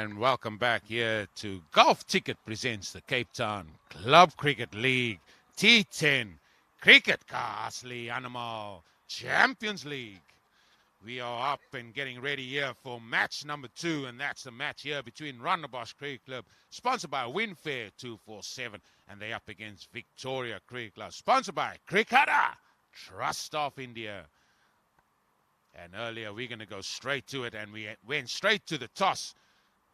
And welcome back here to Golf Ticket presents the Cape Town Club Cricket League T10 Cricket Castle Animal Champions League. We are up and getting ready here for match number 2, and that's the match here between Rondebosch Cricket Club, sponsored by Winfair 247, and they're up against Victoria Cricket Club, sponsored by Cricketer Trust of India. And earlier we're going to go straight to it, and we went straight to the toss.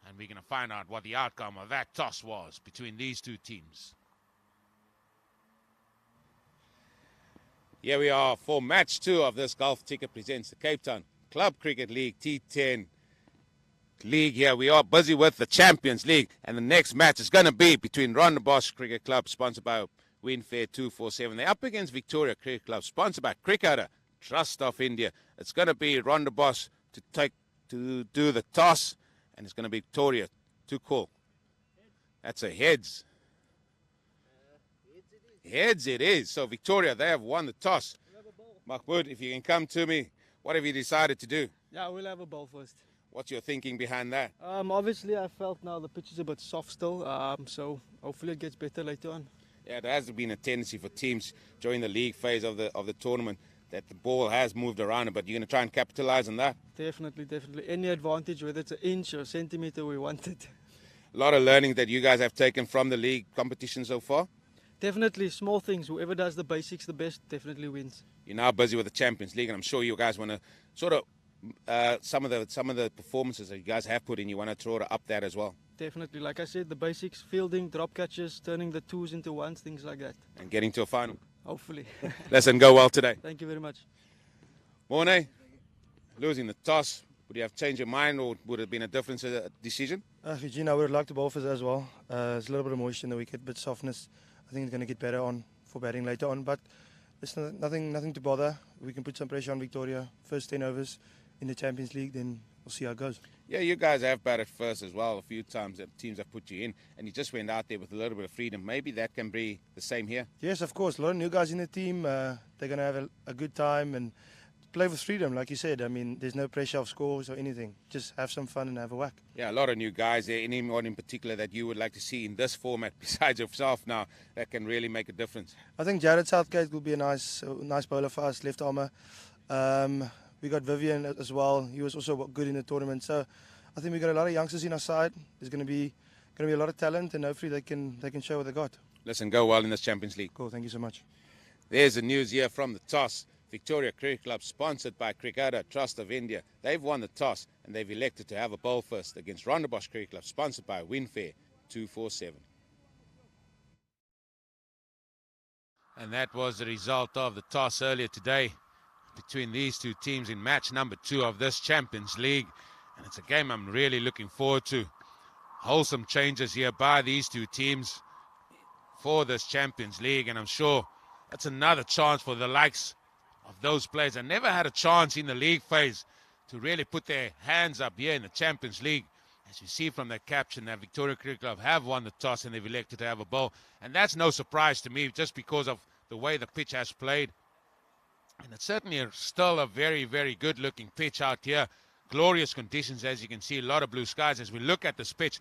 And we're going to find out what the outcome of that toss was between these two teams. Here we are for match 2 of this Golf Ticket presents the Cape Town Club Cricket League T10 League. Here we are busy with the Champions League. And the next match is going to be between Rondebosch Cricket Club, sponsored by Winfair 247. They're up against Victoria Cricket Club, sponsored by Cricketer Trust of India. It's going to be Rondebosch to do the toss. And it's going to be Victoria to call. That's a heads. Heads it is. So Victoria, they have won the toss. Mahmoud, if you can come to me, what have you decided to do? Yeah, we'll have a ball first. What's your thinking behind that? Obviously, I felt now the pitch is a bit soft still, so hopefully it gets better later on. Yeah, there has been a tendency for teams during the league phase of the tournament that the ball has moved around, but you're going to try and capitalize on that? Definitely. Any advantage, whether it's an inch or a centimeter, we want it. A lot of learning that you guys have taken from the league competition so far? Definitely, small things. Whoever does the basics the best definitely wins. You're now busy with the Champions League, and I'm sure you guys want to sort of some of the performances that you guys have put in, you want to sort of up that as well. Definitely, like I said, the basics, fielding, drop catches, turning the twos into ones, things like that. And getting to a final. Hopefully. Listen, go well today. Thank you very much. Morne, losing the toss, would you have changed your mind, or would it have been a different decision? Eugene, I would like to bowl for as well. There's a little bit of moisture in the wicket, but softness, I think it's going to get better on for batting later on. But there's nothing to bother. We can put some pressure on Victoria. First 10 overs in the Champions League, then we'll see how it goes. Yeah, you guys have batted first as well a few times that teams have put you in, and you just went out there with a little bit of freedom. Maybe that can be the same here? Yes, of course. A lot of new guys in the team. They're going to have a good time and play with freedom, like you said. I mean, there's no pressure of scores or anything. Just have some fun and have a whack. Yeah, a lot of new guys there. Anyone in particular that you would like to see in this format besides yourself now that can really make a difference? I think Jared Southgate will be a nice bowler for us, left armour. We got Vivian as well. He was also good in the tournament. So I think we got a lot of youngsters in our side. There's going to be a lot of talent, and hopefully they can show what they got. Listen, go well in this Champions League. Cool, thank you so much. There's the news here from the toss. Victoria Cricket Club, sponsored by Cricketer Trust of India. They've won the toss, and they've elected to have a bowl first against Rondebosch Cricket Club, sponsored by Winfair 247. And that was the result of the toss earlier today between these two teams in match number 2 of this Champions League. And it's a game I'm really looking forward to. Wholesome changes here by these two teams for this Champions League, and I'm sure that's another chance for the likes of those players that never had a chance in the league phase to really put their hands up here in the Champions League. As you see from that caption, that Victoria Cricket Club have won the toss and they've elected to have a bowl. And that's no surprise to me, just because of the way the pitch has played. And it's certainly still a very, very good-looking pitch out here. Glorious conditions, as you can see, a lot of blue skies. As we look at this pitch,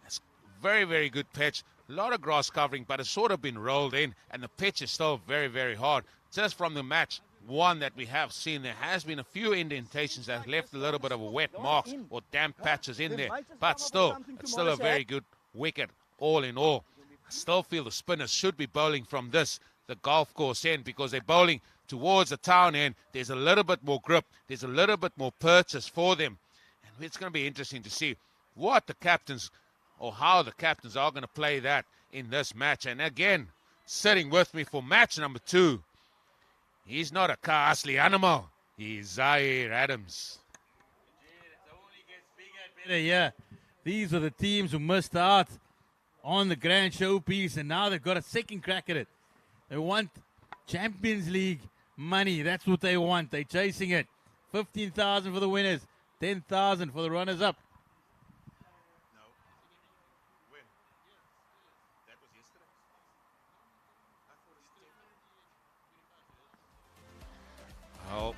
it's very, very good pitch. A lot of grass covering, but it's sort of been rolled in, and the pitch is still very, very hard. Just from the match 1 that we have seen, there has been a few indentations that have left a little bit of a wet marks or damp patches in there, but still, it's still a very good wicket all in all. I still feel the spinners should be bowling from the golf course end, because they're bowling towards the town end. There's a little bit more grip, there's a little bit more purchase for them, and it's going to be interesting to see what the captains, or how the captains are going to play that in this match. And again, sitting with me for match number 2, he's not a Castle animal, he's Zaire Adams. It only gets bigger and better here. These are the teams who missed out on the grand showpiece, and now they've got a second crack at it. They want Champions League money. That's what they want. They're chasing it. 15,000 for the winners, 10,000 for the runners-up. Well,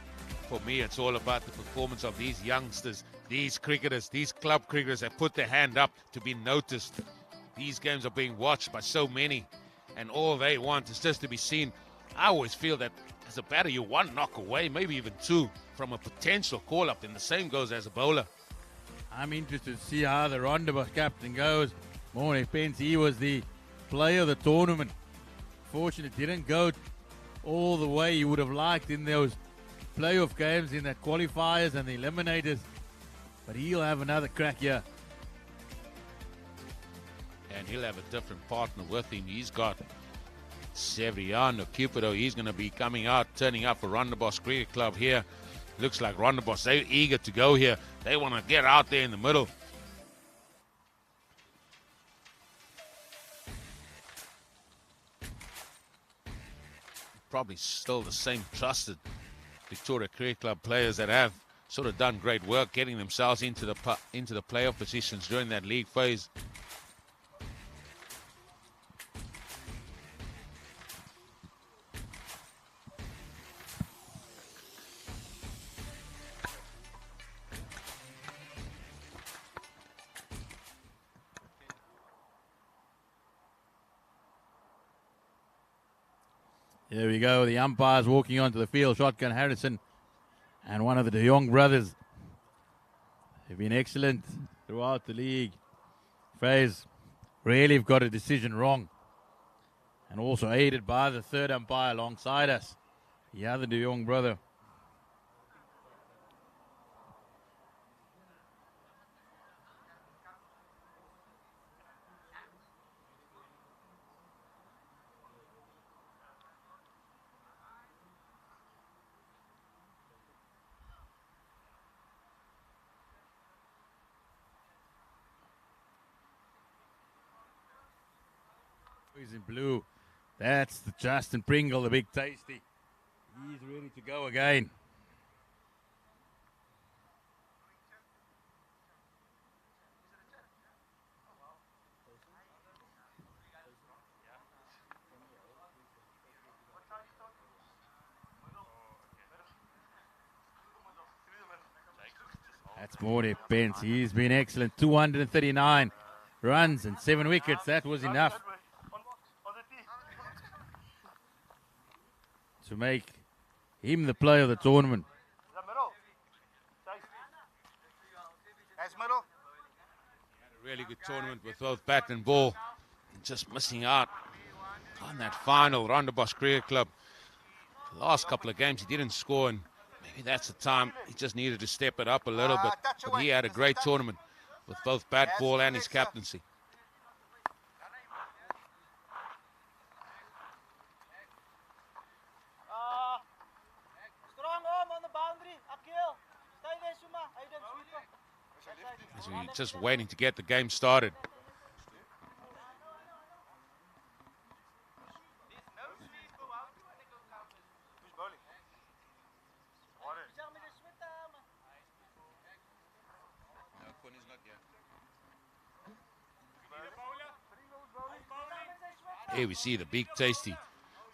for me, it's all about the performance of these youngsters these cricketers, these club cricketers have put their hand up to be noticed. These games are being watched by so many, and all they want is just to be seen. I always feel that as a batter, you're one knock away, maybe even two, from a potential call-up, and the same goes as a bowler. I'm interested to see how the Rondebosch captain goes. Morning Pence, he was the player of the tournament. Fortunately, didn't go all the way you would have liked in those playoff games, in the qualifiers and the eliminators. But he'll have another crack here. And he'll have a different partner with him. He's got Severiano Cupido. He's going to be coming out, turning up for Rondebosch Cricket Club here. Looks like Rondebosch, they're eager to go here. They want to get out there in the middle. Probably still the same trusted Victoria Cricket Club players that have sort of done great work getting themselves into the playoff positions during that league phase. There we go. The umpires walking onto the field. Shotgun Harrison and one of the De Jong brothers. They've been excellent throughout the league. Fraser really have got a decision wrong. And also aided by the third umpire alongside us, the other De Jong brother. He's in blue. That's the Justin Pringle, the big tasty. He's ready to go again. That's Morty Pence. He's been excellent. 239 runs and 7 wickets. That was enough to make him the player of the tournament. A really good tournament with both bat and ball. Just missing out on that final Rondebosch Cricket Club. The last couple of games he didn't score, and maybe that's the time he just needed to step it up a little bit. But he had a great tournament with both bat, ball and his captaincy. So he's just waiting to get the game started. Here we see the big tasty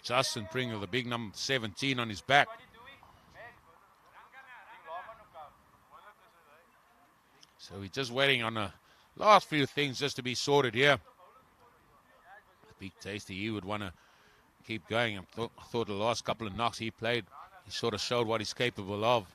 Justin Pringle, the big number 17 on his back. So we're just waiting on the last few things just to be sorted here. The big tasty, he would want to keep going. I thought the last couple of knocks he played, he sort of showed what he's capable of.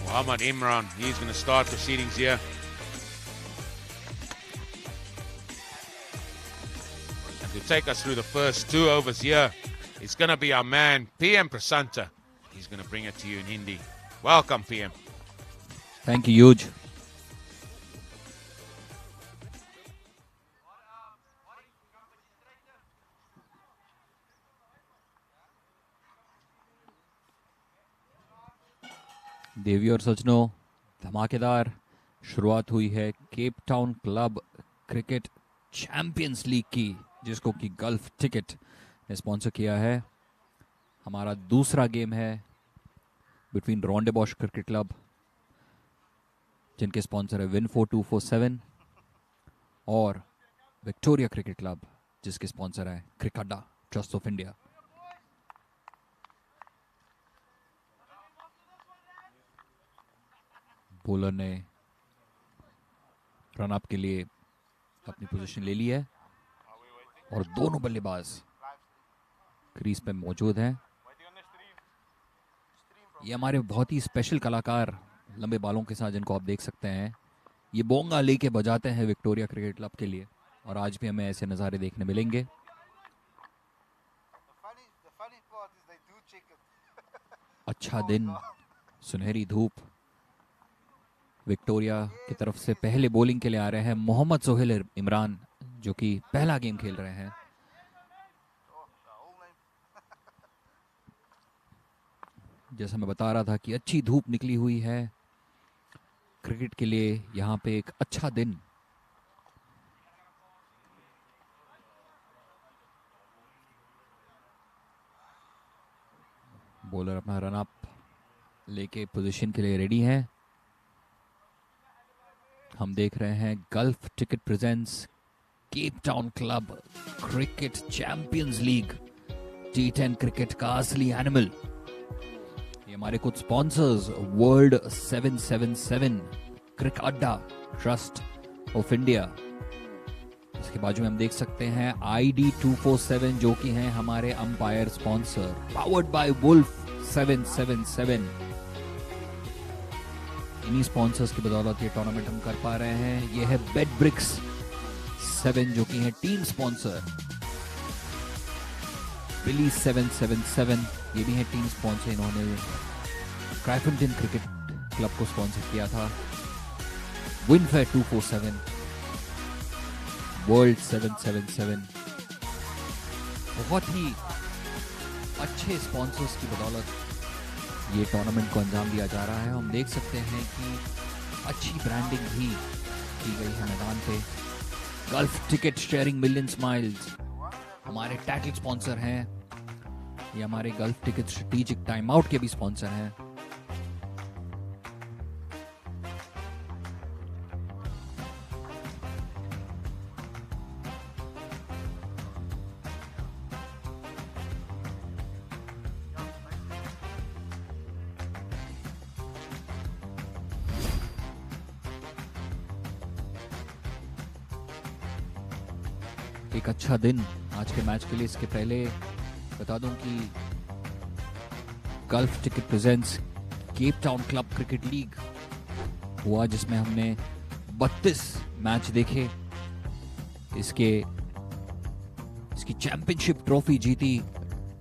Muhammad Imran, he's going to start proceedings here. And to take us through the first 2 overs here, it's going to be our man, PM Prasanta. He's going to bring it to you in Hindi. Welcome, PM. Thank you, Huge. देवी और सजनों, धमाकेदार शुरुआत हुई है cap Town club cricket champions league की, जिसको कि gulf ticket ने sponsor किया है। हमारा दूसरा गेम है बिटवीन रोंडेबॉश क्रिकेट क्लब, जिनके स्पॉन्सर है विन 4247, और विक्टोरिया क्रिकेट क्लब, जिसके स्पॉन्सर है क्रिकेटा ट्रस्ट ऑफ इंडिया। बॉलर ने रन अप के लिए अपनी पोजीशन ले ली है और दोनों बल्लेबाज क्रीज पे मौजूद हैं। ये हमारे बहुत ही स्पेशल कलाकार लंबे बालों के साथ, जिनको आप देख सकते हैं, ये बोंगा लेके बजाते हैं विक्टोरिया क्रिकेट क्लब के लिए, और आज भी हमें ऐसे नज़ारे देखने मिलेंगे। अच्छा दिन, सुनहरी धूप। विक्टोरिया की तरफ से पहले बॉलिंग के लिए आ रहे हैं मोहम्मद सोहेल इमरान, जो कि पहला गेम खेल रहे हैं। जैसा मैं बता रहा था कि अच्छी धूप निकली हुई है क्रिकेट के लिए, यहाँ पे एक अच्छा दिन। बॉलर अपना रन अप लेके पोजीशन के लिए रेडी हैं। हम देख रहे हैं Gulf Ticket presents Cape Town club cricket champions league T10 cricket का असली एनिमल। ये हमारे कुछ sponsors world 777, Cricketa trust of India. इसके बाजू में हम देख सकते हैं ID 247, जो कि हैं हमारे umpire sponsor. Powered by Wolf 777। इन्हीं स्पॉन्सर्स की बदौलत ये टूर्नामेंट हम कर पा रहे हैं। ये है बेड ब्रिक्स 7, जो कि है टीम स्पॉन्सर। बिली 777, ये भी है टीम स्पॉन्सर। इन्होंने क्राइफिल्टन क्रिकेट क्लब को स्पॉन्सर किया था। विनफेयर 247, वर्ल्ड 777, बहुत ही अच्छे स्पॉन्सर्स की बदौलत ये टूर्नामेंट को अंजाम दिया जा रहा है। हम देख सकते हैं कि अच्छी ब्रांडिंग भी की गई है मैदान पे। Gulf ticket sharing million smiles हमारे टैकल स्पॉन्सर हैं। ये हमारे gulf ticket strategic time out के भी स्पॉन्सर हैं। एक अच्छा दिन आज के मैच के लिए। इसके पहले बता दूं कि gulf Ticket presents Cape Town club cricket league हुआ, जिसमें हमने 32 मैच देखे। इसकी चैंपियनशिप ट्रॉफी जीती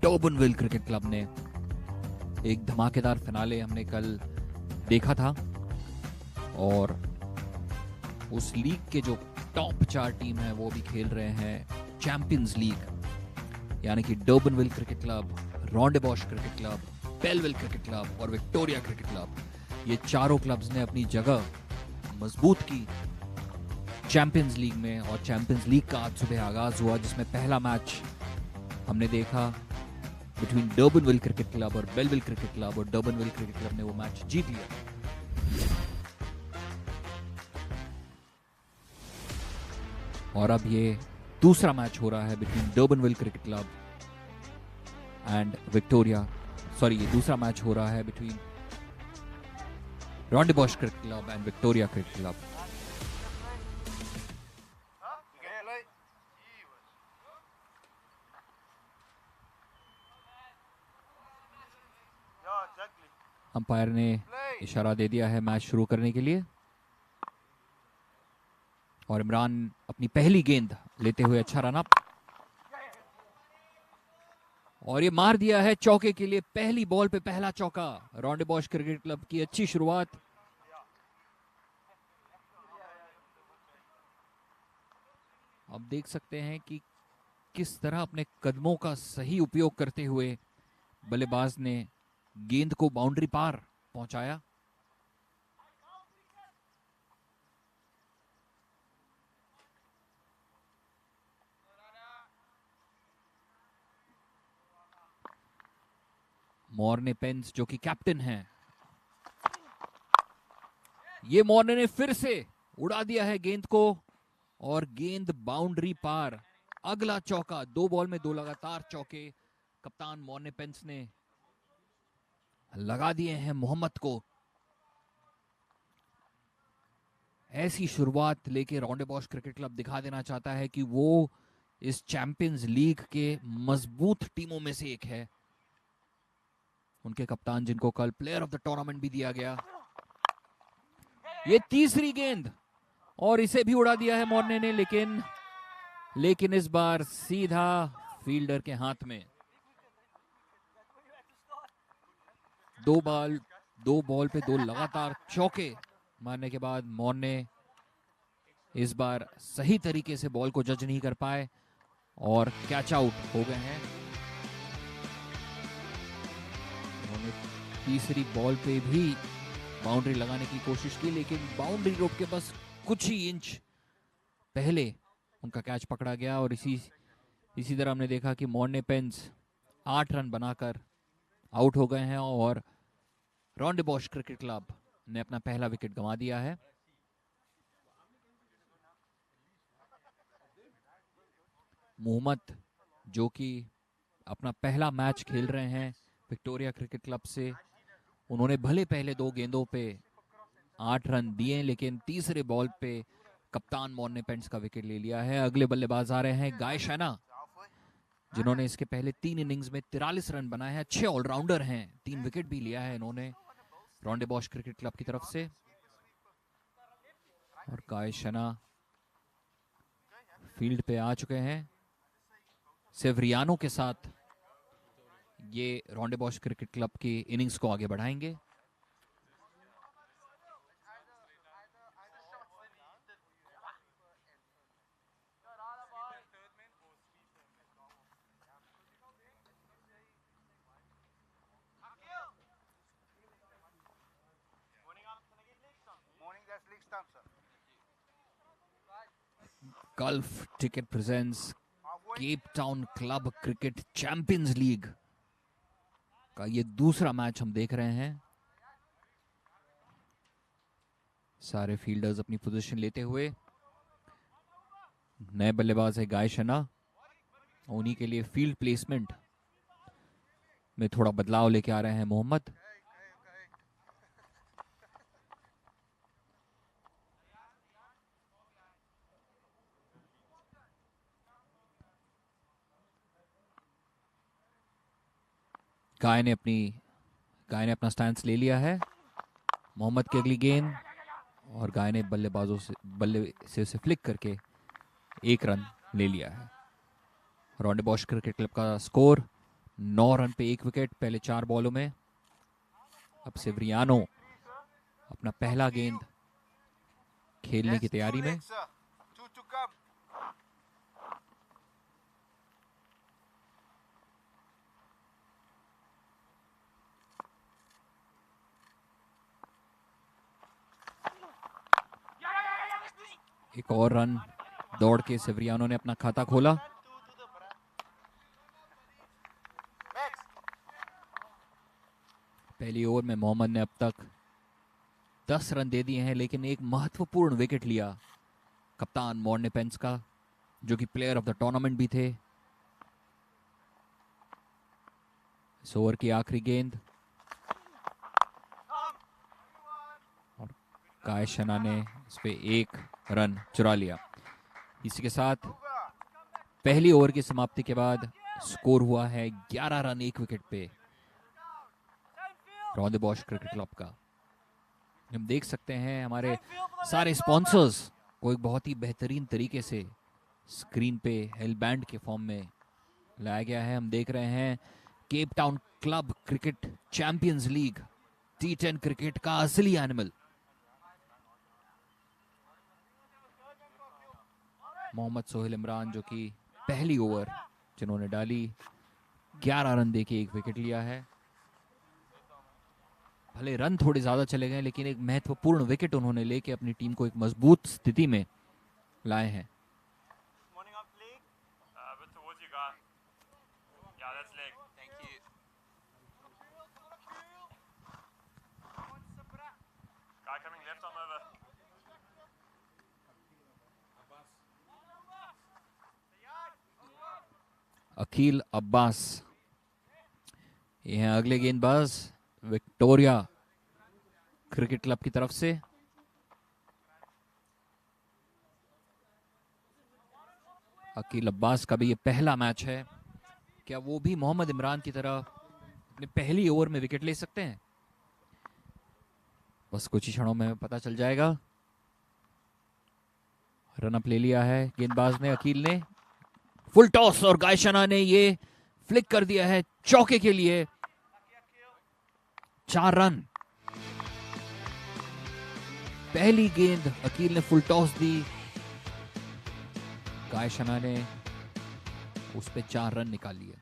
टर्बनविल क्रिकेट क्लब ने। एक धमाकेदार फिनाले हमने कल देखा था, और उस लीग के जो टॉप 4 टीम है वो भी खेल रहे हैं चैंपियंस लीग, यानी कि Durbanville cricket club, Rondebosch cricket club, Bellville cricket club और विक्टोरिया क्रिकेट क्लब। ये चारों क्लब्स ने अपनी जगह मजबूत की चैंपियंस लीग में, और चैंपियंस लीग का आज सुबह आगाज हुआ, जिसमें पहला मैच हमने देखा बिटवीन डर्बनविल क्रिकेट क्लब और बेलविल क्रिकेट क्लब, और डर्बनविल क्रिकेट क्लब ने वो मैच जीत लिया। और अब ये दूसरा मैच हो रहा है between Durbanville cricket club and Victoria, sorry, ये दूसरा मैच हो रहा है between Rondebosch cricket club and Victoria cricket club. Umpire ने इशारा दे दिया है मैच शुरू करने के लिए, और इमरान अपनी पहली गेंद लेते हुए अच्छा रन अप, और ये मार दिया है चौके के लिए। पहली बॉल पे पहला चौका। रॉन्डेबॉश क्रिकेट क्लब की अच्छी शुरुआत। अब देख सकते हैं कि किस तरह अपने कदमों का सही उपयोग करते हुए बल्लेबाज ने गेंद को बाउंड्री पार पहुंचाया। मॉर्ने पेंस जो कि कैप्टन हैं, ये मॉर्ने ने फिर से उड़ा दिया है गेंद को और गेंद बाउंड्री पार। अगला चौका, 2 बॉल में 2 लगातार चौके कप्तान मॉर्ने पेंस ने लगा दिए हैं मोहम्मद को। ऐसी शुरुआत लेके रोंडेबॉश क्रिकेट क्लब दिखा देना चाहता है कि वो इस चैंपियंस लीग के मजबूत टीमों में से एक है। उनके कप्तान जिनको कल प्लेयर ऑफ द टूर्नामेंट भी दिया गया। ये तीसरी गेंद और इसे भी उड़ा दिया है मॉर्ने ने, लेकिन इस बार सीधा फील्डर के हाथ में। 2 बॉल पे 2 लगातार चौके मारने के बाद मॉर्ने इस बार सही तरीके से बॉल को जज नहीं कर पाए और कैच आउट हो गए हैं। उन्होंने तीसरी बॉल पे भी बाउंड्री लगाने की कोशिश की, लेकिन बाउंड्री रोप के बस कुछ ही इंच पहले उनका कैच पकड़ा गया और इसी तरह हमने देखा कि मॉर्ने पेंस 8 रन बनाकर आउट हो गए हैं और रोंडेबॉश क्रिकेट क्लब ने अपना पहला विकेट गंवा दिया है। मोहम्मद जो कि अपना पहला मैच खेल रहे हैं विक्टोरिया क्रिकेट क्लब से, उन्होंने भले पहले 2 गेंदों पे 8 रन दिए, लेकिन तीसरे बॉल पे कप्तान मॉर्ने पेंस का विकेट ले लिया है। अगले बल्लेबाज आ रहे हैं गाय शैना, जिन्होंने इसके पहले 3 इनिंग्स में 43 रन बनाए हैं। अच्छे ऑलराउंडर हैं, 3 विकेट भी लिया है इन्होंने रोंडेबॉश क्रिकेट क्लब की तरफ से। और गाय शैना फील्ड पे आ चुके हैं। सेवरियानो के साथ ये रोंडेबॉश क्रिकेट क्लब की इनिंग्स को आगे बढ़ाएंगे। Gulf Ticket presents Cape Town club cricket champions league का ये दूसरा मैच हम देख रहे हैं। सारे फील्डर्स अपनी पोजीशन लेते हुए। नए बल्लेबाज है गाय शना, उन्हीं के लिए फील्ड प्लेसमेंट में थोड़ा बदलाव लेके आ रहे हैं मोहम्मद। गाय ने अपना स्टैंस ले लिया है। मोहम्मद की अगली गेंद और गाय ने बल्ले से उसे फ्लिक करके 1 रन ले लिया है। रोंडेबॉश क्रिकेट क्लब का स्कोर 9 रन पे 1 विकेट पहले 4 बॉलों में। अब सेवरियानो अपना पहला गेंद खेलने की तैयारी में। एक और रन दौड़ के सेवरियानो ने अपना खाता खोला। पहली ओवर में मोहम्मद ने अब तक 10 रन दे दिए हैं, लेकिन एक महत्वपूर्ण विकेट लिया कप्तान मॉर्ने पेंस का, जो कि प्लेयर ऑफ द टूर्नामेंट भी थे। इस ओवर की आखिरी गेंद और गाय शना ने इस पे 1 रन चुरा लिया। इसी के साथ पहली ओवर की समाप्ति के बाद स्कोर हुआ है 11 रन 1 विकेट पे रोंडेबॉश क्रिकेट क्लब का। हम देख सकते हैं हमारे सारे स्पॉन्सर्स को एक बहुत ही बेहतरीन तरीके से स्क्रीन पे हेल बैंड के फॉर्म में लाया गया है। हम देख रहे हैं Cape Town club cricket champions league T10 cricket का असली एनिमल। मोहम्मद सोहेल इमरान जो कि पहली ओवर जिन्होंने डाली 11 रन देके 1 विकेट लिया है। भले रन थोड़े ज्यादा चले गए, लेकिन एक महत्वपूर्ण विकेट उन्होंने लेके अपनी टीम को एक मजबूत स्थिति में लाए हैं। अकील अब्बास, ये हैं अगले गेंदबाज विक्टोरिया क्रिकेट क्लब की तरफ से। अकील अब्बास का भी ये पहला मैच है। क्या वो भी मोहम्मद इमरान की तरह अपने पहली ओवर में विकेट ले सकते हैं? बस कुछ ही क्षणों में पता चल जाएगा। रन अप ले लिया है गेंदबाज ने, अकील ने। फुल टॉस और गायशना ने ये फ्लिक कर दिया है चौके के लिए। 4 रन। पहली गेंद अकील ने फुल टॉस दी, गायशना ने उस पे 4 रन निकाल लिए।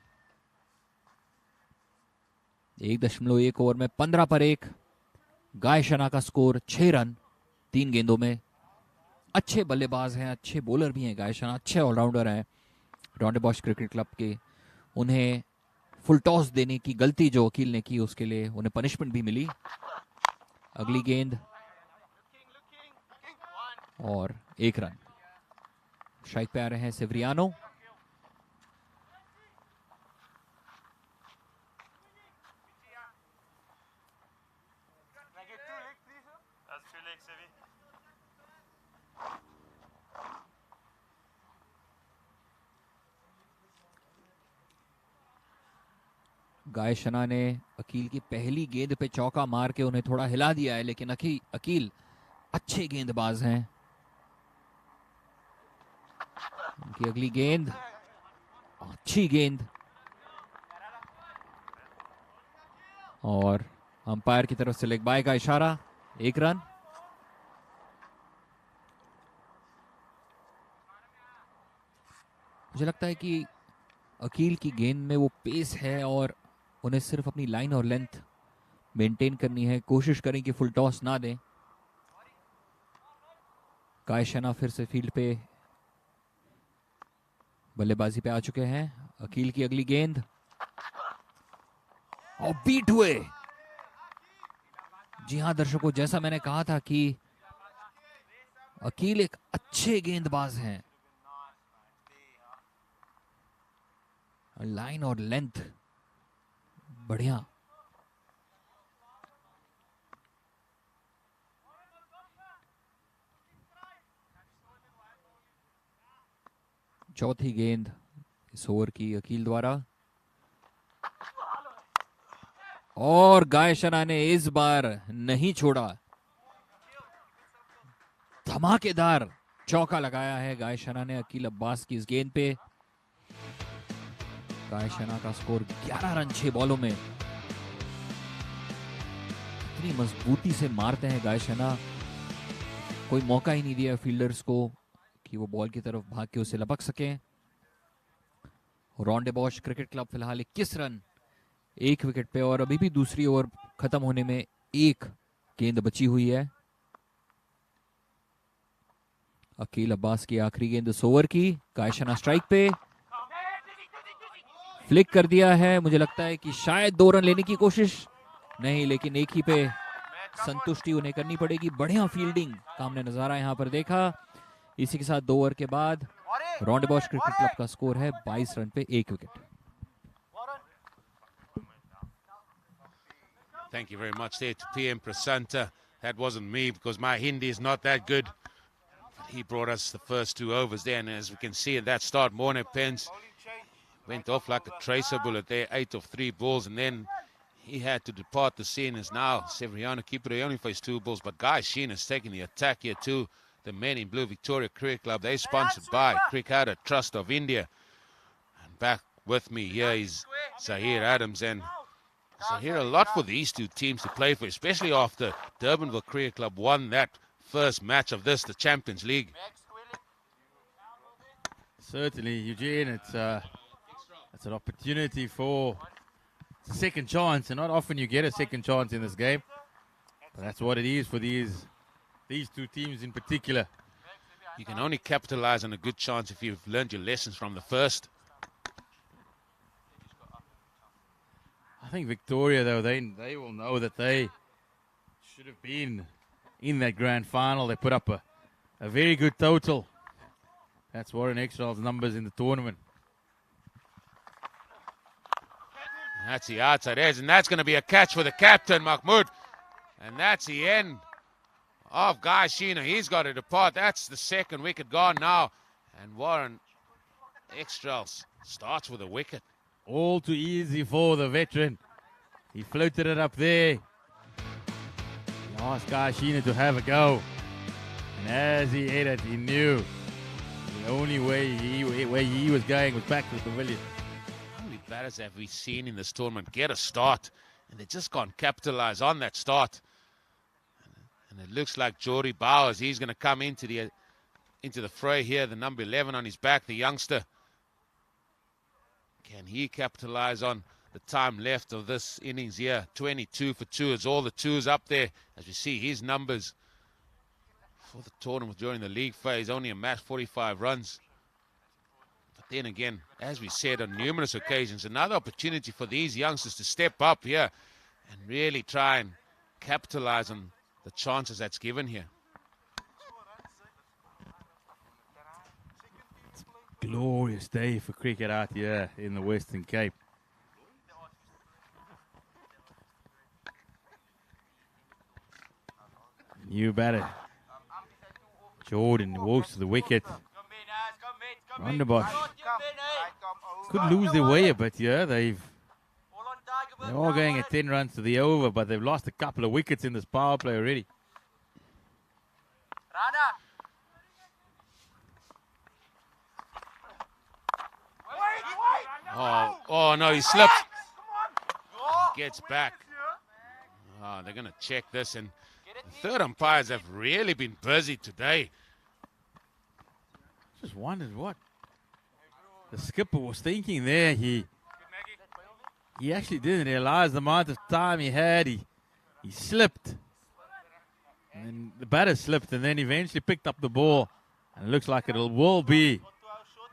1.1 ओवर में 15 पर 1। गायशना का स्कोर 6 रन 3 गेंदों में। अच्छे बल्लेबाज हैं, अच्छे बॉलर भी हैं गायशना, अच्छे ऑलराउंडर हैं रोंडेबॉश क्रिकेट क्लब के। उन्हें फुल टॉस देने की गलती जो अकील ने की उसके लिए उन्हें पनिशमेंट भी मिली। अगली गेंद और 1 रन। स्ट्राइक पे आ रहे हैं सेवरियानो। गायशना ने अकील की पहली गेंद पे चौका मार के उन्हें थोड़ा हिला दिया है, लेकिन अकील अच्छे गेंदबाज हैं। उनकी अगली गेंद अच्छी गेंद और अंपायर की तरफ से लेग बाय का इशारा। 1 रन। मुझे लगता है कि अकील की गेंद में वो पेस है और उन्हें सिर्फ अपनी लाइन और लेंथ मेंटेन करनी है। कोशिश करें कि फुल टॉस ना दें। गायशना फिर से फील्ड पे बल्लेबाजी पे आ चुके हैं। अकील की अगली गेंद और बीट हुए। जी हां दर्शकों, जैसा मैंने कहा था कि अकील एक अच्छे गेंदबाज हैं। लाइन और लेंथ बढ़िया। चौथी गेंद इस ओवर की अकील द्वारा और गायशना ने इस बार नहीं छोड़ा। धमाकेदार चौका लगाया है गायशना ने अकील अब्बास की इस गेंद पे। गायशना का स्कोर 11 रन 6 बॉलों में। इतनी मजबूती से मारते हैं गायशना, कोई मौका ही नहीं दिया फील्डर्स को कि वो बॉल की तरफ भाग के उसे लपक सकें। रोंडेबॉश क्रिकेट क्लब फिलहाल 21 रन 1 विकेट पे और अभी भी दूसरी ओवर खत्म होने में 1 गेंद बची हुई है। अकील अब्बास की आखिरी गेंद इस ओवर की। गायशना स्ट्राइक पे, फ्लिक कर दिया है। मुझे लगता है कि शायद 2 रन लेने की कोशिश नहीं, लेकिन एक ही पे संतुष्टि उन्हें करनी पड़ेगी। बढ़िया फील्डिंग का हमने नजारा यहां पर देखा। इसी के साथ 2 ओवर के बाद रोंडेबॉश क्रिकेट क्लब का स्कोर है 22 रन पे 1 wicket. Thank you very much there to PM Prasanta. That wasn't me because my Hindi is not that good. But he brought us the first 2 overs there, and as we can see at that start, Morne Pence went off like a tracer bullet there, 8 of 3 balls, and then he had to depart the scene. As now Severiano keeper, he only faced 2 balls, but Guy Sheen is taking the attack here too. The men in blue, Victoria Cricket Club, they sponsored by Cricket Trust of India. And back with me here is Zahir Adams, and Zahir, a lot for these 2 teams to play for, especially after Durbanville Cricket Club won that first match of this, the Champions League. Certainly, Eugene, it's an opportunity for a second chance, and not often you get a second chance in this game. But that's what it is for these 2 teams in particular. You can only capitalize on a good chance if you've learned your lessons from the first. I think Victoria, though, they will know that they should have been in that grand final. They put up a very good total. That's Warren Exral's numbers in the tournament. That's the outside edge, and that's going to be a catch for the captain, Mahmoud. And that's the end of Guy Sheena. He's got to depart. That's the second wicket gone now. And Warren Extrals starts with a wicket. All too easy for the veteran. He floated it up there. He asked Guy Sheena to have a go. And as he hit it, he knew the only way he was going was back to the pavilion. How many batters have we seen in this tournament get a start, and they just can't capitalize on that start? And it looks like Jory Bowers, he's going to come into the fray here, the number 11 on his back, the youngster. Can he capitalize on the time left of this innings here? 22 for 2. It's all the twos up there. As we see his numbers for the tournament during the league phase, only a match 45 runs. But then again, as we said on numerous occasions, another opportunity for these youngsters to step up here and really try and capitalize on the chances that's given here. Glorious day for cricket out here in the Western Cape. New batter. Jordan walks to the wicket. Rondebosch could lose their way a bit here. They're all going at 10 runs to the over, but they've lost a couple of wickets in this power play already. Oh no, he slipped. He gets back. Oh, they're going to check this, and the third umpires have really been busy today. Just wondered what the skipper was thinking there. He actually didn't realize the amount of time he had. He slipped. And then the batter slipped and then eventually picked up the ball. And it looks like it will be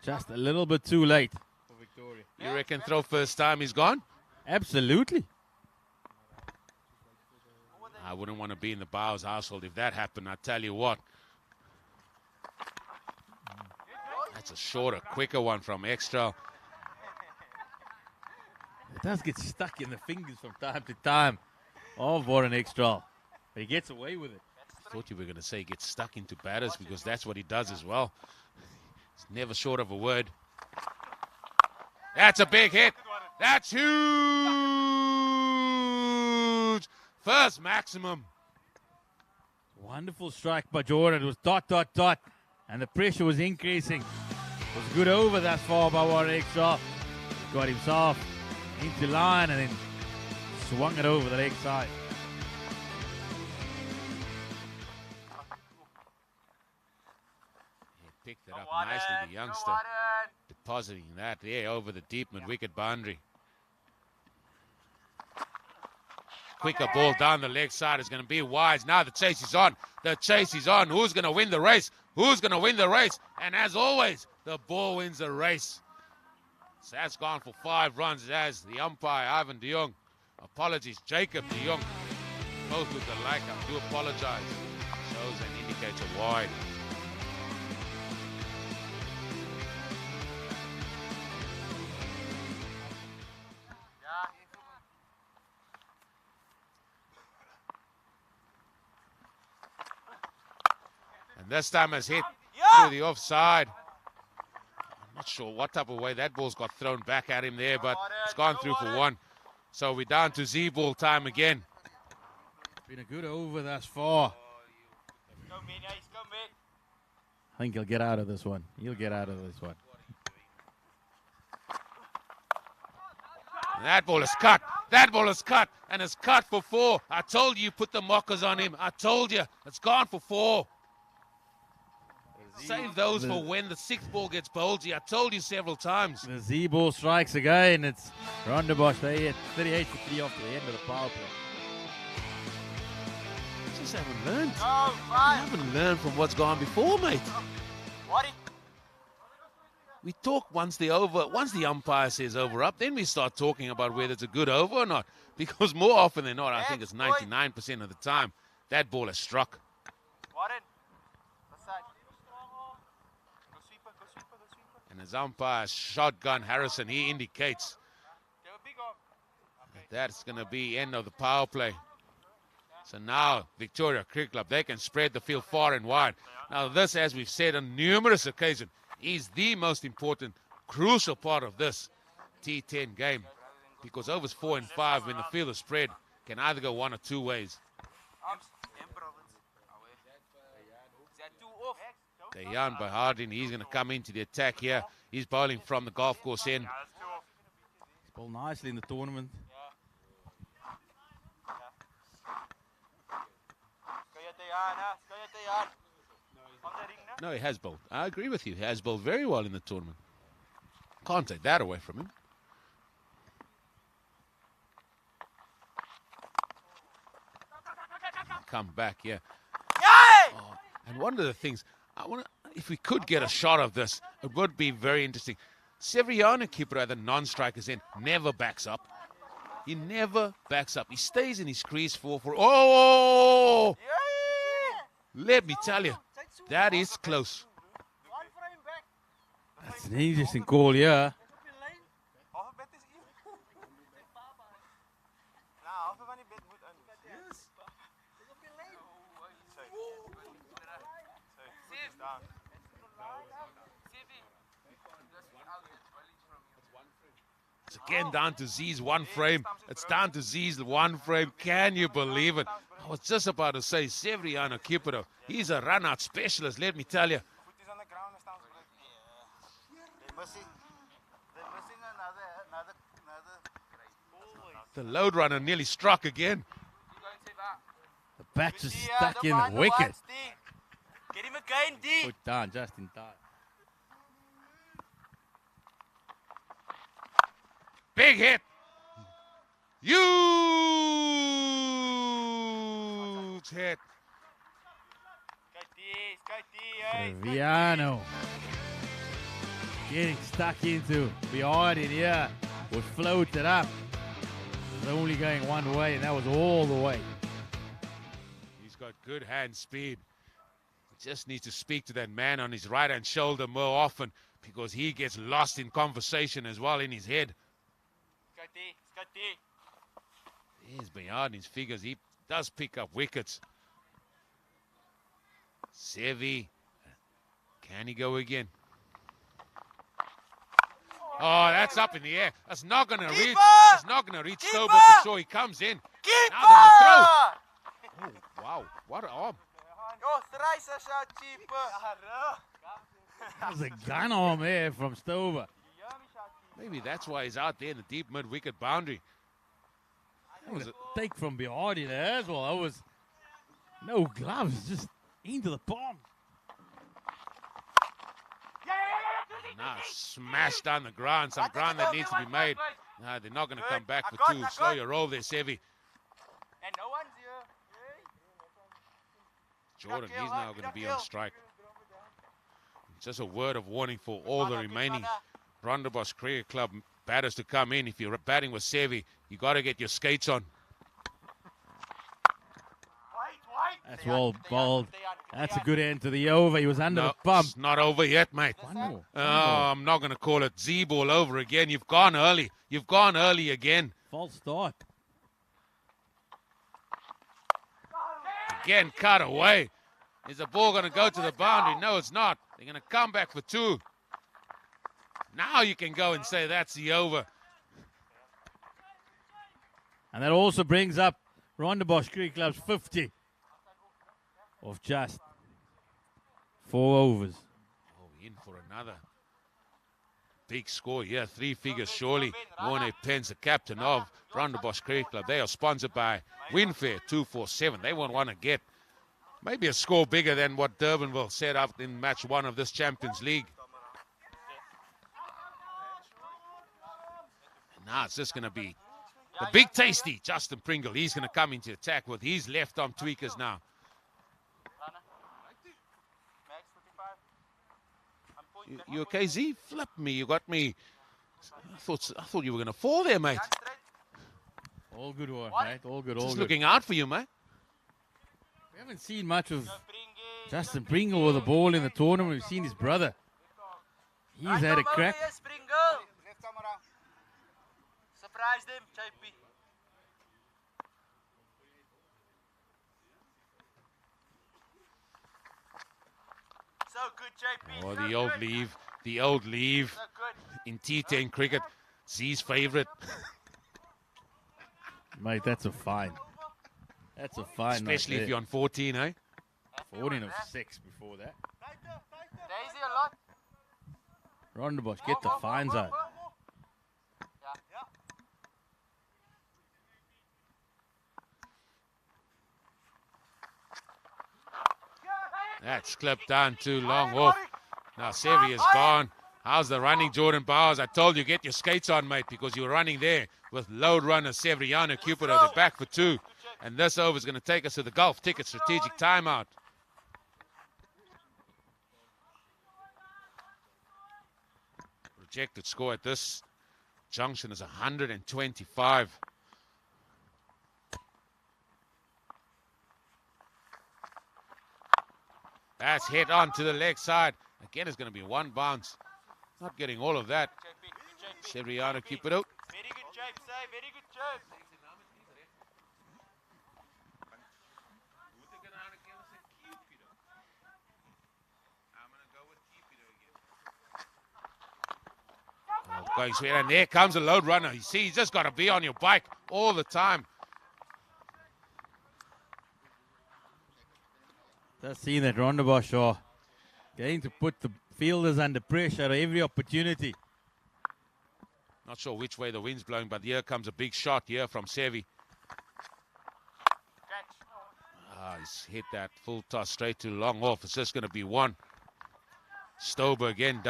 just a little bit too late for Victoria. You reckon throw first time he's gone? Absolutely. I wouldn't want to be in the Bowers household if that happened, I tell you what. That's a shorter, quicker one from Extra. It does get stuck in the fingers from time to time of Warren Extra. But he gets away with it. I thought you were going to say he gets stuck into batters, because that's what he does as well. He's never short of a word. That's a big hit. That's huge. First maximum. Wonderful strike by Jordan. It was dot, dot, dot. And the pressure was increasing. It was good over thus far by Warren Extra. Got himself into line and then swung it over the leg side. He picked it up nicely, the youngster. Depositing that there over the deep mid-wicket boundary. Quicker ball down the leg side is going to be wise. Now the chase is on. The chase is on. Who's going to win the race? Who's going to win the race? And as always, the ball wins the race. So that's gone for 5 runs as the umpire, Ivan de Jong. Apologies, Jacob de Jong. Both look alike. I do apologize. Shows and indicates a wide. This time has hit through the offside. I'm not sure what type of way that ball's got thrown back at him there, but it's gone through for 1. So we're down to Z-ball time again. Been a good over thus far. I think he'll get out of this one. He'll get out of this one. And that ball is cut. That ball is cut. And it's cut for 4. I told you, put the mockers on him. I told you. It's gone for 4. Save those for when the 6th ball gets bulgy. I told you several times. The Z-ball strikes again. It's Rondebosch. They hit 38 for 3 off the end of the power play. You just haven't learned. You haven't learned from what's gone before, mate. We talk once the umpire says over up, then we start talking about whether it's a good over or not. Because more often than not, I think it's 99% of the time, that ball has struck. And as umpire Shotgun Harrison, he indicates That's going to be end of the power play. So now Victoria Cricket Club, they can spread the field far and wide. Now this, as we've said on numerous occasions, is the most important, crucial part of this T10 game. Because overs 4 and 5, when the field is spread, can either go one or two ways. Dayan Bahardin, he's going to come into the attack here. He's bowling from the golf course end. He's bowled nicely in the tournament. No, he has bowled. I agree with you. He has bowled very well in the tournament. Can't take that away from him. Come back, yeah. Oh, and one of the things, if we could get a shot of this, it would be very interesting. Severiano keeper at the non-strikers end never backs up. He never backs up. He stays in his crease for oh! Let me tell you, that is close. That's an interesting call, yeah. It's again down to Z's one frame. It's down to Z's one frame. Can you believe it? I was just about to say, Severiano Kipero, he's a run-out specialist, let me tell you. The load runner nearly struck again. The bat just stuck in the wicket. Get him again, D. Put down just in time. Big hit. Huge hit. Viano getting stuck into behind it here. Was floated up. It was only going one way, and that was all the way. He's got good hand speed. He just needs to speak to that man on his right-hand shoulder more often, because he gets lost in conversation as well in his head. He's behind his figures. He does pick up wickets. Sevi. Can he go again? Oh, that's up in the air. That's not going to reach. It's not going to reach Stober for sure. He comes in. Now there's a throw. Oh, wow. What an arm. That was a gun arm there from Stober. Maybe that's why he's out there in the deep mid-wicket boundary. That was a take from behind it as well. That was no gloves, just into the palm. Now smashed down the ground. Some ground that needs to be made. No, they're not going to come back for two. Slow your roll there, Sevi. Jordan, he's now going to be on strike. Just a word of warning for all the remaining Rondebosch Cricket Club batters to come in. If you're batting with Sevi, you got to get your skates on. That's well bowled. That's a good end to the over. He was under the pump. It's not over yet, mate. One more. Oh, I'm not going to call it Z-ball over again. You've gone early. You've gone early again. False start. Again, cut away. Is the ball going to go to the boundary? No, it's not. They're going to come back for two. Now you can go and say that's the over. And that also brings up Rondebosch Cricket Club's 50 of just 4 overs. Oh, in for another big score here. 3 figures surely. Morne Pence, the captain of Rondebosch Cricket Club. They are sponsored by Winfair 247. They won't want to get maybe a score bigger than what Durbanville set up in match 1 of this Champions League. And now it's just going to be the big tasty Justin Pringle. He's going to come into attack with his left arm tweakers now. You okay, Z? Flip me. You got me. I thought you were going to fall there, mate. All good work, mate. All good, all Just good. looking out for you, mate. We haven't seen much of Justin Pringle with the ball in the tournament. We've seen his brother. He's had a crack. Oh, the old leave in T10 cricket. Z's favorite. Mate, that's a fine. That's a fine. Especially if you're on 14, eh? 14 of 6 before that. Rondebosch, get the fines out. That's clipped down too long off. Now Sevi is gone. How's the running, Jordan Bowers? I told you, get your skates on, mate, because you were running there with load runner Severiano Cupido. They're back for 2. And this over is going to take us to the golf ticket strategic timeout. Projected score at this junction is 125. That's hit on to the leg side. Again, it's going to be 1 bounce. Not getting all of that. Severiano, keep it out. Very good job, sir. Very good job. Going straight, and there comes a load runner. You see, you just got to be on your bike all the time. Just seeing that Rondebosch are getting to put the fielders under pressure at every opportunity. Not sure which way the wind's blowing, but here comes a big shot here from Sevi. He's hit that full toss straight to long off. It's just going to be 1. Stober again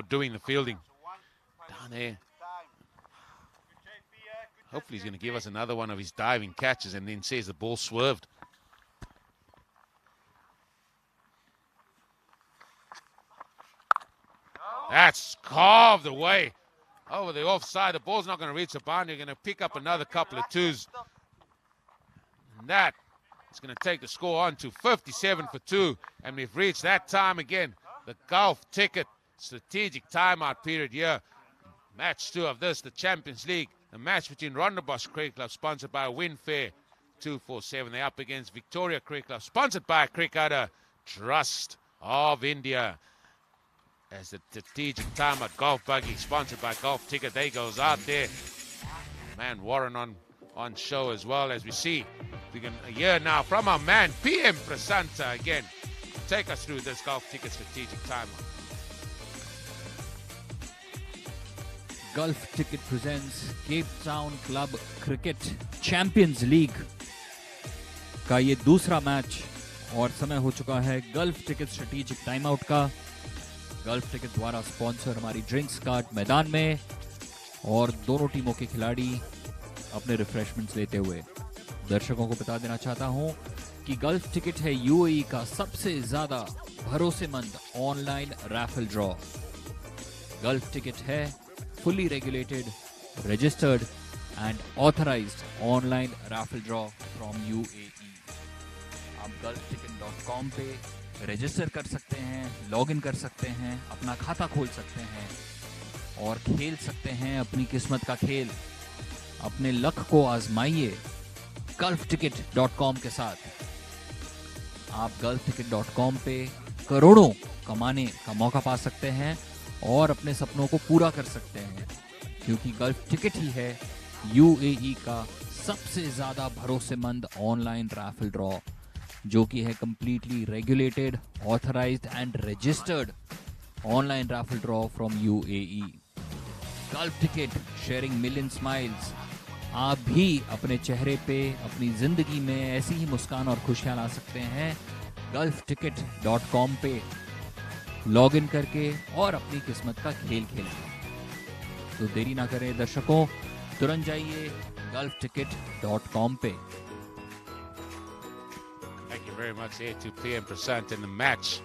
doing the fielding. Down there. Hopefully he's going to give us another one of his diving catches and then says the ball swerved. That's carved away over the offside. The ball's not going to reach the boundary. You're going to pick up another couple of 2s. And that is going to take the score on to 57 for 2. And we've reached that time again. The golf ticket strategic timeout period here. Match 2 of this, the Champions League. The match between Rondebosch Cricket Club, sponsored by Winfair 247. They're up against Victoria Cricket Club, sponsored by Cricketer Trust of India. As the strategic timeout golf buggy, sponsored by Golf Ticket, they goes out there. Man Warren on show as well, as we see. We can hear now from our man PM Prasanta again. Take us through this golf ticket strategic timeout. Gulf Ticket presents Cape Town Club Cricket Champions League का ये दूसरा match और समय हो चुका है gulf ticket strategic time out का। Gulf ticket द्वारा स्पॉन्सर हमारी ड्रिंक्स कार्ट मैदान में और दोनों टीमों के खिलाड़ी अपने रिफ्रेशमेंट्स लेते हुए। दर्शकों को बता देना चाहता हूं कि गल्फ टिकट है यूएई का सबसे ज्यादा भरोसेमंद online raffle draw. Gulf ticket है fully regulated, registered and authorized online raffle draw from UAE. आप gulfticket.com पे रजिस्टर कर सकते हैं, लॉगिन कर सकते हैं, अपना खाता खोल सकते हैं और खेल सकते हैं अपनी किस्मत का खेल। अपने लक को आजमाइए gulfticket.com के साथ। आप gulfticket.com पे करोड़ों कमाने का मौका पा सकते हैं और अपने सपनों को पूरा कर सकते हैं, क्योंकि गल्फ टिकट ही है यूएई का सबसे ज्यादा भरोसेमंद ऑनलाइन रैफल ड्रॉ, जो कि है completely regulated, authorised and registered online raffle draw from UAE. Gulf ticket, sharing million smiles. आप भी अपने चेहरे पे अपनी जिंदगी में ऐसी ही मुस्कान और खुशियां ला सकते हैं gulfticket.com पे लॉग इन करके और अपनी किस्मत का खेल खेलें। तो देरी ना करें दर्शकों, तुरंत जाइए gulfticket.com पे। Thank you very much here to PM Prasant in the match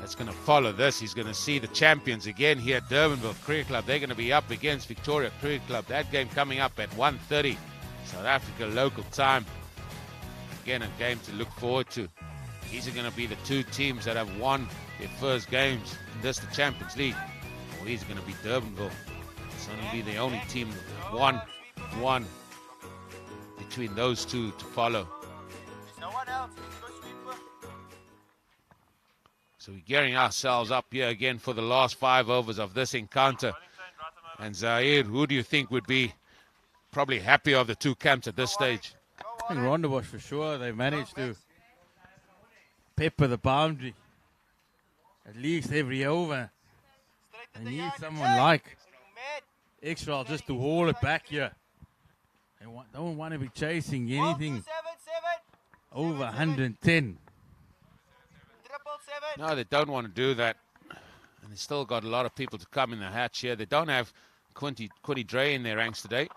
that's going to follow this. He's going to see the champions again here at Durbanville Cricket Club. They're going to be up against Victoria Cricket Club. That game coming up at 1:30 South Africa local time. Again, a game to look forward to. These are going to be the 2 teams that have won their first games in this, the Champions League. Or these are going to be Durbanville. It's going to be the only team that won between those 2 to follow. No one else. Go sweeper. So we're gearing ourselves up here again for the last 5 overs of this encounter. And Zaire, who do you think would be probably happy of the two camps at this stage? I think Rondebosch for sure. They've managed to pepper the boundary at least every over. They need someone like Extra just to haul it back here. They don't want to be chasing anything over 110. No, they don't want to do that. And they still got a lot of people to come in the hatch here. They don't have Quinty Dre in their ranks today.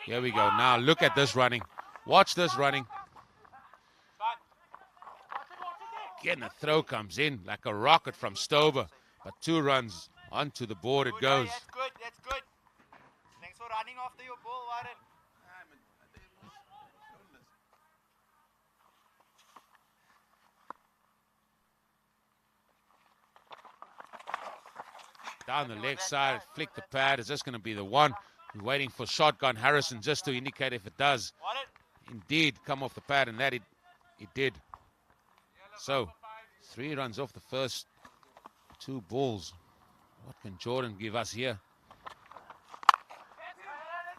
Here we go. Now look at this running. Watch this running. Again, the throw comes in like a rocket from Stover. But 2 runs onto the board it goes. That's good, that's good. Thanks for running after your ball, Warren. Down the leg side, flick the pad. Is this going to be the one? We're waiting for shotgun Harrison just to indicate if it does indeed come off the pad, and that it did. So 3 runs off the first 2 balls. What can Jordan give us here?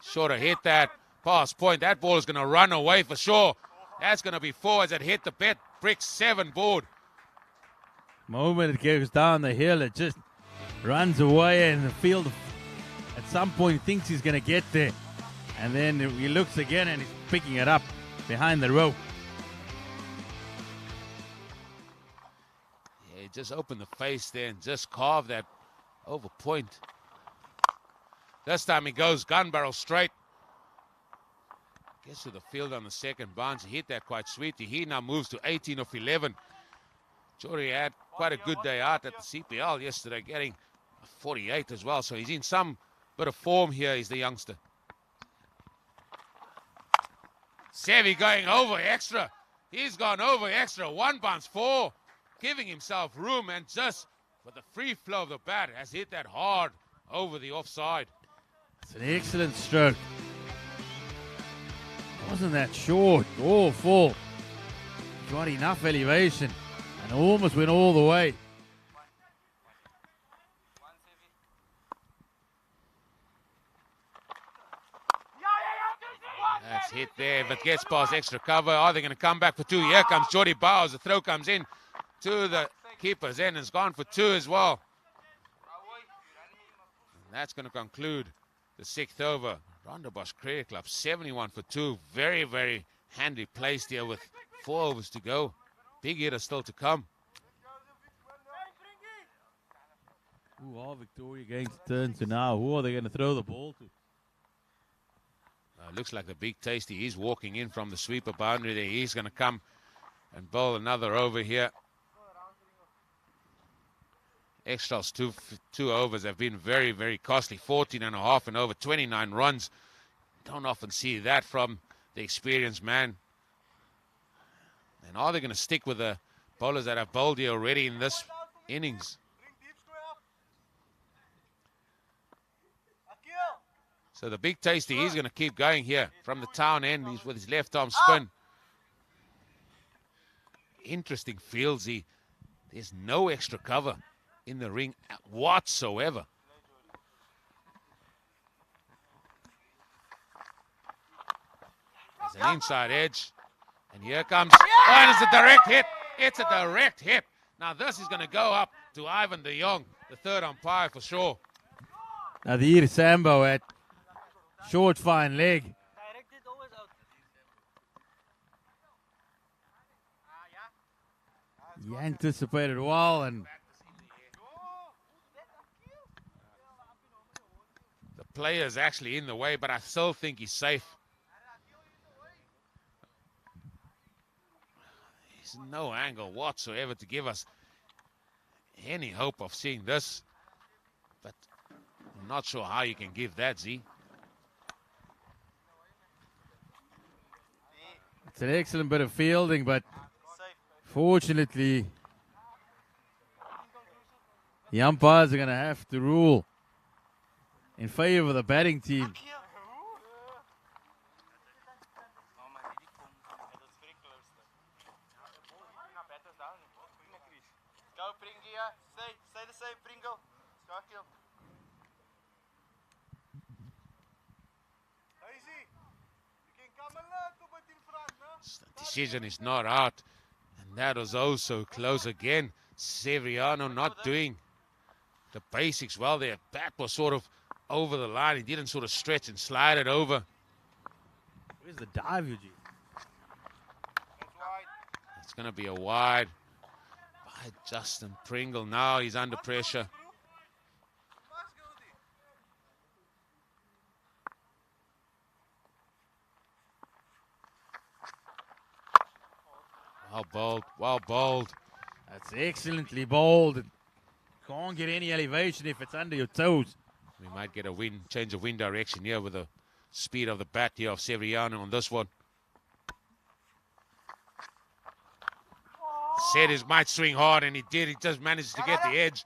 Shorter hit that. Pass point. That ball is going to run away for sure. That's going to be 4 as it hit the bet brick 7 board. Moment it goes down the hill, it just runs away, and the field at some point thinks he's going to get there. And then he looks again and he's picking it up behind the rope. Yeah, just open the face there and just carve that over point. This time he goes gun barrel straight. Gets to the field on the second bounce. He hit that quite sweetly. He now moves to 18 of 11. Jory had quite a good day out at the CPL yesterday, getting 48 as well. So he's in some bit of form here, he's the youngster. Sevi going over extra. He's gone over extra. 1 bounce 4. Giving himself room, and just with the free flow of the bat has hit that hard over the offside. It's an excellent stroke. Wasn't that short or full. Got enough elevation and almost went all the way. That's hit there, but gets past extra cover. Are they going to come back for 2? Here comes Jordy Bowers. The throw comes in to the keeper's end and it's gone for 2 as well. And that's going to conclude the 6th over. Rondebosch Cricket Club 71 for 2. Very, very handy placed here with 4 overs to go. Big hitter still to come. Who are Victoria going to turn to now? Who are they going to throw the ball to? Looks like the Big Tasty. He's walking in from the sweeper boundary there. He's going to come and bowl another over here. Extra's two overs have been very, very costly. 14.5 and over 29 runs. Don't often see that from the experienced man. And are they going to stick with the bowlers that have bowled here already in this innings? So the Big Tasty, he's going to keep going here from the town end. He's with his left arm spin. Interesting fields. There's no extra cover in the ring whatsoever. There's an inside edge. And here comes, oh, and it's a direct hit. It's a direct hit. Now this is going to go up to Ivan de Jong, the 3rd umpire for sure. Now the Nadir Sambo at short fine leg. He anticipated well, and the player's actually in the way, but I still think he's safe. There's no angle whatsoever to give us any hope of seeing this, but I'm not sure how you can give that, Z. it's an excellent bit of fielding, but fortunately, the umpires are going to have to rule in favor of the batting team. The decision is not out. And that was also close again. Severiano not doing the basics well there. Bat was sort of over the line. He didn't sort of stretch and slide it over. Where's the dive, Eugene? It's going to be a wide by Justin Pringle. Now he's under pressure. Well bowled, well bowled. That's excellently bowled. Can't get any elevation if it's under your toes. We might get a change of wind direction here with the speed of the bat here of Severiano on this one. Said he might swing hard, and he did. He just managed to get the edge.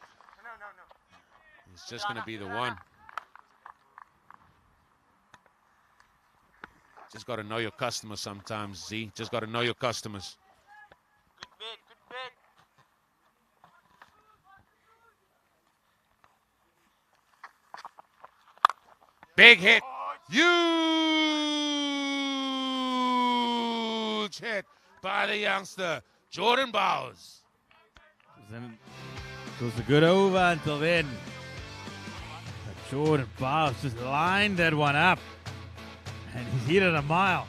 It's just going to be the one. Just got to know your customers sometimes, Z. Just got to know your customers. Good bid, good bid. Big hit. Huge hit by the youngster, Jordan Bowers. It was a good over until then. But Jordan Bowers just lined that one up. And he's hit it a mile.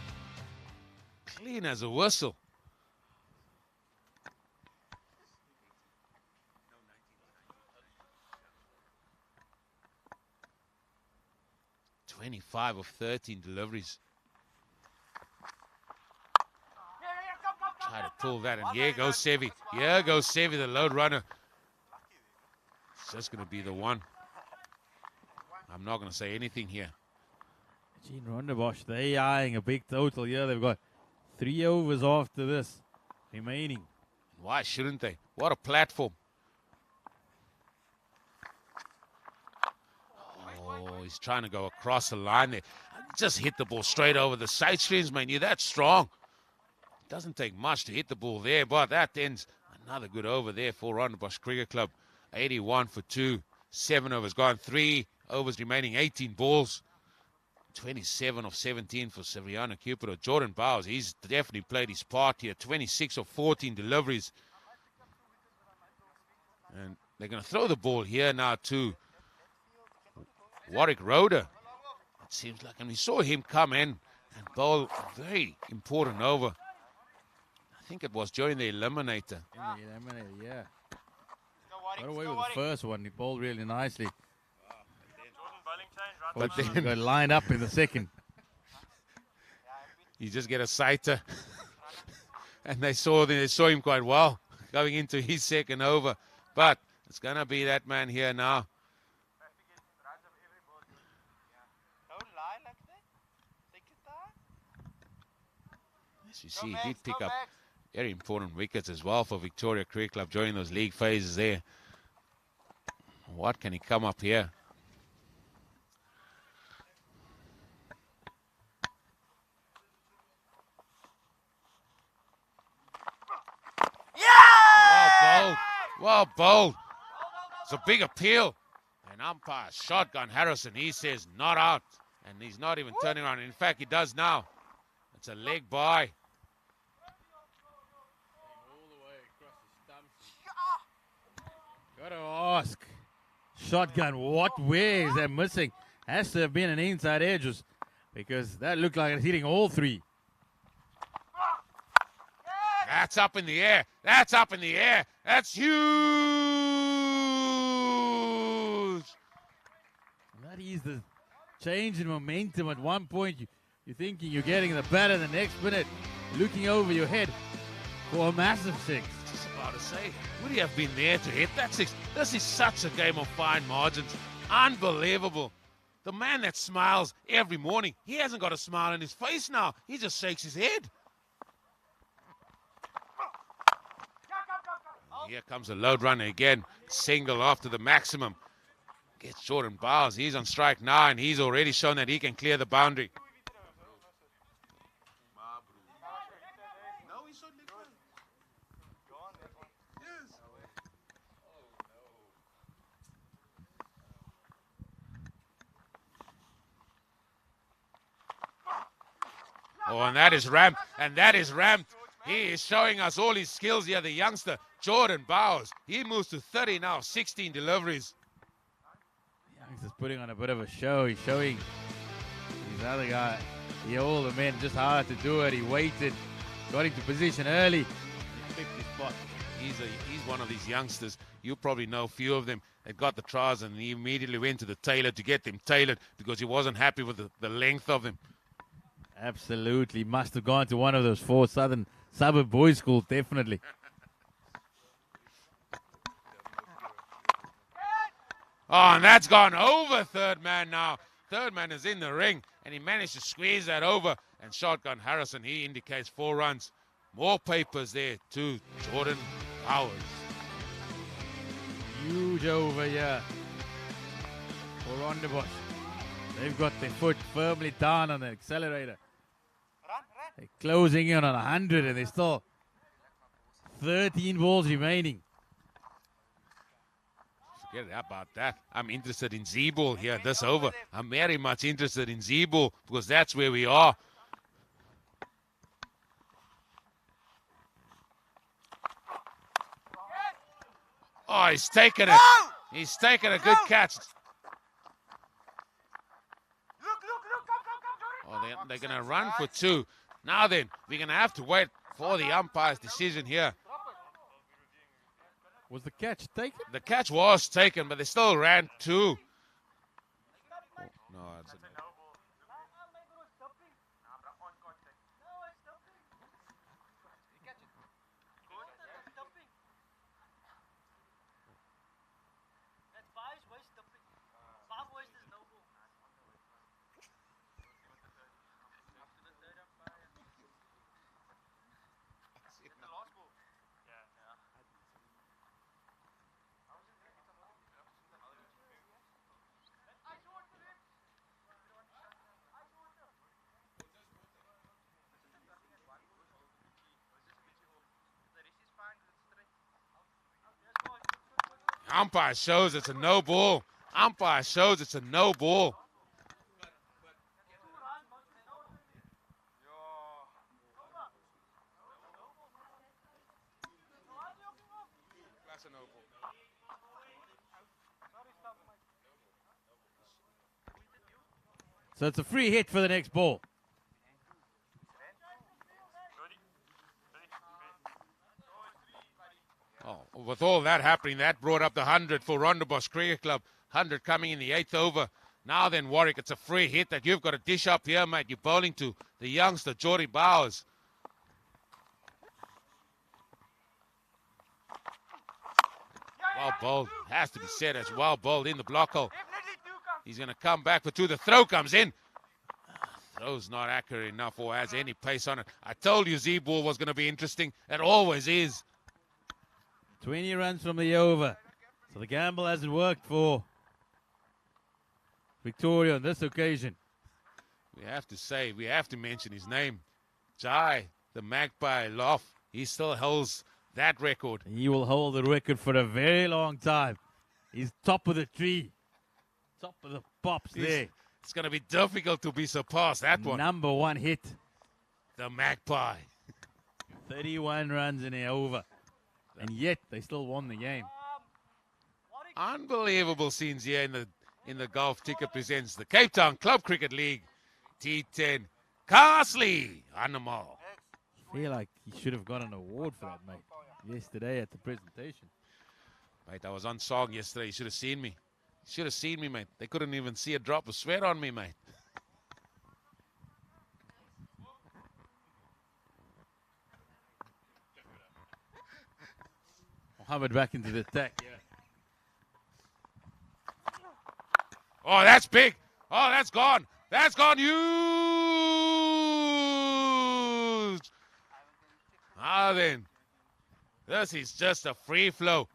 Clean as a whistle. "25 of 13 deliveries." Try to pull that, and here goes Sevi. Here goes Sevi, the load runner. It's just going to be the one. I'm not going to say anything here. Gene Rondebosch, they eyeing a big total here. They've got 3 overs after this remaining. Why shouldn't they? What a platform. Oh, he's trying to go across the line there. Just hit the ball straight over the side screens, man. You're that strong. It doesn't take much to hit the ball there, but that ends another good over there for Rondebosch Cricket Club. 81 for 2. 7 overs gone. 3 overs remaining. 18 balls. 27 of 17 for Severiano Cupido. Jordan Bowers, he's definitely played his part here. 26 of 14 deliveries. And they're going to throw the ball here now to Warwick Roder. It seems like, and we saw him come in and bowl a very important over. I think it was during the eliminator. In the eliminator, yeah. Got away with the first one. He bowled really nicely. But He then got lined up in the second. you just get a sighter. And they saw him quite well going into his second over. But it's going to be that man here now. Don't lie like that. Take your time. As you see, he did pick up very important wickets as well for Victoria Cricket Club during those league phases there. What can he come up here? Well bowled. It's a big appeal. And umpire shotgun Harrison, he says not out. And he's not even turning around. In fact, he does now. It's a leg by. Got to ask. Shotgun, what way is that missing? Has to have been an inside edge, because that looked like it's hitting all 3. That's up in the air. That's up in the air. That's huge. That is the change in momentum. At one point, you're thinking you're getting the batter. The next minute, looking over your head for a massive 6. Just about to say, would he have been there to hit that 6? This is such a game of fine margins. Unbelievable. The man that smiles every morning, he hasn't got a smile on his face now. He just shakes his head. Here comes a load runner again. Single after the maximum. Gets Jordan Bowers. He's on strike now, and he's already shown that he can clear the boundary. Oh, and that is ramped. And that is ramped. He is showing us all his skills here, the youngster, Jordan Bowers. He moves to 30 now, 16 deliveries. Youngster's putting on a bit of a show. He's showing his other guy, the older man, just how to do it. He waited, got into position early. He picked his spot. He's one of these youngsters. You probably know a few of them that got the tries, and he immediately went to the tailor to get them tailored because he wasn't happy with the length of them. Absolutely. Must have gone to one of those 4 southern suburb boys' schools, definitely. Oh, and that's gone over third man now. Third man is in the ring, and he managed to squeeze that over. And shotgun Harrison, he indicates 4 runs. More papers there to Jordan Bowers. Huge over here for Rondebosch. They've got their foot firmly down on the accelerator. They're closing in on 100, and there's still 13 balls remaining. Forget about that. I'm interested in Z-ball here, this over. I'm very much interested in Z-ball because that's where we are. Oh, he's taken it. He's taken a good catch. Oh, they're going to run for 2. Now then, we're going to have to wait for the umpire's decision here. Was the catch taken? The catch was taken, but they still ran 2. Oh, no, it's a... Umpire shows it's a no ball. Umpire shows it's a no ball. So it's a free hit for the next ball. Oh, with all that happening, that brought up the 100 for Rondebosch Cricket Club. 100 coming in the 8th over. Now then, Warwick, it's a free hit that you've got to dish up here, mate. You're bowling to the youngster, Jordy Bowers. Well bowled. Has to be said as well bowled in the block hole. He's going to come back for 2. The throw comes in. Throw's not accurate enough or has any pace on it. I told you Z-ball was going to be interesting. It always is. 20 runs from the over. So the gamble hasn't worked for Victoria on this occasion. We have to mention his name. Jai, the Magpie Loft. He still holds that record. He will hold the record for a very long time. He's top of the tree. Top of the pops there. It's going to be difficult to be surpassed, that one. Number 1 hit. The Magpie. 31 runs in the over. And yet, they still won the game. Unbelievable scenes here in the Golf Ticket presents the Cape Town Club Cricket League T10 Castley Animal. I feel like he should have got an award for that, mate, yesterday at the presentation. Mate, I was on song yesterday. You should have seen me. You should have seen me, mate. They couldn't even see a drop of sweat on me, mate. Mohammed back into the attack, yeah. Oh, that's big. Oh, that's gone. That's gone huge. Ah, then. This is just a free flow.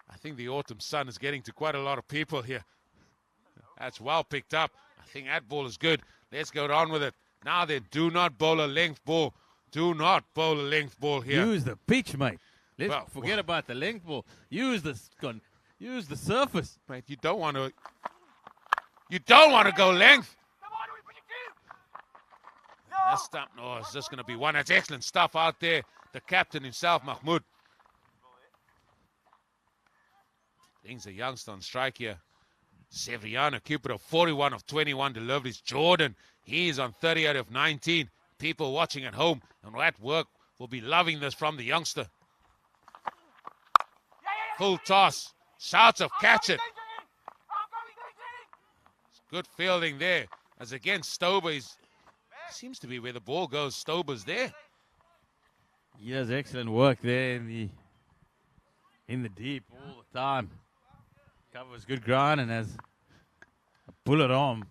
I think the autumn sun is getting to quite a lot of people here. That's well picked up. I think that ball is good. Let's go on with it. Now then, do not bowl a length ball. Do not bowl a length ball here. Use the pitch, mate. Let's forget about the length ball. Use the surface. Mate, you don't want to go length. That's stuff. No, it's just going to be one. That's excellent stuff out there. The captain himself, Mahmoud. Brings a youngster on strike here. Severiano, keeper of 41 of 21 deliveries. Jordan, he is on 30 out of 19. People watching at home and at work will be loving this from the youngster. Full toss. Shouts of catch it. Good fielding there. As again, Stober seems to be where the ball goes. Stober's there. He does excellent work there in the deep all the time. Covers good ground and has a bullet arm.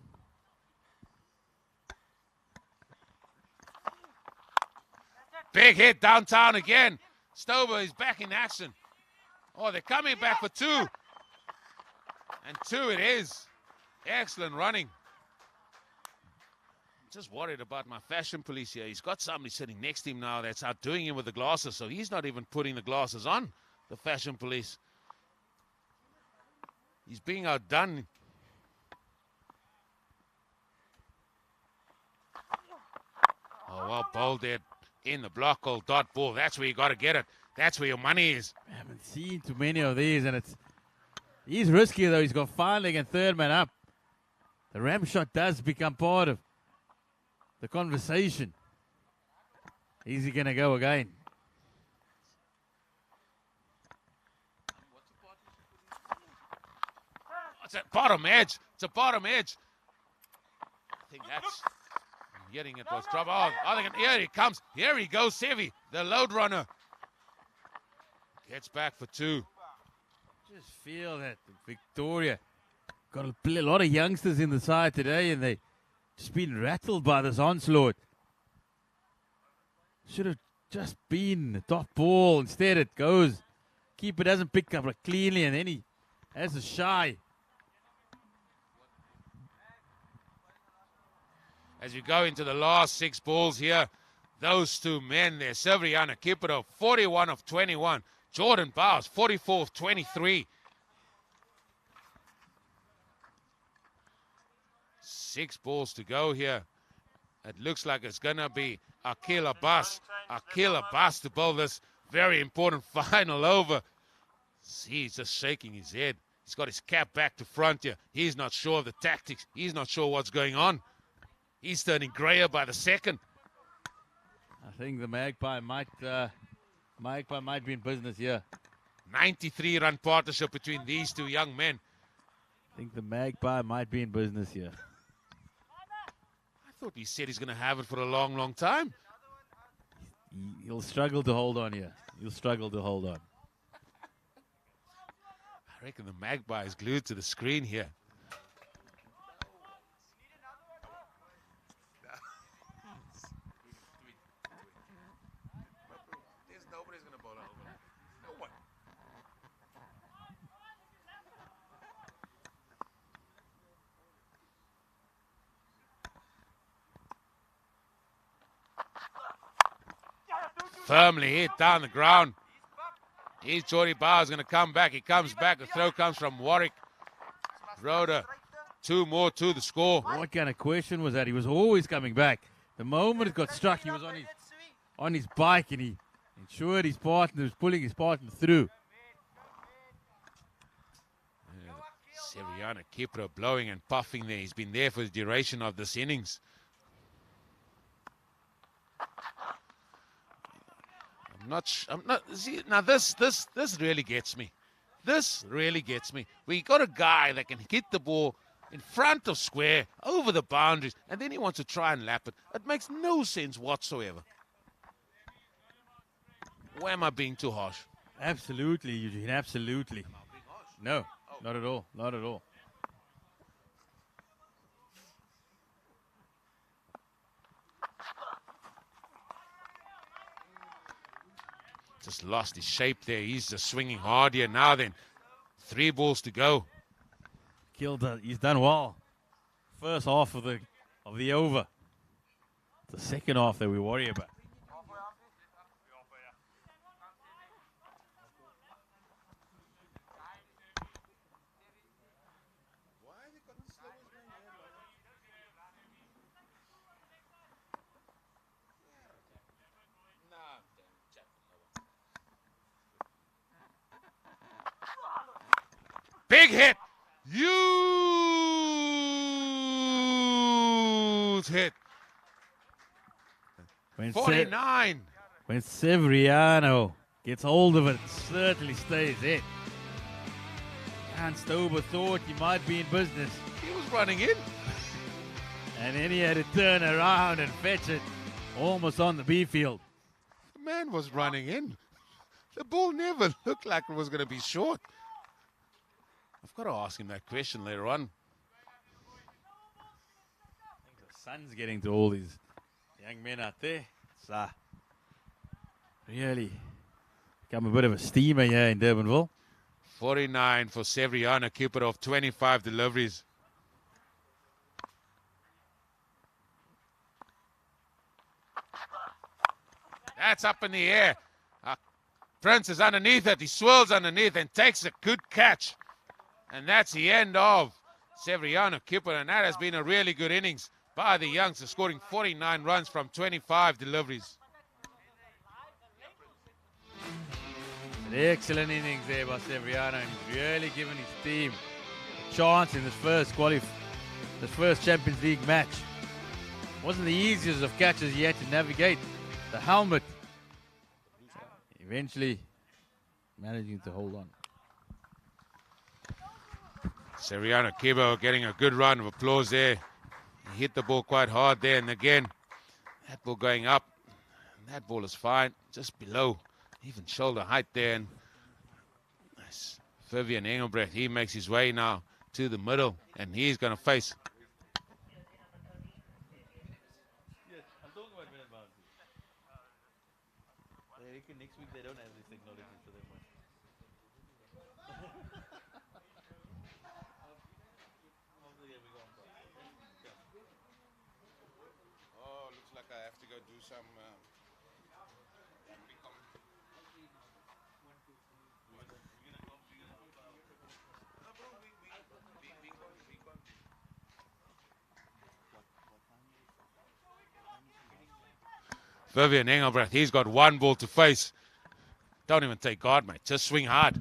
Big hit downtown again. Stober is back in action. Oh, they're coming back for two. And two it is. Excellent running. Just worried about my fashion police here. He's got somebody sitting next to him now that's outdoing him with the glasses, so he's not even putting the glasses on, the fashion police. He's being outdone. Oh, well bowled there in the block, old dot ball. That's where you got to get it. That's where your money is. I haven't seen too many of these, and he's risky though. He's got fine leg and third man up. The ram shot does become part of the conversation. Is he going to go again? It's a bottom edge. It's a bottom edge. I think that's... I'm getting it was trouble. Oh, here he comes. Here he goes, Sevi, the load runner. Gets back for two. Just feel that Victoria got a lot of youngsters in the side today, and they just been rattled by this onslaught. Should have just been the top ball. Instead, it goes. Keeper doesn't pick up cleanly, and then he has a shy. As we go into the last 6 balls here, those two men there, Severiano Kipero, 41 of 21. Jordan Bowers, 44 of 23. 6 balls to go here. It looks like it's going to be Akil Abbas. Akil Abbas to bowl this very important final over. See, he's just shaking his head. He's got his cap back to front here. He's not sure of the tactics. He's not sure what's going on. He's turning grayer by the second. I think the Magpie might be in business here. 93-run partnership between these two young men. I think the Magpie might be in business here. I thought he said he's going to have it for a long, long time. He'll struggle to hold on here. He'll struggle to hold on. I reckon the Magpie is glued to the screen here. Firmly hit down the ground. Here's Jordy Bowers going to come back. He comes back. The throw comes from Warwick. Rhoda, 2 more to the score. What kind of question was that? He was always coming back. The moment it got struck, he was on his bike, and he ensured his partner was pulling his partner through. Severiano Kipro blowing and puffing there. He's been there for the duration of this innings. I'm not. See, now this really gets me. This really gets me. We got a guy that can hit the ball in front of square, over the boundaries, and then he wants to try and lap it. It makes no sense whatsoever. Or am I being too harsh? Absolutely, Eugene, absolutely. No, not at all, not at all. Just lost his shape there. He's just swinging hard here now then. 3 balls to go. He's done well. First half of the over. The second half that we worry about. Big hit. Huge hit. When 49. When Severiano gets hold of it, certainly stays in. Jan Stober thought he might be in business. He was running in. And then he had to turn around and fetch it almost on the B field. The man was running in. The ball never looked like it was going to be short. I've got to ask him that question later on. I think the sun's getting to all these young men out there. It's really become a bit of a steamer here in Durbanville. 49 for Severiano, keeper of 25 deliveries. That's up in the air. Prince is underneath it. He swirls underneath and takes a good catch. And that's the end of Severiano, keeper. And that has been a really good innings by the youngster, scoring 49 runs from 25 deliveries. An excellent innings there by Severiano, and he's really given his team a chance in this first Champions League match. Wasn't the easiest of catches he had to navigate. The helmet, eventually managing to hold on. Severiano Kibo getting a good round of applause there. He hit the ball quite hard there, and again, that ball going up. And that ball is fine, just below, even shoulder height there. And nice. Vivian Engelbrecht, he makes his way now to the middle, and he's going to face. Next week they don't have this technology for them. Oh, looks like I have to go do some. Vivian Engelbrecht, he's got one ball to face. Don't even take guard, mate. Just swing hard.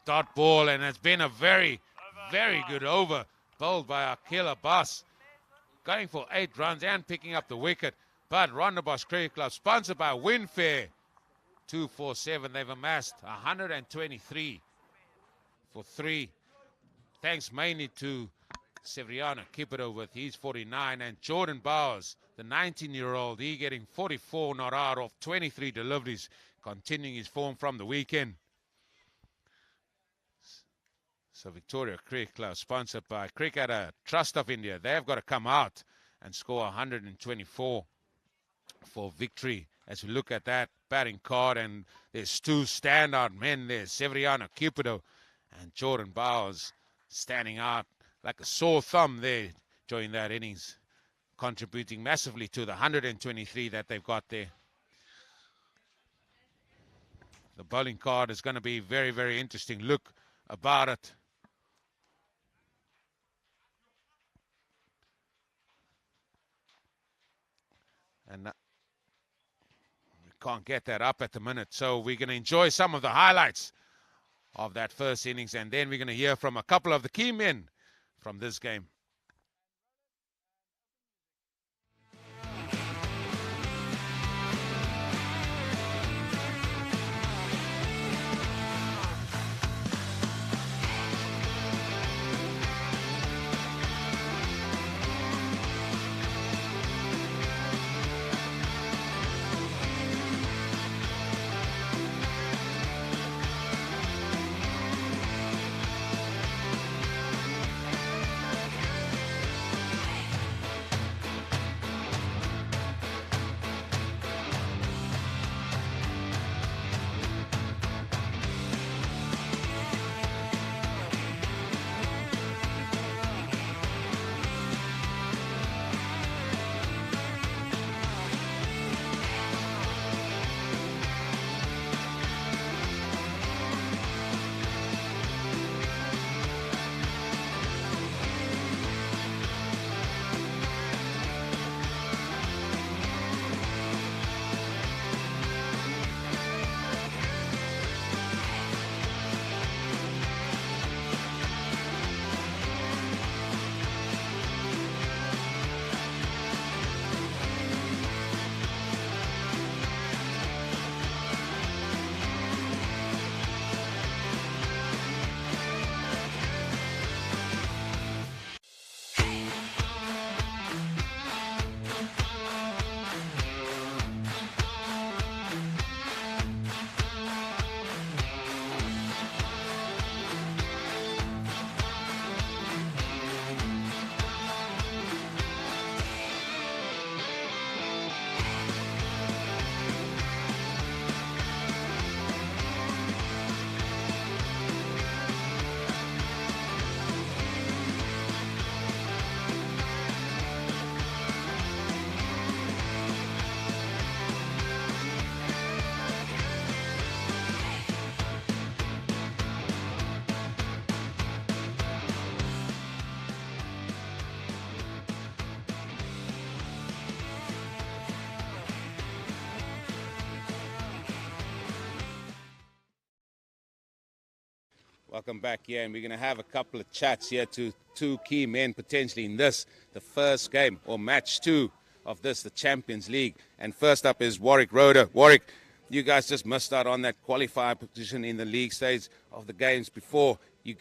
Dot ball, and it's been a very, very good over bowled by Akil Abbas. Going for 8 runs and picking up the wicket. But Rondebosch Cricket Club, sponsored by Winfair, 247. They've amassed 123 for 3. Thanks mainly to Severiano Kipido with his 49, and Jordan Bowers, the 19-year-old, he getting 44 not out of 23 deliveries, continuing his form from the weekend. So Victoria Cricket Club, sponsored by Cricketer Trust of India, they've got to come out and score 124 for victory. As we look at that batting card, and there's 2 standout men there, Severiano Cupido and Jordan Bowers, standing out like a sore thumb there during that innings, contributing massively to the 123 that they've got there. The bowling card is going to be very, very interesting. Look about it. And we can't get that up at the minute. So we're going to enjoy some of the highlights of that first innings. And then we're going to hear from a couple of the key men from this game. Welcome back here, and we're going to have a couple of chats here to two key men potentially in this, the first game or match 2 of this, the Champions League. And first up is Warwick Roder. Warwick, you guys just missed out on that qualifier position in the league stage of the games before you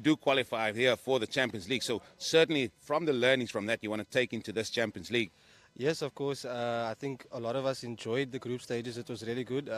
do qualify here for the Champions League. So certainly from the learnings from that, you want to take into this Champions League. Yes, of course. I think a lot of us enjoyed the group stages. It was really good.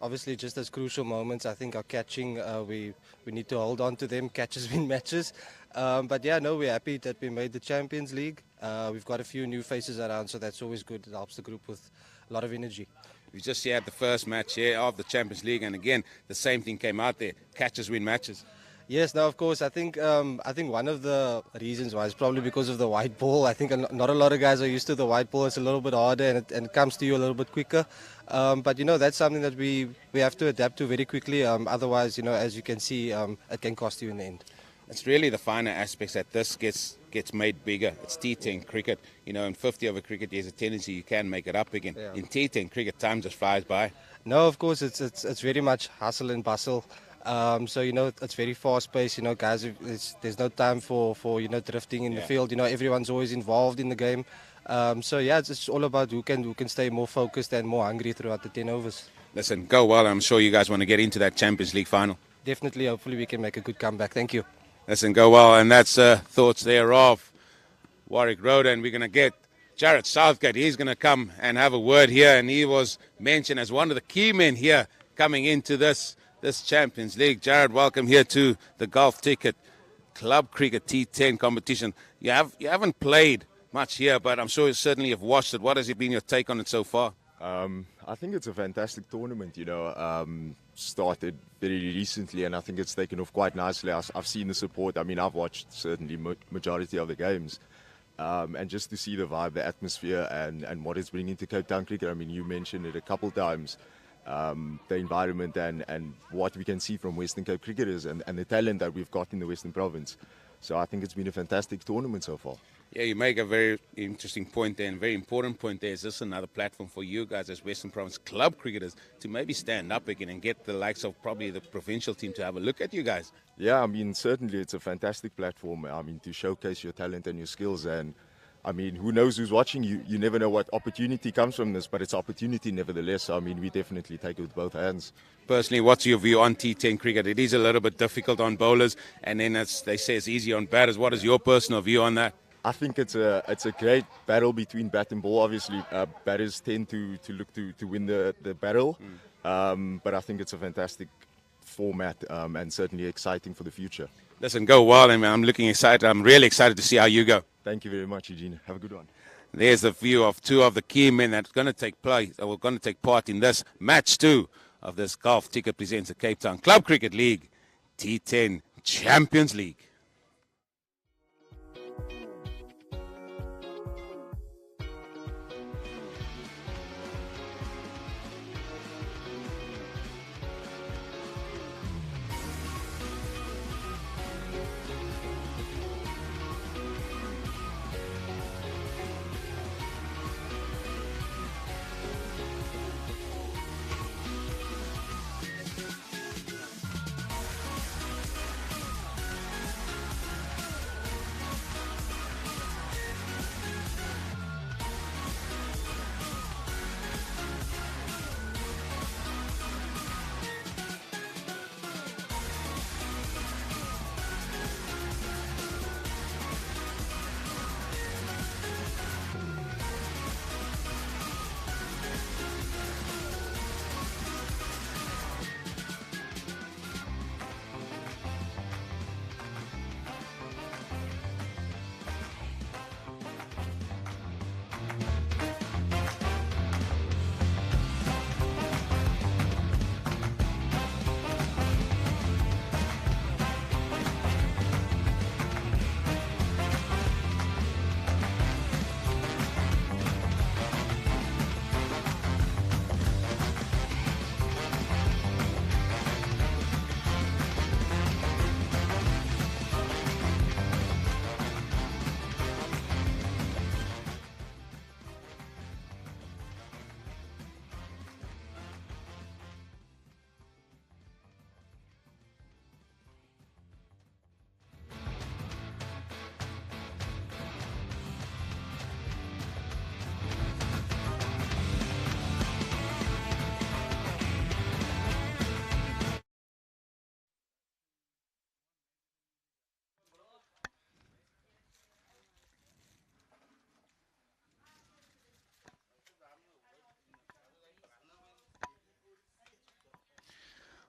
Obviously, just as crucial moments, I think our catching, we need to hold on to them. Catches win matches. But yeah, no, we're happy that we made the Champions League. We've got a few new faces around, so that's always good. It helps the group with a lot of energy. We just had the first match here of the Champions League, and again, the same thing came out there. Catches win matches. Yes, now of course, I think one of the reasons why is probably because of the white ball. I think not a lot of guys are used to the white ball. It's a little bit harder and it comes to you a little bit quicker. But that's something that we have to adapt to very quickly. Otherwise, as you can see, it can cost you in the end. It's really the finer aspects that this gets made bigger. It's T10 cricket. In 50 over cricket, there's a tendency you can make it up again. Yeah. In T10 cricket, time just flies by. No, of course, it's very much hustle and bustle. So it's very fast paced. Guys, there's no time for drifting in the field. Everyone's always involved in the game. So yeah, it's all about who can stay more focused and more hungry throughout the 10 overs. Listen, go well. I'm sure you guys want to get into that Champions League final. Definitely, hopefully we can make a good comeback. Thank you. Listen, go well, and that's thoughts thereof. Warwick Road, and we're going to get Jared Southgate. He's going to come and have a word here, and he was mentioned as one of the key men here coming into this Champions League. Jared, welcome here to the Golf Ticket Club Cricket T10 competition. You haven't played much here, but I'm sure you certainly have watched it. What has been your take on it so far? I think it's a fantastic tournament, started very recently and I think it's taken off quite nicely. I've seen the support. I mean, I've watched certainly majority of the games. And just to see the vibe, the atmosphere and what it's bringing to Cape Town cricket. I mean, you mentioned it a couple times. The environment and what we can see from Western Cape cricketers and the talent that we've got in the Western Province. So I think it's been a fantastic tournament so far. Yeah, you make a very interesting point there and very important point there. Is this another platform for you guys as Western Province club cricketers to maybe stand up again and get the likes of probably the provincial team to have a look at you guys? Yeah, I mean, certainly it's a fantastic platform. I mean, to showcase your talent and your skills. And I mean, who knows who's watching? You never know what opportunity comes from this, but it's opportunity nevertheless. I mean, we definitely take it with both hands. Personally, what's your view on T10 cricket? It is a little bit difficult on bowlers, and then as they say, it's easy on batters. What is your personal view on that? I think it's a great battle between bat and ball. Obviously, batters tend to look to win the battle, but I think it's a fantastic format and certainly exciting for the future. Listen, go well, and I'm looking excited. I'm really excited to see how you go. Thank you very much, Eugene. Have a good one. There's the view of two of the key men that are going to take part in this match 2 of this Golf Ticket presents the Cape Town Club Cricket League T10 Champions League.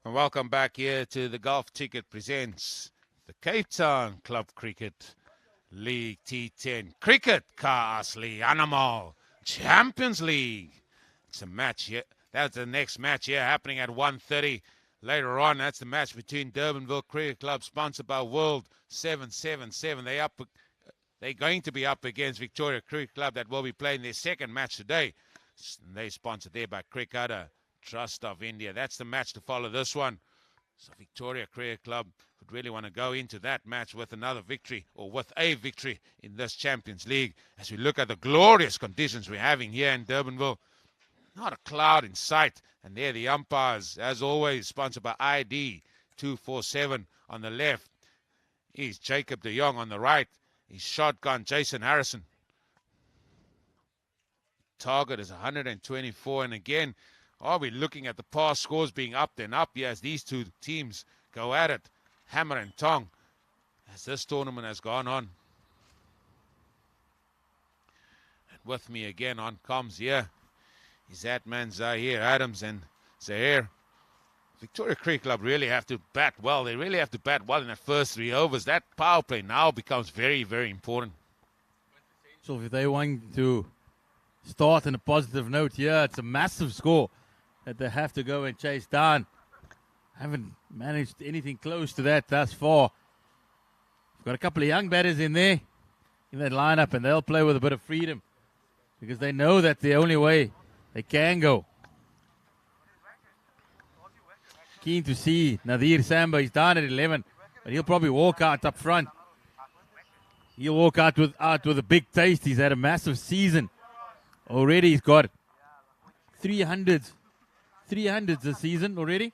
And welcome back here to the Golf Ticket presents the Cape Town Club Cricket League T10 Cricket Ka Asli Animal Champions League. It's a match here. That's the next match here happening at 1:30 later on. That's the match between Durbanville Cricket Club, sponsored by World 777. They're going to be up against Victoria Cricket Club, that will be playing their second match today. They're sponsored there by Cricketer Trust of India. That's the match to follow this one. So Victoria Cricket Club would really want to go into that match with another victory, or with a victory in this Champions League. As we look at the glorious conditions we're having here in Durbanville, not a cloud in sight. And there the umpires, as always, sponsored by ID 247 on the left. He's Jacob de Jong on the right. He's shotgun Jason Harrison. Target is 124. And again, are we looking at the past scores being up and up here as these two teams go at it, hammer and tong, as this tournament has gone on. And with me again on comms here is that man Zahir Adams and Zahir. Victoria Cricket Club really have to bat well. They really have to bat well in the first 3 overs. That power play now becomes very, very important. So if they want to start on a positive note here, it's a massive score that they have to go and chase down. Haven't managed anything close to that thus far. We've got a couple of young batters in there, in that lineup, and they'll play with a bit of freedom because they know that's the only way they can go. Keen to see Nadir Samba. He's down at 11, but he'll probably walk out up front. He'll walk out with a big taste. He's had a massive season. Already he's got 300s this season already.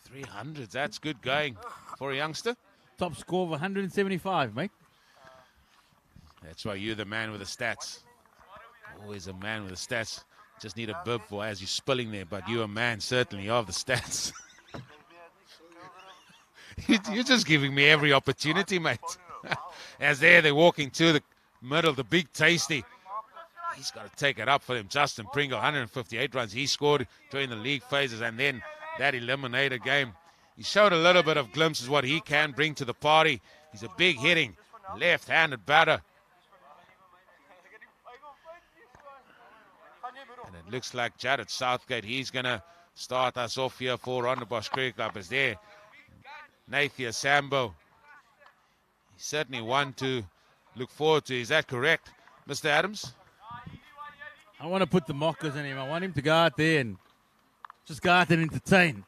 300s, that's good going for a youngster. Top score of 175, mate. That's why you're the man with the stats. Always a man with the stats. Just need a bib for as you're spilling there, but you're a man certainly of the stats. You're just giving me every opportunity, mate. As they're walking to the middle, the big tasty. He's got to take it up for them. Justin Pringle, 158 runs he scored during the league phases, and then that eliminator game. He showed a little bit of glimpses what he can bring to the party. He's a big hitting, left-handed batter. And it looks like Jared Southgate, he's going to start us off here for Rondebosch Cricket Club. Is there Nathia Sambo. He's certainly one to look forward to. Is that correct, Mr. Adams? I want to put the mockers in him. I want him to go out there and just go out and entertain.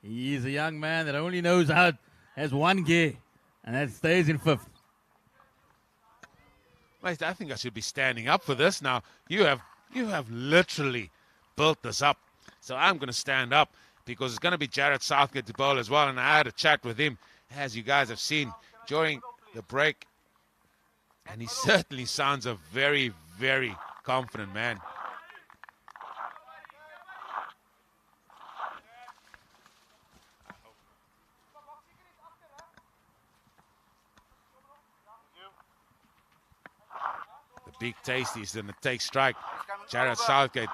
He is a young man that only knows how, has one gear, and that stays in fifth. Mate, I think I should be standing up for this now. You have literally built this up. So I'm going to stand up because it's going to be Jared Southgate to bowl as well. And I had a chat with him, as you guys have seen, during the break. And he certainly sounds a very, very confident man. Big tasties and the take strike. Jared Southgate,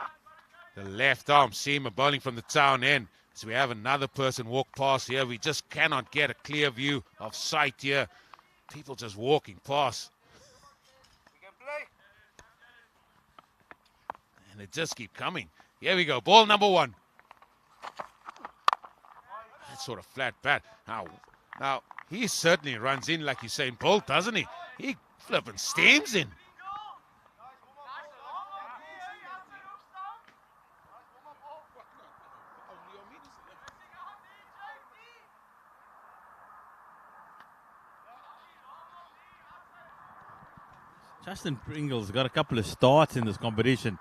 the left arm seamer bowling from the town end. So we have another person walk past here. We just cannot get a clear view of sight here. People just walking past. And they just keep coming. Here we go. Ball number one. That sort of flat bat. Now he certainly runs in like Usain Bolt, doesn't he? He flipping steams in. Justin Pringle's got a couple of starts in this competition.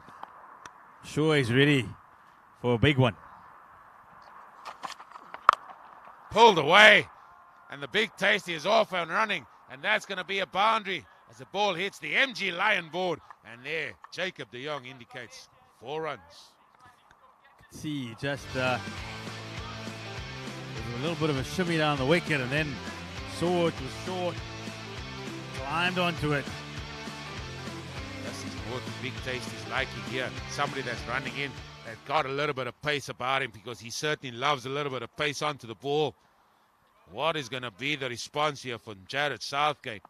Sure, he's ready for a big one. Pulled away, and the big tasty is off and running, and that's going to be a boundary as the ball hits the MG Lion board. And there, Jacob de Jong indicates 4 runs. See, just a little bit of a shimmy down the wicket, and then saw it was short, climbed onto it. This is what the big taste is liking here. Somebody that's running in, that's got a little bit of pace about him, because he certainly loves a little bit of pace onto the ball. What is going to be the response here from Jared Southgate?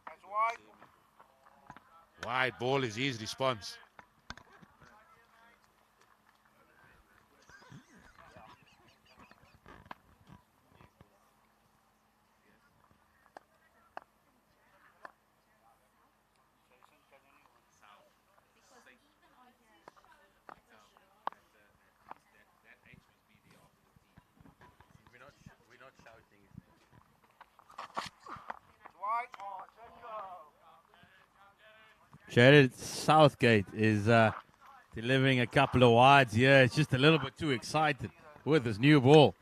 That's wide. Wide ball is his response. We're not shouting. Wide. Oh, Jared Southgate is delivering a couple of wides here. It's just a little bit too excited with this new ball.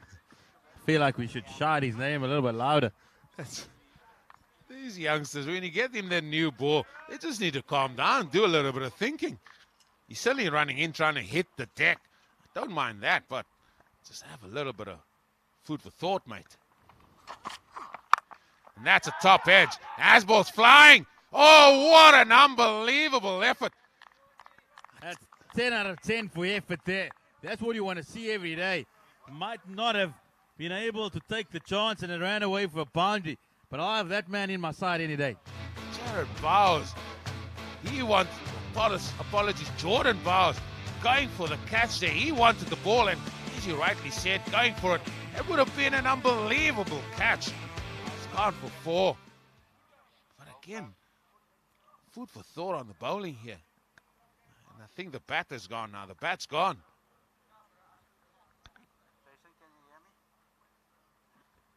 I feel like we should shout his name a little bit louder. These youngsters, when you get them their new ball, they just need to calm down, do a little bit of thinking. He's certainly running in, trying to hit the deck. Don't mind that, but just have a little bit of food for thought, mate. And that's a top edge. Asball's flying. Oh, what an unbelievable effort. That's 10 out of 10 for effort there. That's what you want to see every day. Might not have been able to take the chance and it ran away for a boundary, but I'll have that man in my side any day. Jared Bowers, he wants, apologies, Jordan Bowers going for the catch there. He wanted the ball, and as you rightly said, going for it. It would have been an unbelievable catch. It's gone for 4. But again, food for thought on the bowling here. And I think the bat is gone now. The bat's gone. Jason, can you hear me?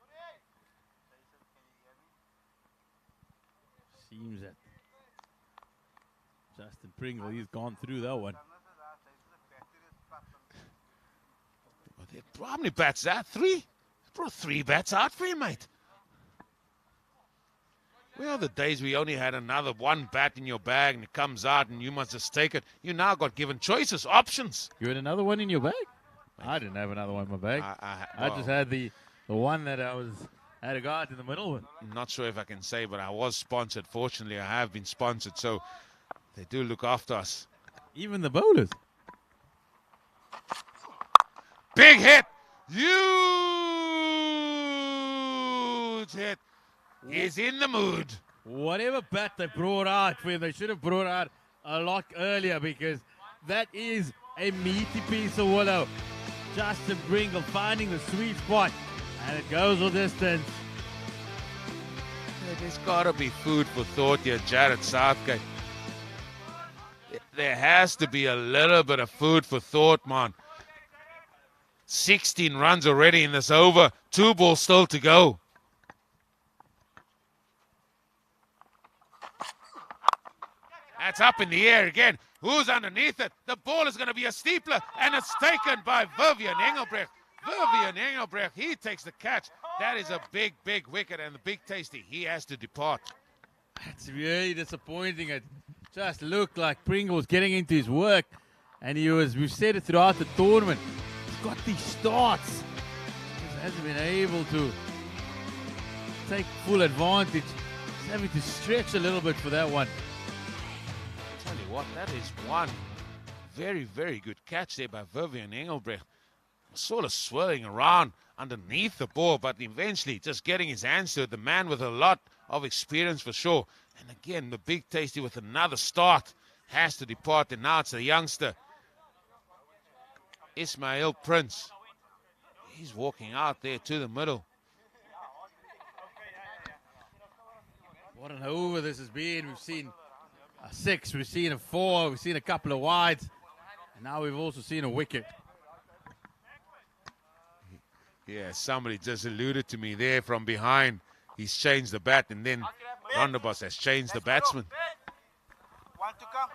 Jason, can you hear me? Seems that Justin Pringle, he's gone through that one. How many bats out? 3? Brought 3 bats out for him, mate. Where are the days we only had another 1 bat in your bag and it comes out and you must just take it? You now got given choices, options. You had another one in your bag? I didn't have another one in my bag. I just had the one that had a guard in the middle with. I'm not sure if I can say, but I was sponsored. Fortunately, I have been sponsored, so they do look after us. Even the bowlers. Big hit! Huge hit! He's in the mood. Whatever bat they brought out for him, they should have brought out a lot earlier, because that is a meaty piece of willow. Justin Pringle finding the sweet spot, and it goes the distance. There's got to be food for thought here, Jared Southgate. There has to be a little bit of food for thought, man. 16 runs already in this over. 2 balls still to go. That's up in the air again. Who's underneath it? The ball is going to be a steepler, and it's taken by Vivian Engelbrecht. Vivian Engelbrecht, he takes the catch. That is a big, big wicket, and the big tasty, he has to depart. That's really disappointing. It just looked like Pringle was getting into his work, and we've said it throughout the tournament, he's got these starts. Just hasn't been able to take full advantage. He's having to stretch a little bit for that one. Tell you what, that is one very, very good catch there by Vivian Engelbrecht. Sort of swirling around underneath the ball, but eventually just getting his hands to it. The man with a lot of experience for sure. And again, the big tasty with another start has to depart. And now it's the youngster, Ismail Prince. He's walking out there to the middle. What an over this has been. We've seen a 6, we've seen a 4, we've seen a couple of wides, and now we've also seen a wicket. Yeah, somebody just alluded to me there from behind. He's changed the bat, and then Rondebosch has changed the batsman. One to come.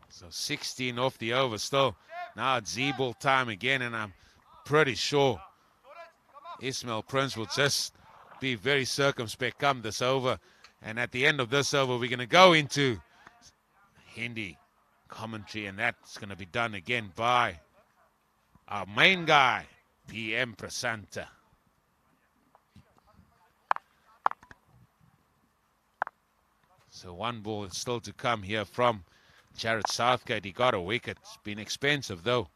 So 16 off the over still. Now it's Z-ball time again, and I'm pretty sure Ismail Prince will just be very circumspect come this over. And at the end of this over, we're going to go into Hindi commentary, and that's going to be done again by our main guy, PM Prasanta. So one ball is still to come here from Jared Southgate. He got a wicket. It's been expensive though.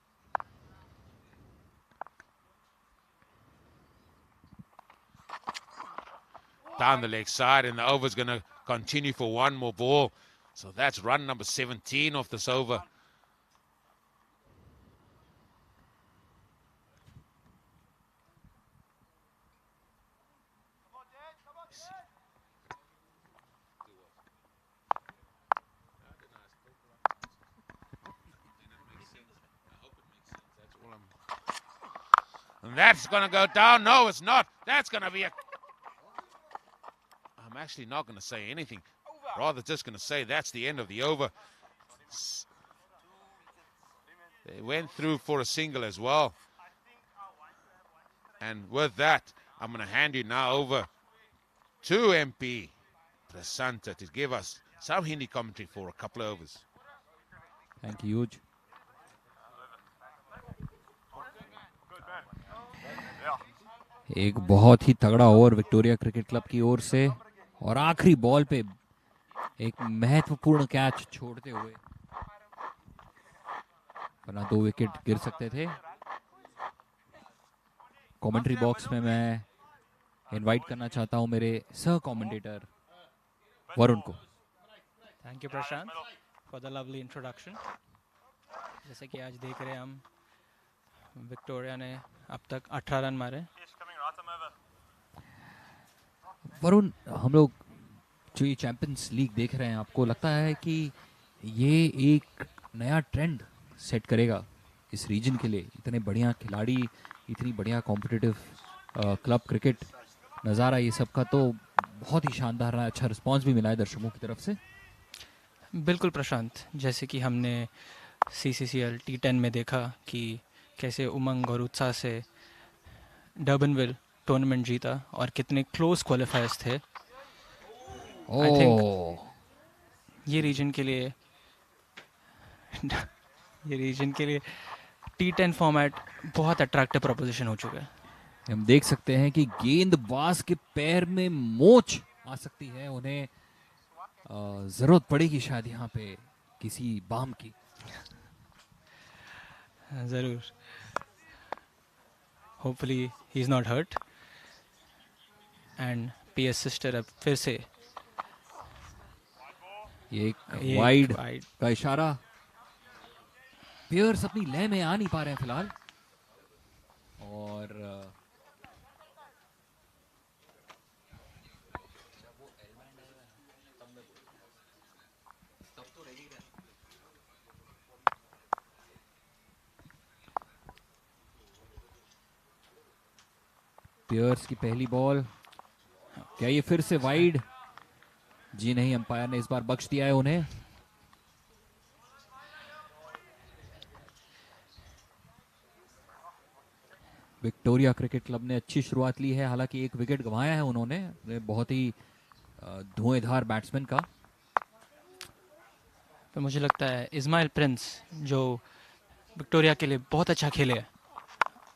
Down the leg side, and the over's going to continue for one more ball. So that's run number 17 of this over. And that's going to go down. No, it's not. That's going to be a... I'm actually not going to say anything. Rather just going to say that's the end of the over. They went through for a single as well. And with that, I'm going to hand you now over to MP Prasanta to give us some Hindi commentary for a couple of overs. Thank you, Huge. एक बहुत ही तगड़ा over Victoria cricket club की ओर से और आखिरी ball पे एक महत्वपूर्ण कैच छोड़ते हुए, वरना 2 विकेट गिर सकते थे। कमेंट्री बॉक्स में मैं इनवाइट करना चाहता हूं मेरे सह कमेंटेटर वरुण को। Thank you Prashant for the lovely introduction. जैसे कि आज देख रहे हैं हम, विक्टोरिया ने अब तक 18 रन मारे। वरुण, हम लोग जो ये चैंपियंस लीग देख रहे हैं, आपको लगता है कि ये एक नया ट्रेंड सेट करेगा इस रीजन के लिए? इतने बढ़िया खिलाड़ी, इतनी बढ़िया कॉम्पिटिटिव क्लब क्रिकेट नज़ारा, ये सब का तो बहुत ही शानदार रहा है। अच्छा रिस्पांस भी मिला है दर्शकों की तरफ से। बिल्कुल प्रशांत, जैसे कि हमने CCCL T10 में देखा कि कैसे उमंग और उत्साह से डर्बनविल टूर्नामेंट जीता और कितने क्लोज क्वालिफायर्स थे। आई थिंक ये रीजन के लिए T10 फॉर्मेट बहुत अट्रैक्टिव प्रोपोजिशन हो चुका है। हम देख सकते हैं कि गेंदबाज के पैर में मोच आ सकती है, उन्हें जरूरत पड़ेगी शायद यहाँ पे किसी बाम की। जरूर, hopefully he is not hurt. And PS sister अब फिर से एक वाइड का इशारा। पेयर्स अपनी लय में आ नहीं पा रहे हैं फिलहाल, और पेयर्स की पहली बॉल, क्या ये फिर से वाइड? जी नहीं, अंपायर ने इस बार बख्श दिया है उन्हें। विक्टोरिया क्रिकेट क्लब ने अच्छी शुरुआत ली है, हालांकि 1 विकेट गंवाया है उन्होंने, बहुत ही धुएंधार बैट्समैन का। तो मुझे लगता है इस्माइल प्रिंस, जो विक्टोरिया के लिए बहुत अच्छा खेले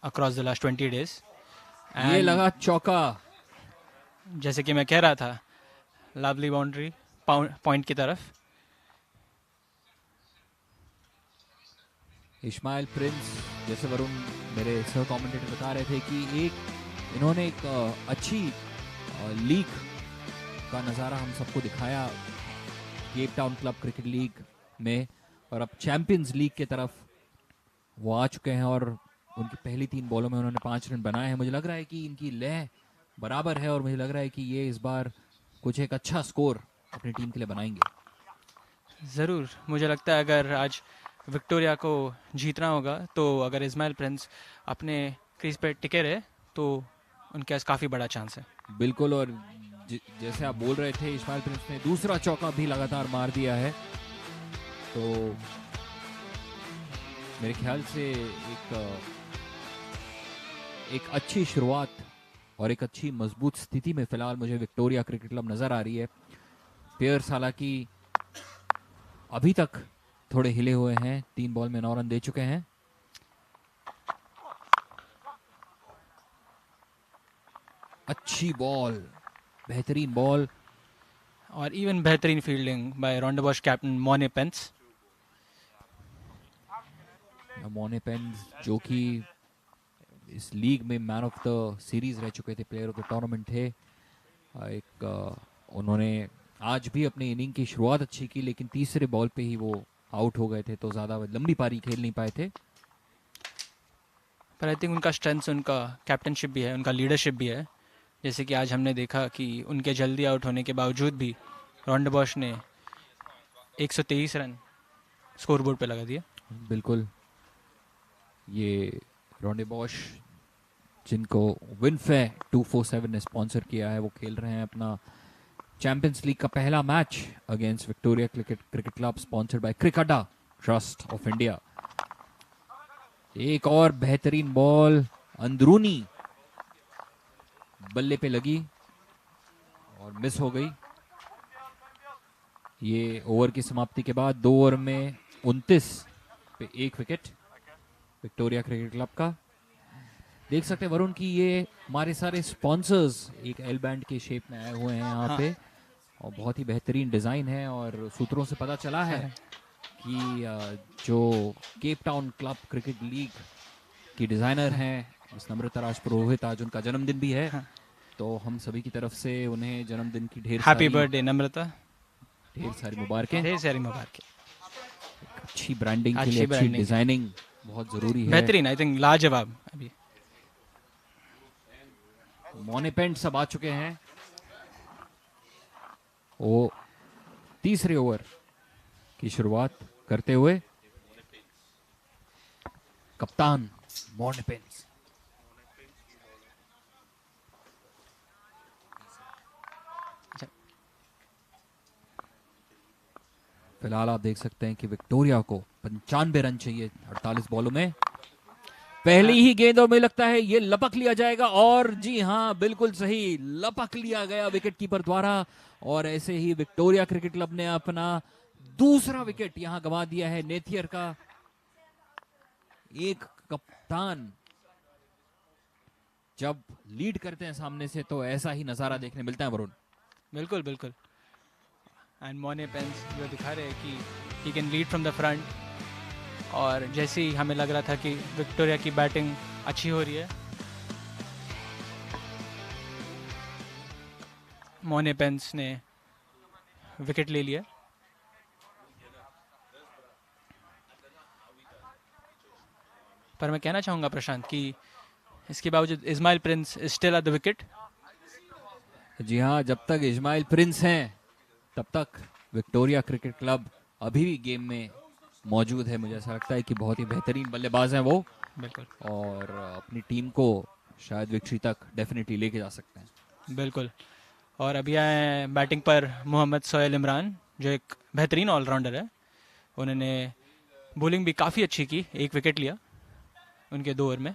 अक्रॉस द लास्ट 20 डेज, ये लगा चौका। जैसे कि मैं कह रहा था, लवली बाउंड्री पॉइंट की तरफ। इस्माइल प्रिंस, जैसे वरुण मेरे सह कमेंटेटर बता रहे थे कि इन्होंने एक अच्छी लीग का नज़ारा हम सबको दिखाया cap Town club cricket league में, और अब चैंपियंस लीग के तरफ वो आ चुके हैं और उनकी पहली 3 बॉलों में उन्होंने 5 रन बनाए हैं। मुझे लग रहा है कि इनकी लय बराबर है और मुझे लग रहा है कि ये इस बार कुछ एक अच्छा स्कोर अपनी टीम के लिए बनाएंगे। ज़रूर, मुझे लगता है अगर आज विक्टोरिया को जीतना होगा तो अगर इस्माइल प्रिंस अपने क्रीज पे टिके रहे तो उनके पास काफ़ी बड़ा चांस है। बिल्कुल, और जैसे आप बोल रहे थे, इस्माइल प्रिंस ने दूसरा चौका भी लगातार मार दिया है, तो मेरे ख्याल से एक अच्छी शुरुआत और एक अच्छी मजबूत स्थिति में फिलहाल मुझे विक्टोरिया क्रिकेट क्लब नजर आ रही है। पेयर्स हालांकि अभी तक थोड़े हिले हुए हैं, 3 बॉल में 9 रन दे चुके हैं। अच्छी बॉल, बेहतरीन बॉल। और इवन बेहतरीन फील्डिंग बाय रोंडेबॉश कैप्टन मोने पेंस। मोने पेंस जो कि इस लीग में मैन ऑफ द सीरीज रह चुके थे, प्लेयर ऑफ द टूर्नामेंट थे। उन्होंने आज भी अपनी इनिंग की शुरुआत अच्छी की, लेकिन तीसरे बॉल पे ही वो आउट हो गए थे, तो ज़्यादा लंबी पारी खेल नहीं पाए थे। पर आई थिंक उनका स्ट्रेंथ उनका कैप्टनशिप भी है, उनका लीडरशिप भी है। जैसे कि आज हमने देखा कि उनके जल्दी आउट होने के बावजूद भी रोंडेबॉश ने 123 रन स्कोरबोर्ड पे लगा दिया। बिल्कुल, ये रोंडेबॉश जिनको विनफे 247 ने स्पॉन्सर किया है, वो खेल रहे हैं अपना चैंपियंस लीग का पहला match against Victoria cricket club, sponsored by Cricketa trust of India. एक और बेहतरीन बॉल अंदरूनी बल्ले पे लगी और मिस हो गई। ये ओवर की समाप्ति के बाद 2 ओवर में 29 पे 1 विकेट विक्टोरिया क्रिकेट क्लब का। देख सकते हैं वरुण की ये हमारे सारे स्पॉन्सर्स एक एल बैंड के शेप में आए हुए हैं यहाँ पे, और बहुत ही बेहतरीन डिज़ाइन है। और सूत्रों से पता चला है कि जो cap Town club cricket league की डिज़ाइनर हैं मिस नम्रता राज पुरोहित, आज उनका जन्मदिन भी है, तो हम सभी की तरफ से उन्हें जन्मदिन की हैप्पी बर्थडे नम्रता, ढेर सारी मुबारकें। ढेर सारी मुबारकें। अच्छी ब्रांडिंग के लिए अच्छी डिजाइनिंग बहुत जरूरी है। बेहतरीन, आई थिंक लाजवाब। अभी मोने पेंट सब आ चुके हैं। वो तीसरे ओवर की शुरुआत करते हुए कप्तान मोने पेंट। फिलहाल आप देख सकते हैं कि विक्टोरिया को 95 रन चाहिए 48 बॉलों में। पहली ही गेंदों में लगता है ये लपक लिया जाएगा, और जी हां बिल्कुल सही, लपक लिया गया विकेट कीपर द्वारा। और ऐसे ही विक्टोरिया क्रिकेट क्लब ने अपना दूसरा विकेट यहां गंवा दिया है नेथियर का। एक कप्तान जब लीड करते हैं सामने से तो ऐसा ही नजारा देखने मिलता है वरुण। बिल्कुल बिल्कुल। एंड मोने पेंस जो दिखा रहे हैं कि he can lead from the front, और जैसे ही हमें लग रहा था कि विक्टोरिया की बैटिंग अच्छी हो रही है, मोने पेंस ने विकेट ले लिया। पर मैं कहना चाहूँगा प्रशांत कि इसके बावजूद Ismail Prince is still at the wicket. जी हाँ, जब तक इस्माइल प्रिंस हैं तब तक विक्टोरिया क्रिकेट क्लब अभी भी गेम में मौजूद है। मुझे ऐसा लगता है कि बहुत ही बेहतरीन बल्लेबाज हैं वो, बिल्कुल, और अपनी टीम को शायद विक्ट्री तक डेफिनेटली लेके जा सकते हैं। बिल्कुल। और अभी आए बैटिंग पर मोहम्मद सोहेल इमरान, जो एक बेहतरीन ऑलराउंडर है। उन्होंने बॉलिंग भी काफ़ी अच्छी की, 1 विकेट लिया उनके 2 ओवर में।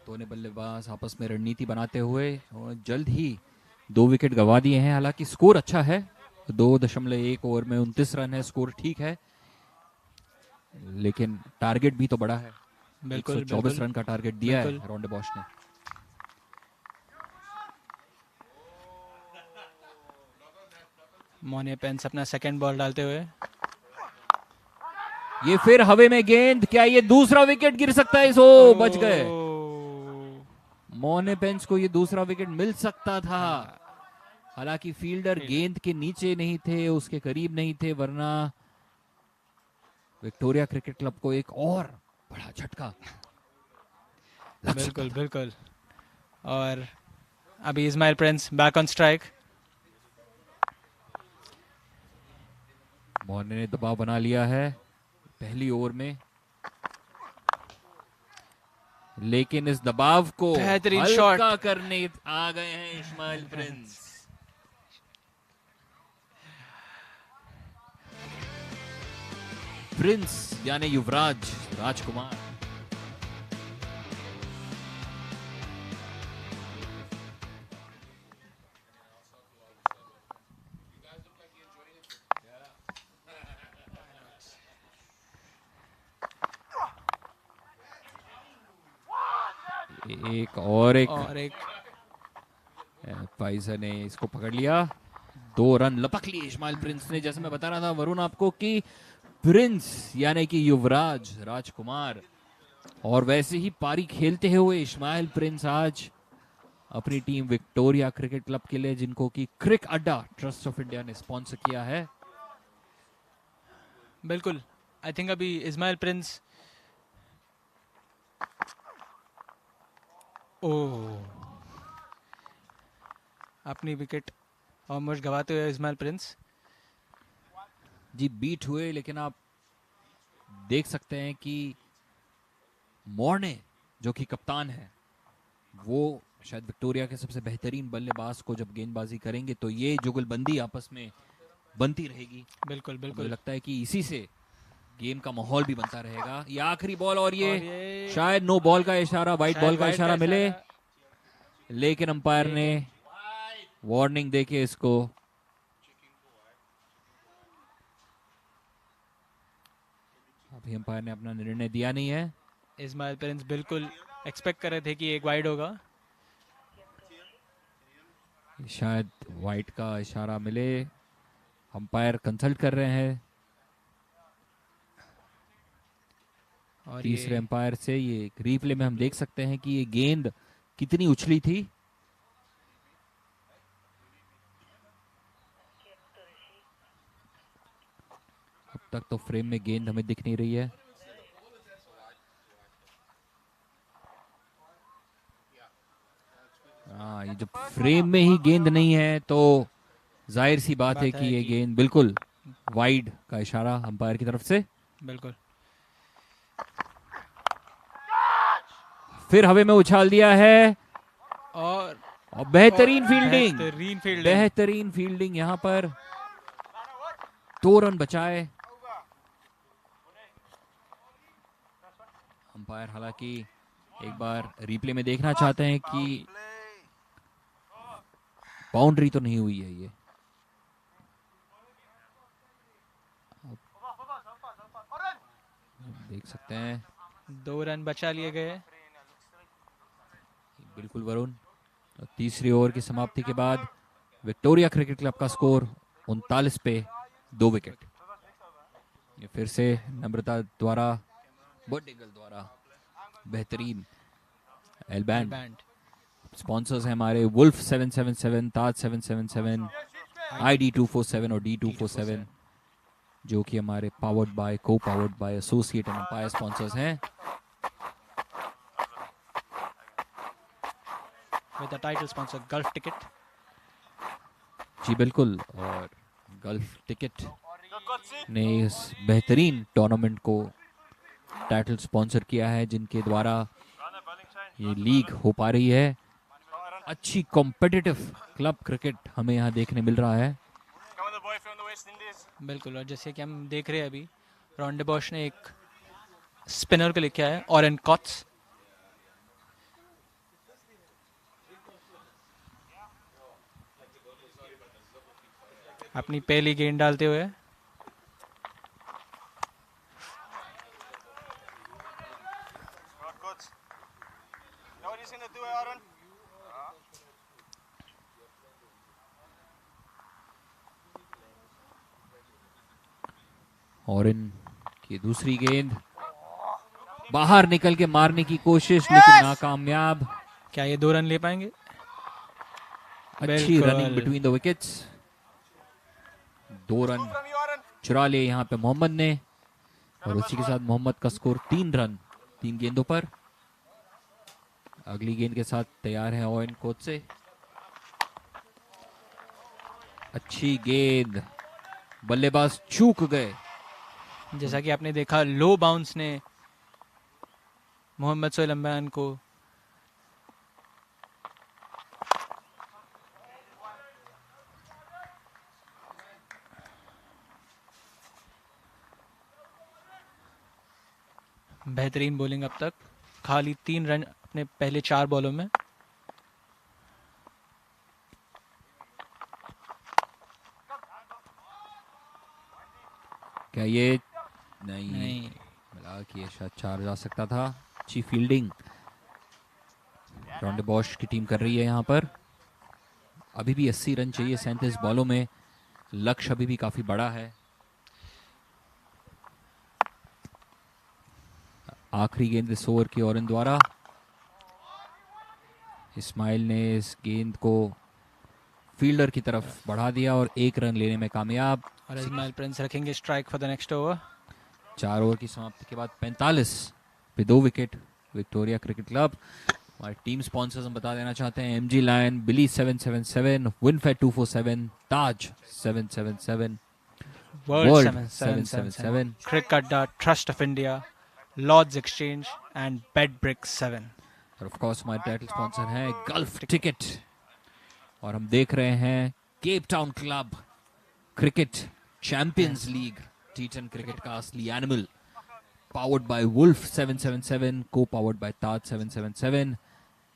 दोनों बल्लेबाज आपस में रणनीति बनाते हुए और जल्द ही 2 विकेट गंवा दिए हैं। हालांकि स्कोर अच्छा है, 2.1 ओवर में 29 रन है, स्कोर ठीक है, लेकिन टारगेट भी तो बड़ा है। 124 रन का टारगेट दिया है रोंडेबॉश ने। मोने पेंस अपना सेकंड बॉल डालते हुए, ये फिर हवे में गेंद, क्या ये दूसरा विकेट गिर सकता है? सो बच गए। मोने पेंस को ये दूसरा विकेट मिल सकता था, हालांकि फील्डर गेंद के नीचे नहीं थे, उसके करीब नहीं थे, वरना विक्टोरिया क्रिकेट क्लब को एक और बड़ा झटका। बिल्कुल बिल्कुल। और अभी Ismail Prince back on strike. मोने ने दबाव बना लिया है पहली ओवर में, लेकिन इस दबाव को हल्का करने आ गए हैं इस्माइल प्रिंस। प्रिंस यानी युवराज राजकुमार। एक पाइजर ने इसको पकड़ लिया, 2 रन लपक लिए इस्माइल प्रिंस ने। जैसे मैं बता रहा था वरुण आपको कि प्रिंस यानी कि युवराज राजकुमार, और वैसे ही पारी खेलते हुए इस्माइल प्रिंस आज अपनी टीम विक्टोरिया क्रिकेट क्लब के लिए, जिनको कि क्रिक अड्डा ट्रस्ट ऑफ इंडिया ने स्पॉन्सर किया है। बिल्कुल, आई थिंक अभी इस्माइल प्रिंस अपनी विकेट ऑलमोस्ट गवाते हुए इस्माइल प्रिंस जी बीट हुए, लेकिन आप देख सकते हैं कि मॉर्ने जो कि कप्तान है, वो शायद विक्टोरिया के सबसे बेहतरीन बल्लेबाज को जब गेंदबाजी करेंगे तो ये जुगलबंदी आपस में बनती रहेगी। बिल्कुल बिल्कुल, मुझे लगता है कि इसी से गेम का माहौल भी बनता रहेगा। ये आखिरी बॉल और ये शायद नो बॉल का इशारा, वाइट बॉल का इशारा मिले, लेकिन अंपायर ने वार्निंग देके इसको अभी अंपायर ने अपना निर्णय दिया नहीं है। इस्माइल प्रिंस बिल्कुल एक्सपेक्ट कर रहे थे कि एक वाइड होगा, शायद वाइट का इशारा मिले, अंपायर कंसल्ट कर रहे हैं और तीसरे अंपायर से। ये रीप्ले में हम देख सकते हैं कि ये गेंद कितनी उछली थी। अब तक तो फ्रेम में गेंद हमें दिख नहीं रही है। ये जब फ्रेम में ही गेंद नहीं है तो जाहिर सी बात है कि ये गेंद बिल्कुल वाइड का इशारा अंपायर की तरफ से। बिल्कुल, फिर हवा में उछाल दिया है और बेहतरीन फील्डिंग, बेहतरीन फील्डिंग यहाँ पर 2 रन बचाए। अंपायर हालांकि एक बार रिप्ले में देखना चाहते हैं कि बाउंड्री तो नहीं हुई है। ये देख सकते हैं 2 रन बचा लिए गए। बिल्कुल वरुण, तीसरी ओवर की समाप्ति के बाद विक्टोरिया क्रिकेट क्लब का स्कोर 39 पे 2 विकेट। ये फिर से नम्रता द्वारा, बोटेगल द्वारा बेहतरीन एल बैंड। स्पॉन्सर्स हैं हमारे वुल्फ 777, ताज 777, ID 247 और D247, जो कि हमारे powered by, co powered by, associate and umpire sponsors हैं। With the title sponsor Gulf Ticket. जी बिल्कुल, और गल्फ टिकट ने इस बेहतरीन टूर्नामेंट को टाइटल स्पॉन्सर किया है, जिनके द्वारा ये लीग हो पा रही है। अच्छी कॉम्पिटिटिव क्लब क्रिकेट हमें यहाँ देखने मिल रहा है। बिल्कुल, और जैसे कि हम देख रहे हैं अभी रोंडेबॉश ने एक स्पिनर को लिखा है ऑरेन कॉट्स। अपनी पहली गेंद डालते हुए और इनकी दूसरी गेंद बाहर निकल के मारने की कोशिश, लेकिन नाकामयाब। क्या ये 2 रन ले पाएंगे? अच्छी running between the wickets, 2 run चुरा लिए यहाँ पे मोहम्मद ने, और उसी के साथ मोहम्मद का स्कोर 3 रन 3 गेंदों पर। अगली गेंद के साथ तैयार है ओवेन कोच से। अच्छी गेंद, बल्लेबाज चूक गए। जैसा कि आपने देखा लो बाउंस ने मोहम्मद सोहेल अंबान को बेहतरीन बॉलिंग अब तक, खाली 3 रन अपने पहले 4 बॉलों में। क्या ये नहीं मिला कि ये शायद 4 जा सकता था। अच्छी फील्डिंग रोंडेबॉश की टीम कर रही है यहाँ पर। अभी भी 80 रन चाहिए 37 बॉलों में, लक्ष्य अभी भी काफी बड़ा है। आखिरी गेंद इस ओवर की ओरेन द्वारा। इस्माइल ने इस गेंद को फील्डर की तरफ बढ़ा दिया और 1 रन लेने में कामयाब। और इस्माइल प्रिंस रखेंगे strike for the next over. 4 over की समाप्ति के बाद 45 पे 2 विकेट विक्टोरिया क्रिकेट क्लब। हमारे टीम स्पॉन्सर्स हम बता देना चाहते हैं, एमजी लायन, बिली 777, विनफेड 247, Taj 777, World 777, Crick Adda, Trust of India, Lord's Exchange and Bed Bricks 7। और ऑफ कोर्स हमारे टाइटल स्पॉन्सर हैं गल्फ टिकट। और हम देख रहे हैं Cape Town club cricket champions league T10 cricket का असली एनिमल, पावर्ड बाय वुल्फ 777, को पावर्ड बाय ताज 777,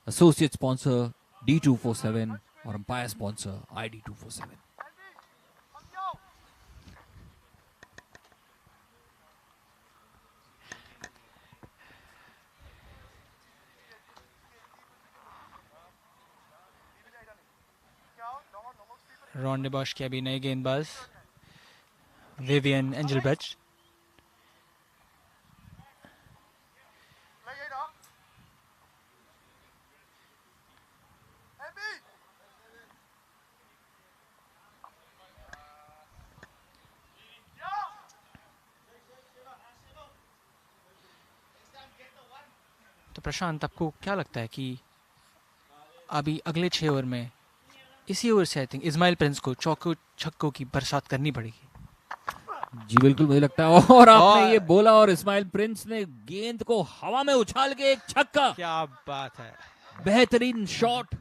एसोसिएट स्पॉन्सर D247 और अंपायर स्पॉन्सर ID247। रॉन्डेबॉश के अभी नए गेंदबाज विवियन एंजलबर्च। तो प्रशांत, आपको क्या लगता है कि अभी अगले 6 ओवर में इसी ओवर से आई थिंक इस्माइल प्रिंस को चौकों छक्कों की बरसात करनी पड़ेगी? जी बिल्कुल मुझे लगता है। और आपने ये बोला और इस्माइल प्रिंस ने गेंद को हवा में उछाल के एक छक्का। क्या बात है, बेहतरीन शॉट,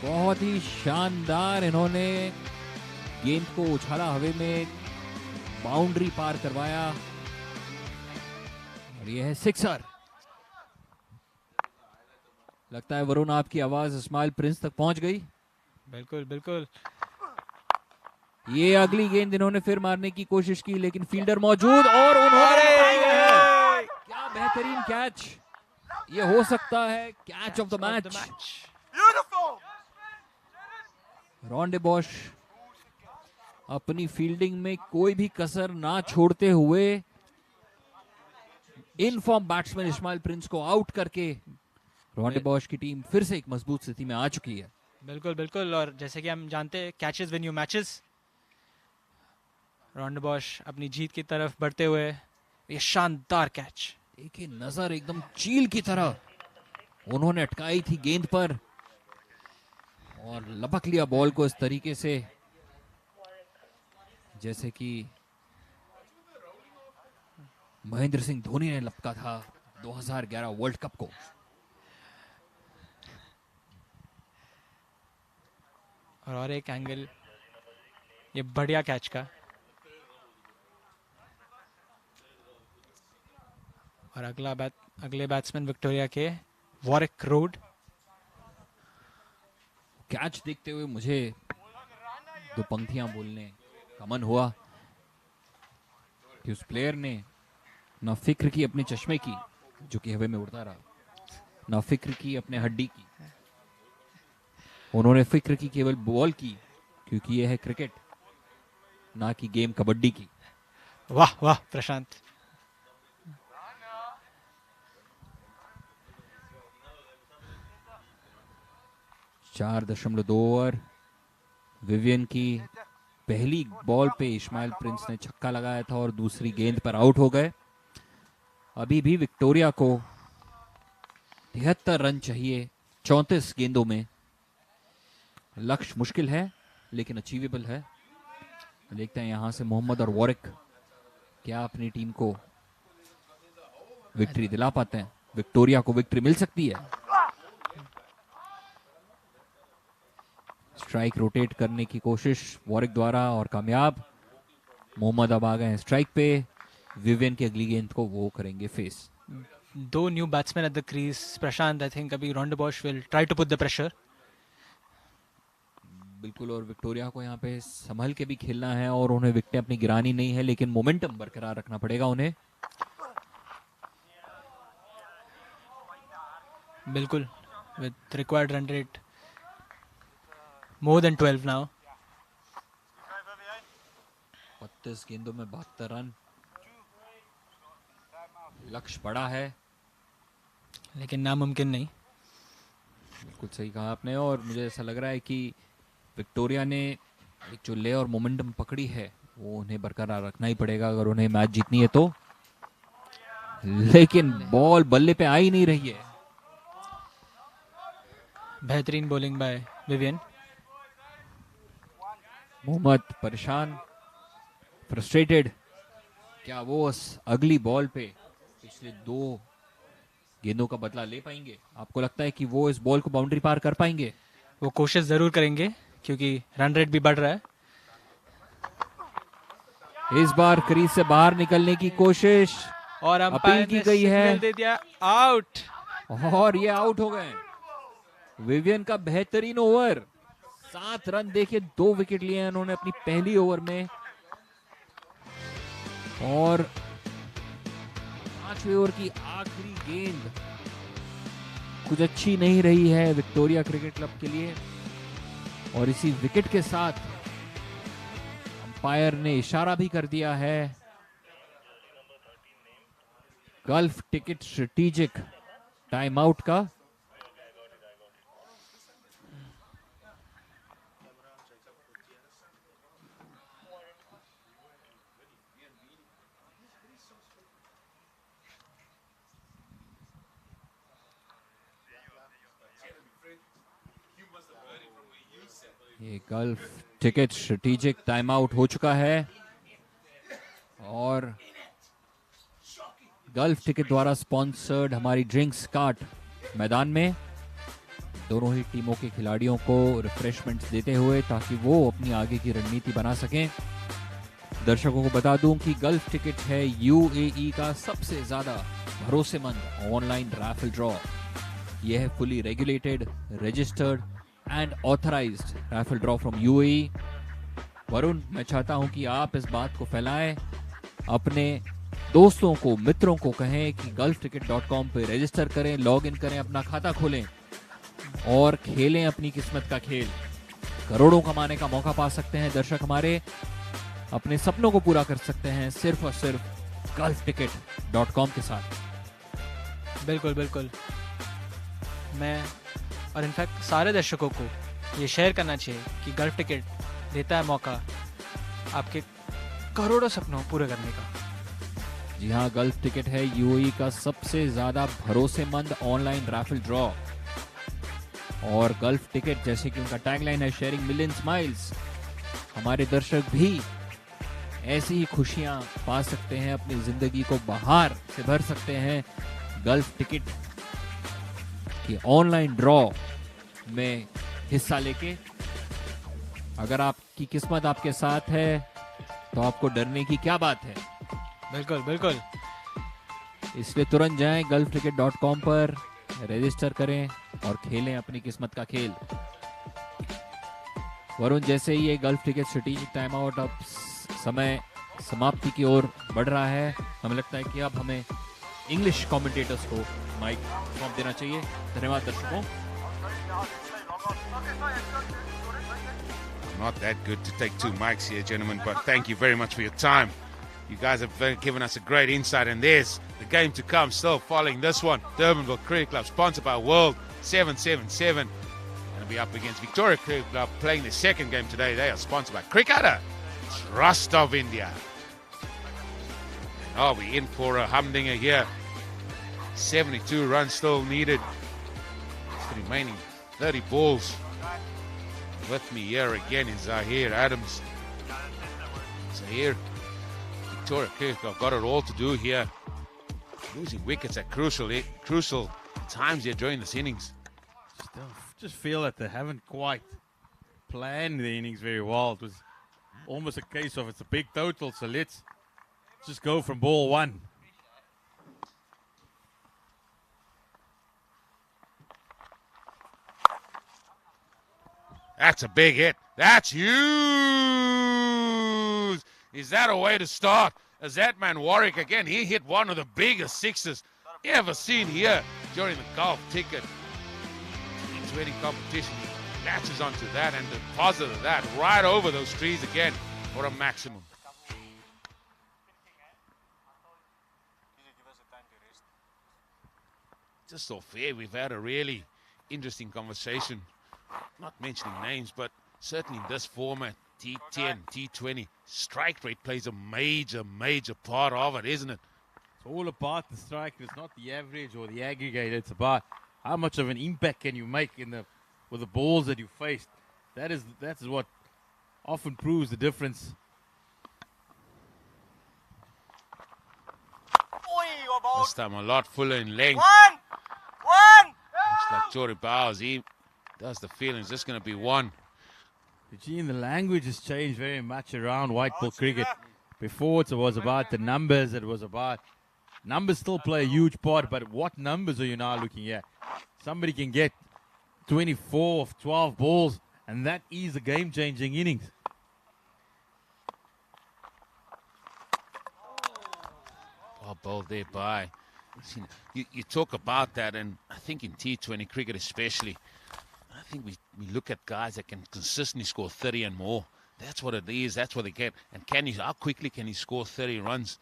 बहुत ही शानदार। इन्होंने गेंद को उछाला हवे में, बाउंड्री पार करवाया और ये है सिक्सर। लगता है वरुण आपकी आवाज इस्माइल प्रिंस तक पहुंच गई। बिल्कुल बिल्कुल। ये अगली गेंद इन्होंने फिर मारने की कोशिश की लेकिन फील्डर मौजूद और उन्होंने है। क्या बेहतरीन कैच, ये हो सकता है catch of the match. Rondebosch अपनी फील्डिंग में कोई भी कसर ना छोड़ते हुए in form batsman Ismail Prince को आउट करके रॉन्डेबॉश की टीम फिर से एक मजबूत स्थिति में आ चुकी है। बिल्कुल बिल्कुल। और जैसे कि हम जानते हैं, कैचेस विन यू मैचेस। रॉन्डेबॉश अपनी जीत की तरफ बढ़ते हुए ये शानदार कैच, देखिए नजर एकदम चील की तरह उन्होंने अटकाई थी गेंद पर और लपक लिया बॉल को इस तरीके से जैसे कि महेंद्र सिंह धोनी ने लपका था 2011 वर्ल्ड कप को। और एक एंगल ये बढ़िया कैच का। और अगले बैट्समैन विक्टोरिया के वॉरिक रोड। कैच देखते हुए मुझे 2 पंक्तियां बोलने का मन हुआ कि उस प्लेयर ने ना फिक्र की अपने चश्मे की जो कि हवा में उड़ता रहा, ना फिक्र की अपने हड्डी की, उन्होंने फिक्र की केवल बॉल की, क्योंकि यह है क्रिकेट, ना कि गेम कबड्डी की। वाह वाह प्रशांत। चार 4.2 ओवर। विवियन की पहली बॉल पे इस्माइल प्रिंस ने छक्का लगाया था और दूसरी गेंद पर आउट हो गए। अभी भी विक्टोरिया को 73 रन चाहिए 34 गेंदों में। लक्ष्य मुश्किल है लेकिन अचीवेबल है। देखते हैं यहां से मोहम्मद और वॉरिक क्या अपनी टीम को विक्ट्री दिला पाते हैं। विक्टोरिया को विक्ट्री मिल सकती है। स्ट्राइक रोटेट करने की कोशिश वॉरिक द्वारा और कामयाब। मोहम्मद अब आ गए हैं स्ट्राइक पे। विवियन की अगली गेंद को वो करेंगे face. 2 new batsman at the crease Prashant. I think अभी Rondebosch will try to put the pressure. बिल्कुल। और विक्टोरिया को यहाँ पे संभल के भी खेलना है और उन्हें विकेटें अपनी गिरानी नहीं है लेकिन मोमेंटम बरकरार रखना पड़ेगा उन्हें। बिल्कुल। with required run rate more than 12 now. 32 गेंदों में 72 रन, लक्ष्य बड़ा है लेकिन नामुमकिन नहीं. बिल्कुल सही कहा आपने, और मुझे ऐसा लग रहा है कि विक्टोरिया ने एक जो ले और मोमेंटम पकड़ी है वो उन्हें बरकरार रखना ही पड़ेगा अगर उन्हें मैच जीतनी है तो. लेकिन बॉल बल्ले पे आ ही नहीं रही है. बेहतरीन बॉलिंग बाय विवियन. मोहम्मद परेशान, फ्रस्ट्रेटेड. क्या वो उस अगली बॉल पे पिछले 2 गेंदों का बदला ले पाएंगे? आपको लगता है कि वो इस बॉल को बाउंड्री पार कर पाएंगे? वो कोशिश जरूर करेंगे क्योंकि रन रेट भी बढ़ रहा है. इस बार क्रीज से बाहर निकलने की कोशिश और अपील की गई है, दे दिया आउट, और ये आउट हो गए. विवियन का बेहतरीन ओवर, 7 रन देके 2 विकेट लिए उन्होंने अपनी पहली ओवर में, और 5वें ओवर की आखिरी गेंद कुछ अच्छी नहीं रही है विक्टोरिया क्रिकेट क्लब के लिए. और इसी विकेट के साथ अंपायर ने इशारा भी कर दिया है gulf ticket strategic time out का. ये gulf ticket strategic time out हो चुका है, और गल्फ टिकट द्वारा स्पॉन्सर्ड हमारी ड्रिंक्स कार्ट मैदान में दोनों ही टीमों के खिलाड़ियों को रिफ्रेशमेंट्स देते हुए ताकि वो अपनी आगे की रणनीति बना सकें. दर्शकों को बता दूं कि गल्फ टिकट है यूएई का सबसे ज्यादा भरोसेमंद ऑनलाइन रैफल ड्रॉ. यह है fully regulated, registered and authorised raffle draw from UAE. Varun, मैं चाहता हूं कि आप इस बात को फैलाएं, अपने दोस्तों को, मित्रों को कहें कि golfticket.com पे रजिस्टर करें, लॉग इन करें, अपना खाता खोलें और खेलें अपनी किस्मत का खेल. करोड़ों कमाने का मौका पा सकते हैं दर्शक हमारे, अपने सपनों को पूरा कर सकते हैं सिर्फ और सिर्फ golfticket.com के साथ. बिल्कुल बिल्कुल. मैं और इनफैक्ट सारे दर्शकों को ये शेयर करना चाहिए कि गल्फ टिकट देता है मौका आपके करोड़ों सपनों पूरे करने का. जी हाँ, गल्फ टिकट है यूएई का सबसे ज्यादा भरोसेमंद ऑनलाइन रैफल ड्रॉ. और गल्फ टिकट, जैसे कि उनका टैगलाइन है, शेयरिंग मिलियन स्माइल्स, हमारे दर्शक भी ऐसी ही खुशियां पा सकते हैं, अपनी जिंदगी को बहार से भर सकते हैं गल्फ टिकट की ऑनलाइन ड्रॉ में हिस्सा लेके. अगर आपकी किस्मत आपके साथ है तो आपको डरने की क्या बात है. बिल्कुल बिल्कुल. इसलिए तुरंत जाएं golfticket.com पर, रजिस्टर करें और खेलें अपनी किस्मत का खेल. वरुण, जैसे ही ये gulf ticket strategic time out अब समय समाप्ति की ओर बढ़ रहा है, हमें लगता है कि अब हमें इंग्लिश कमेंटेटर्स को माइक सौंप देना चाहिए. धन्यवाद दर्शकों. Not that good to take 2 mics here, gentlemen, but thank you very much for your time. You guys have given us a great insight, and there's the game to come still following this one. Durbanville Cricket Club, sponsored by World 777. Going to be up against Victoria Cricket Club, playing their second game today. They are sponsored by Cricketer, Trust of India. Oh, we're in for a humdinger here. 72 runs still needed. The remaining 30 balls. With me here again is Zahir Adams. Zahir, Victoria Cricket Club got it all to do here. Losing wickets at crucial times here during this innings. Just feel that they haven't quite planned the innings very well. It was almost a case of it's a big total, so let's just go from ball 1. That's a big hit. That's huge. Is that a way to start? As that man Warwick again, he hit one of the biggest sixes ever seen here during the golf ticket. T20 competition. He latches onto that and deposits that right over those trees again for a maximum. Just off air, we've had a really interesting conversation. Not mentioning names, but certainly in this format, T10, T20, strike rate plays a major part of it, isn't it? It's all about the strike. It's not the average or the aggregate. It's about how much of an impact can you make with the balls that you faced. That is what often proves the difference. This time a lot fuller in length. One! Looks like Jory Bowers, he does the feeling it's just going to be one. Eugene, the language has changed very much around white ball cricket. Before it was about the numbers, it was about numbers still play a huge part, but what numbers are you now looking at? Somebody can get 24 of 12 balls, and that is a game-changing innings. Well bowled there by. You talk about that, and I think in T20 cricket especially, I think we look at guys that can consistently score 30 and more. That's what it is. That's what they get. And how quickly can he score 30 runs?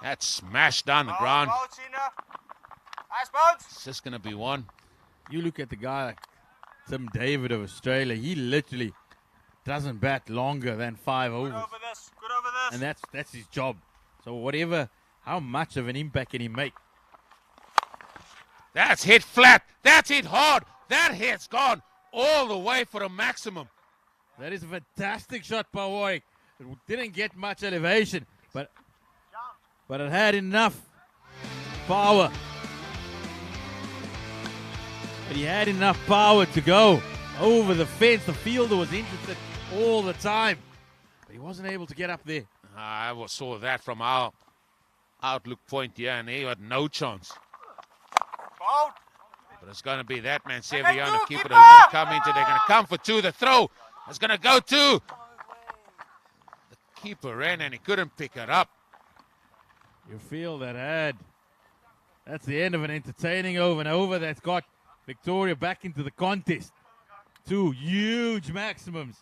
That's smashed down the ground. It's just going to be one. You look at the guy like Tim David of Australia, he literally doesn't bat longer than 5 overs. Good over this. And that's his job. So how much of an impact can he make? That's hit flat. That's hit hard. That hit's gone all the way for a maximum. That is a fantastic shot by Warwick. It didn't get much elevation, but it had enough power. But he had enough power to go over the fence. The fielder was interested all the time, but he wasn't able to get up there. I saw that from our outlook point here, and he had no chance. But it's going to be that man, Seviano, keeper, who's going to come into. They're going to come for two. The throw is going to go to. The keeper ran and he couldn't pick it up. You feel that's the end of an entertaining over and over that's got Victoria back into the contest. Two huge maximums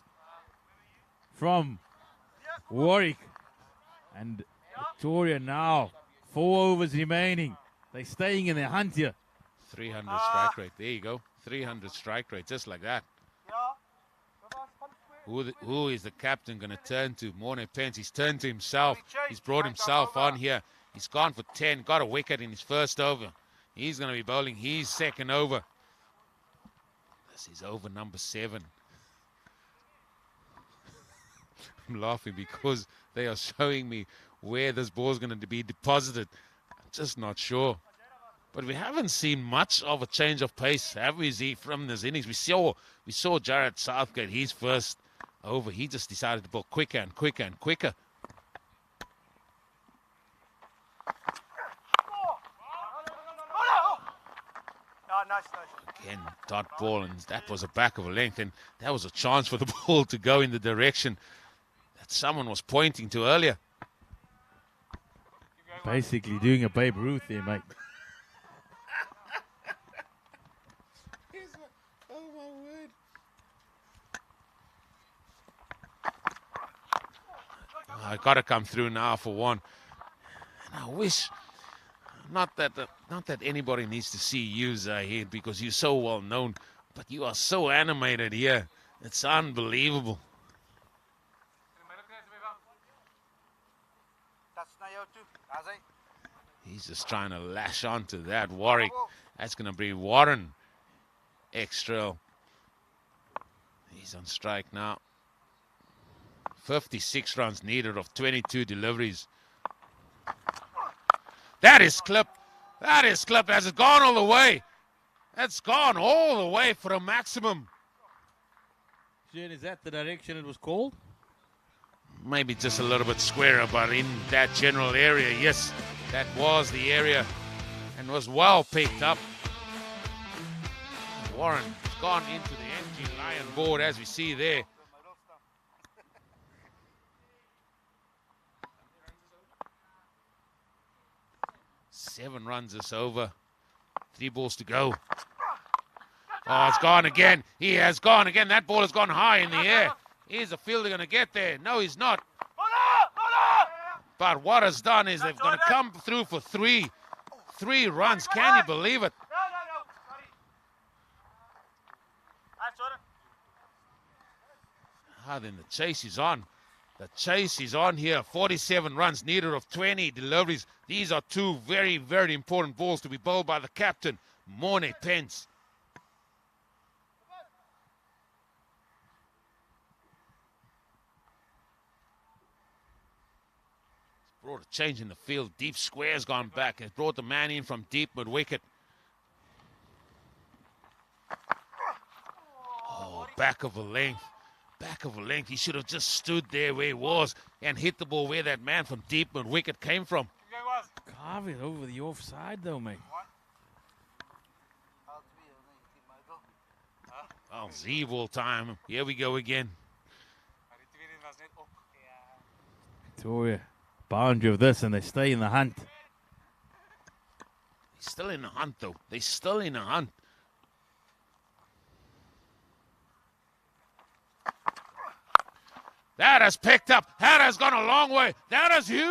from Warwick. And Victoria now, 4 overs remaining. They're staying in their hunt here. 300 strike rate. There you go. 300 strike rate, just like that. Who is the captain going to turn to? Morne Pence. He's turned to himself. He's brought himself on here. He's gone for 10. Got a wicket in his first over. He's going to be bowling his second over. This is over number 7. I'm laughing because they are showing me where this ball is going to be deposited. I'm just not sure. But we haven't seen much of a change of pace, have we, Z, from this innings? We saw Jared Southgate, his first over. He just decided to bowl quicker and quicker and quicker. Again, dot ball, and that was a back of a length, and that was a chance for the ball to go in the direction that someone was pointing to earlier. Basically doing a Babe Ruth there, mate. Oh my word. I got to come through now for one. And I wish, not that anybody needs to see you, Zahid, because you're so well known, but you are so animated here. It's unbelievable. He's just trying to lash onto that. Warwick. That's going to be Warren. Extra. He's on strike now. 56 runs needed of 22 deliveries. That is clip. That is clip. Has it gone all the way? That's gone all the way for a maximum. Jen, is that the direction it was called? Maybe just a little bit squarer, but in that general area, yes, that was the area and was well picked up. Warren has gone into the NG Lion board, as we see there. Seven runs this over. 3 balls to go. Oh, it's gone again. He has gone again. That ball has gone high in the air. Is the fielder going to get there? No, he's not. But what it's done is they've going to come through for three runs. Can you believe it? Then the chase is on. The chase is on here. 47 runs needed of 20 deliveries. These are two very, very important balls to be bowled by the captain, Morne Pence. It's brought a change in the field. Deep square's gone back. It brought the man in from deep mid-wicket. Oh, back of a length. Back of a length. He should have just stood there where he was and hit the ball where that man from deep mid-wicket came from. Carve it over the offside though, mate. Oh, Z-ball time. Here we go again. Victoria, boundary of this and they stay in the hunt. He's still in the hunt though. They're still in the hunt. That has picked up. That has gone a long way. That is huge.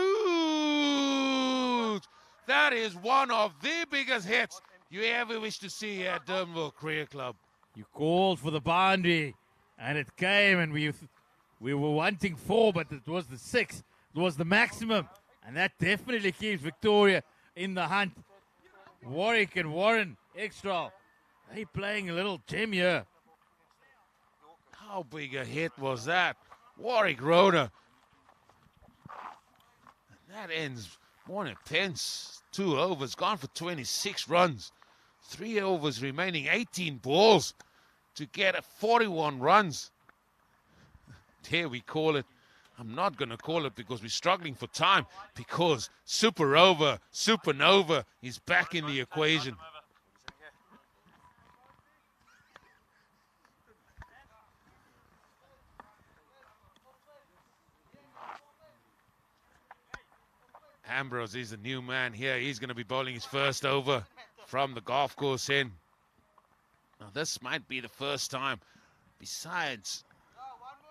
That is one of the biggest hits you ever wish to see at Durbanville Cricket Club. You called for the boundary and it came and we were wanting 4, but it was the 6. It was the maximum. And that definitely keeps Victoria in the hunt. Warwick and Warren, extra. They playing a little gem here. How big a hit was that? Warwick Rhoda. That ends Morne Pence. 2 overs, gone for 26 runs. 3 overs remaining, 18 balls to get 41 runs. There we call it. I'm not going to call it because we're struggling for time, because Super Over, Supernova is back in the equation. Ambrose is the new man here. He's going to be bowling his first over from the golf course end. Now this might be the first time, besides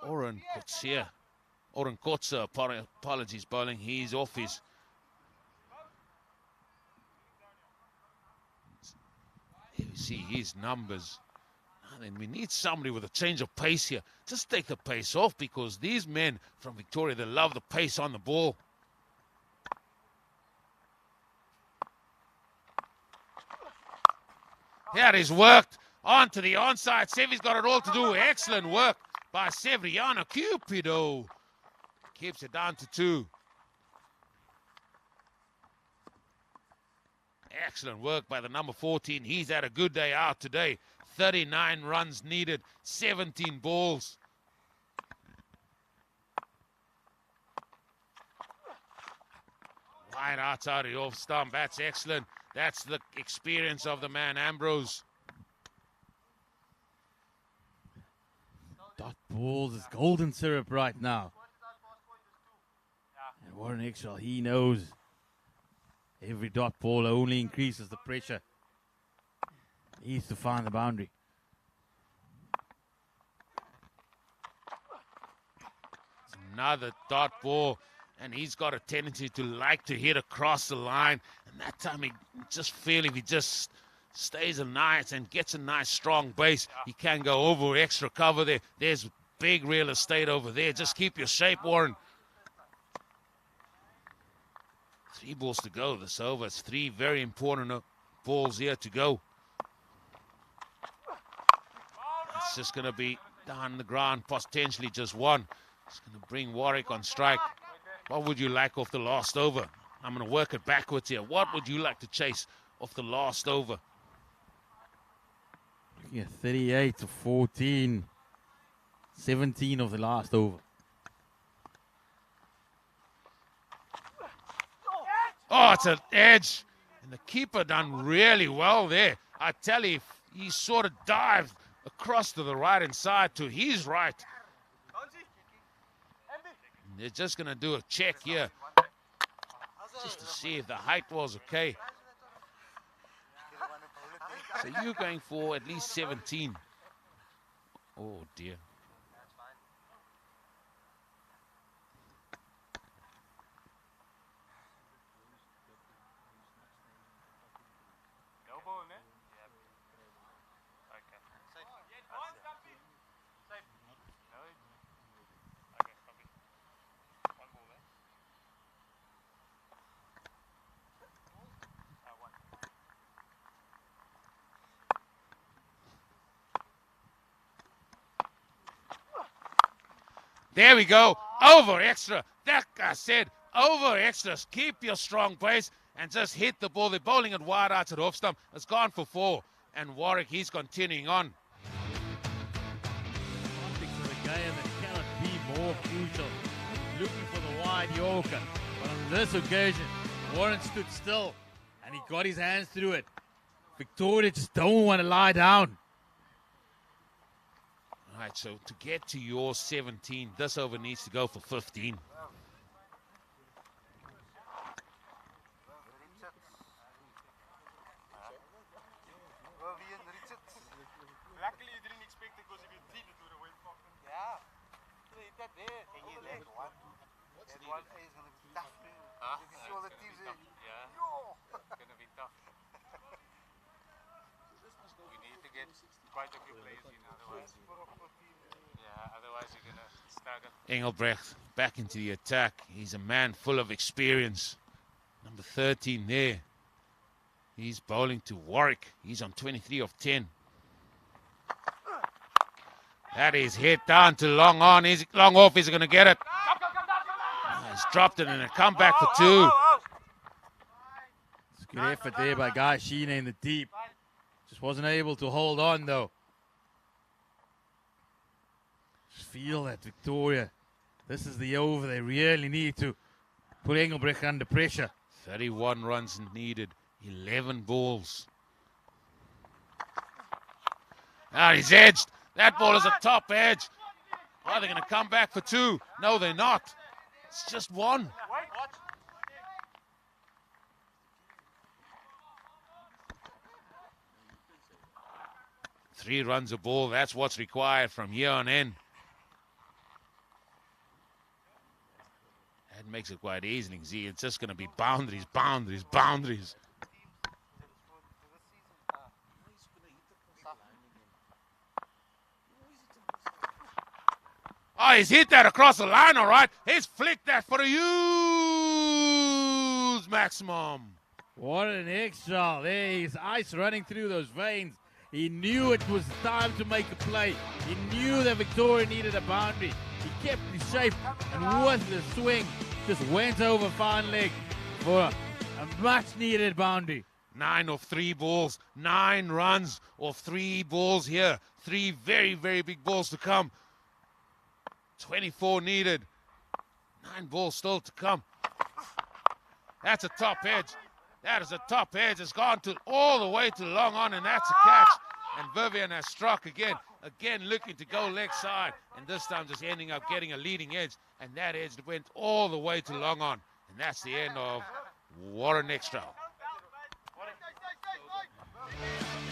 Oren Kotzer, apologies, bowling. He's off his. Here we see his numbers. Then we need somebody with a change of pace here. Just take the pace off, because these men from Victoria, they love the pace on the ball. That is worked onto the onside. Sevi's got it all to do. Excellent work by Severiano. Cupido keeps it down to 2. Excellent work by the number 14. He's had a good day out today. 39 runs needed, 17 balls. Wide outside the off stump. That's excellent. That's the experience of the man, Ambrose. Dot balls is golden syrup right now. And Warren Exall, he knows every dot ball only increases the pressure. He needs to find the boundary. It's another dot ball, and he's got a tendency to like to hit across the line. And that time he just feel if he just stays a nice and gets a nice strong base, he can go over extra cover there. There's big real estate over there. Just keep your shape, Warren. 3 balls to go this over. It's 3 very important balls here to go. It's just going to be down the ground, potentially just 1. It's going to bring Warwick on strike. What would you like off the last over? I'm going to work it backwards here. What would you like to chase off the last over? Looking at 38 to 14. 17 of the last over. Oh, it's an edge. And the keeper done really well there. I tell you, he sort of dived across to the right-hand side to his right. And they're just going to do a check here, just to see if the height was okay. So you're going for at least 17. Oh, dear. No ball, ne? Yep. Okay. Safe. Safe. No. Okay, copy. One ball there. One. There we go. Over extra. That guy said over extras. Keep your strong pace and just hit the ball. They're bowling it wide out to the off stump. It's gone for 4. And Warwick, he's continuing on. Context of the game that cannot be more crucial. Looking for the wide Yorker. But on this occasion, Warren stood still and he got his hands through it. Victoria just don't want to lie down. Right, so to get to your 17, this over needs to go for 15. Luckily you didn't expect it because if you did it would have went fucking. Yeah. You hit that there. And you left one. That one is going to be tough. You can see all the teams there. Yeah. It's going to be tough. We need to get quite a few players in otherwise. Yeah, otherwise you're going to stagger. Engelbrecht back into the attack. He's a man full of experience. Number 13 there. He's bowling to Warwick. He's on 23 of 10. That is hit down to long on. Is long off. Is he going to get it? He's dropped it and a comeback for 2. It's good effort there by Guy Sheena in the deep. Just wasn't able to hold on though. Just feel that Victoria. This is the over. They really need to put Engelbrecht under pressure. 31 runs needed. 11 balls. Ah, he's edged. That ball is a top edge. Are they going to come back for 2? No, they're not. It's just 1. 3 runs a ball. That's what's required from here on in. That makes it quite easy. See, it's just going to be boundaries, boundaries, boundaries. Oh, he's hit that across the line, all right. He's flicked that for a huge maximum. What an extra. There is ice running through those veins. He knew it was time to make a play. He knew that Victoria needed a boundary. He kept his shape and with the swing, just went over fine leg for a much needed boundary. 9 of 3 balls, 9 runs of 3 balls here. 3 very, very big balls to come. 24 needed. 9 balls still to come. That's a top edge. That is a top edge. It's gone to all the way to long on, and that's a catch. And Vivian has struck again. Again looking to go leg side. And this time just ending up getting a leading edge. And that edge went all the way to long on. And that's the end of Warren Extra.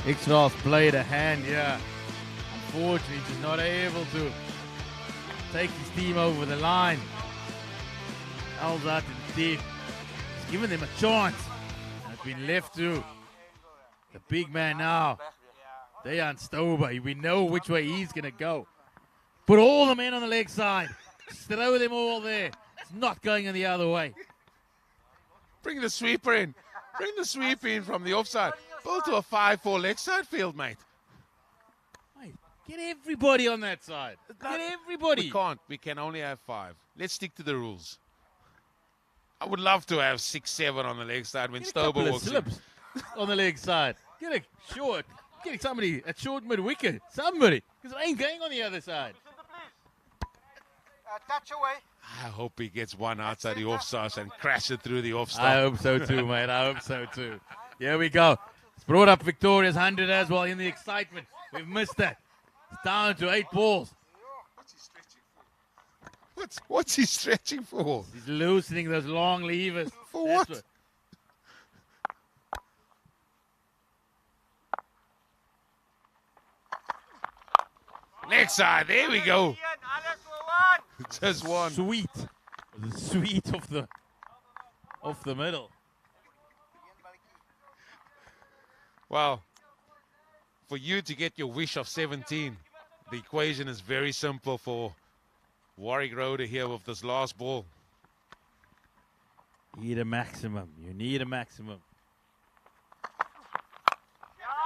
Extra's played a hand here. Unfortunately, just not able to take his team over the line. Held out to the deep. He's given them a chance. And it's been left to the big man now. Dejan Stober. We know which way he's going to go. Put all the men on the leg side. Just throw them all there. It's not going in the other way. Bring the sweeper in. Bring the sweeper in from the offside. Build to a 5-4 leg side field, mate. Mate, get everybody on that side. Get everybody. We can't. We can only have 5. Let's stick to the rules. I would love to have 6, 7 on the leg side when Stober walks in. Slips on the leg side. Get a short. Get somebody at short mid wicket. Somebody. Because it ain't going on the other side. Touch away. I hope he gets one outside the offside and crash it through the offside. I hope so too, mate. I hope so too. Here we go. It's brought up Victoria's 100 as well in the excitement. We've missed that. It's down to 8 balls. What's he stretching for? He's loosening those long levers. For what? Leg side, there we go. Just one. Sweet. The sweet of the middle. Well, for you to get your wish of 17, the equation is very simple for Warwick Roder here with this last ball. Need a maximum. You need a maximum.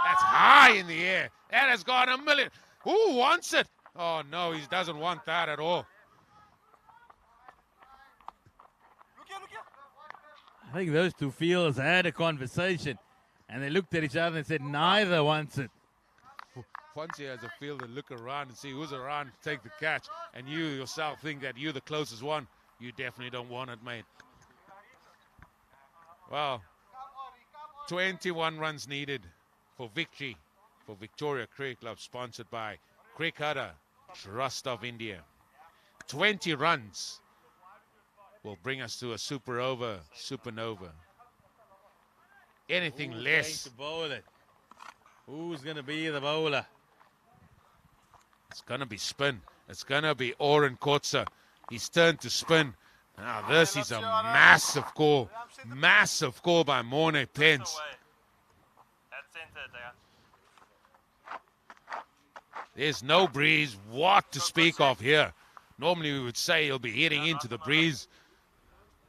That's high in the air. That has gone a million. Who wants it? Oh, no, he doesn't want that at all. I think those two fielders had a conversation and they looked at each other and said neither wants it. Once you as a fielder look around and see who's around to take the catch, and you yourself think that you're the closest one, you definitely don't want it, mate. Well, 21 runs needed for victory for Victoria Cricket Club, sponsored by Cricketer Trust of India. 20 runs will bring us to a supernova. Anything Who's less. going to bowl it? Who's going to be the bowler? It's going to be spin. It's going to be Oren Kotze. His turn to spin. Now this is a massive call. Massive call by Morne Pence. There's no breeze. What to speak of here? Normally we would say he'll be heading into the breeze.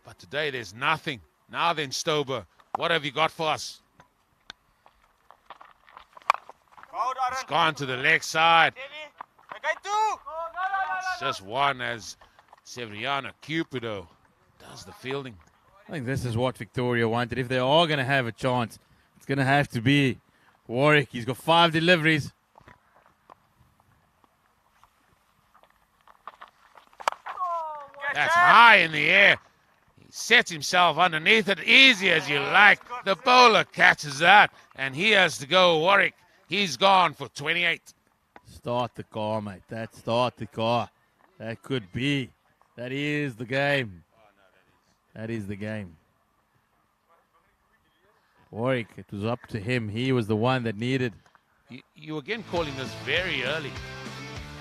But today there's nothing. Now then, Stober, what have you got for us? It's gone to the leg side. It's just one as Severiano Cupido does the fielding. I think this is what Victoria wanted. If they are going to have a chance, it's going to have to be Warwick. He's got 5 deliveries. That's high in the air. He sets himself underneath it, easy as you like. The bowler catches that, and he has to go Warwick. He's gone for 28. Start the car, mate. Start the car. That could be. That is the game. That is the game. Warwick, it was up to him. He was the one that needed. You again calling this very early.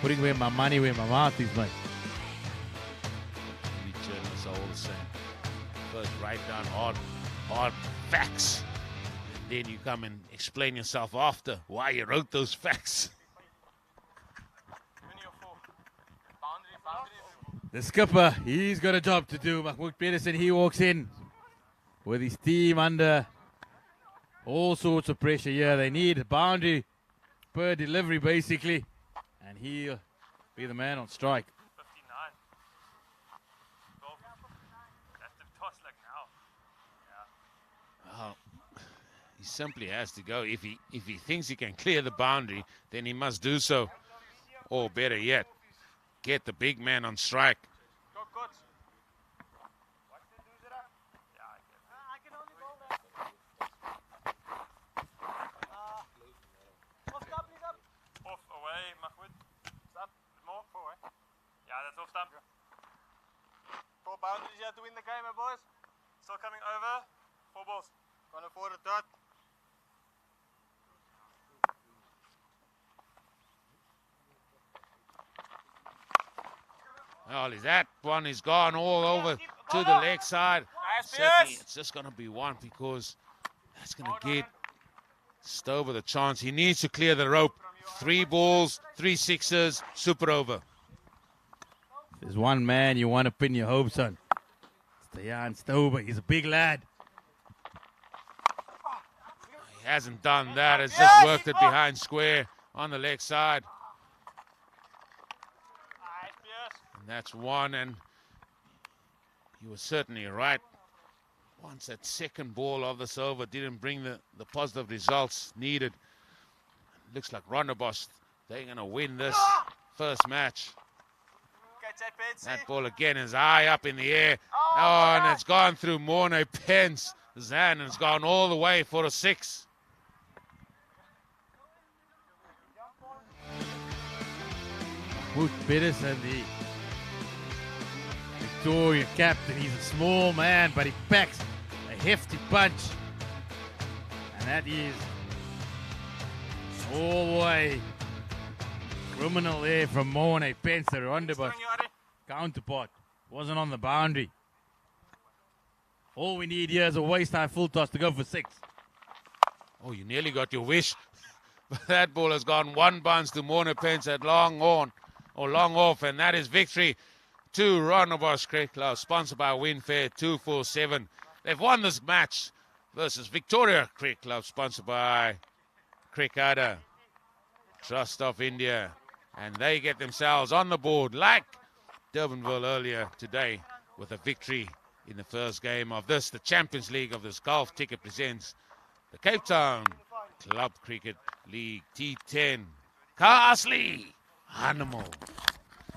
Putting where my money, where my mouth is, mate. We journalists are all the same. First write down hard facts. Then you come and explain yourself after why you wrote those facts. The skipper, he's got a job to do. Mahmoud Pedersen, he walks in with his team under all sorts of pressure here. They need a boundary per delivery, basically. And he'll be the man on strike. 59. 12. That's the toss like now. Oh, he simply has to go. If he thinks he can clear the boundary, then he must do so. Or better yet, get the big man on strike. Four boundaries you have to win the game, boys. Still coming over. 4 balls. Can't afford a dot. Well, that one is gone all over to the leg side. Certainly, it's just going to be one because that's going to get Stover the chance. He needs to clear the rope. 3 balls, 3 sixes, super over. There's one man you want to pin your hopes on. It's Jan Stover. He's a big lad. He hasn't done that. Has just worked it behind square on the leg side. And that's one, and you were certainly right. Once that second ball of this over didn't bring the positive results needed. Looks like Rondebosch, they're going to win this first match. That ball again is high up in the air. Oh, and it's gone through Morne Pence. Zan has gone all the way for a 6. Wout Pedersen, the Victoria captain. He's a small man, but he packs a hefty punch. And that is all the way Criminal there from Morne Pence, the Rondebosch counterpart. Wasn't on the boundary. All we need here is a waist-high full toss to go for 6. Oh, you nearly got your wish. But that ball has gone one bounce to Morne Pence at long on, or long off, and that is victory to Rondebosch Cricket Club, sponsored by Winfair 247. They've won this match versus Victoria Cricket Club, sponsored by Crickada, Trust of India. And they get themselves on the board like Durbanville earlier today with a victory in the first game of this. The Champions League of this golf ticket presents the Cape Town Club Cricket League T10. Carsley Animal.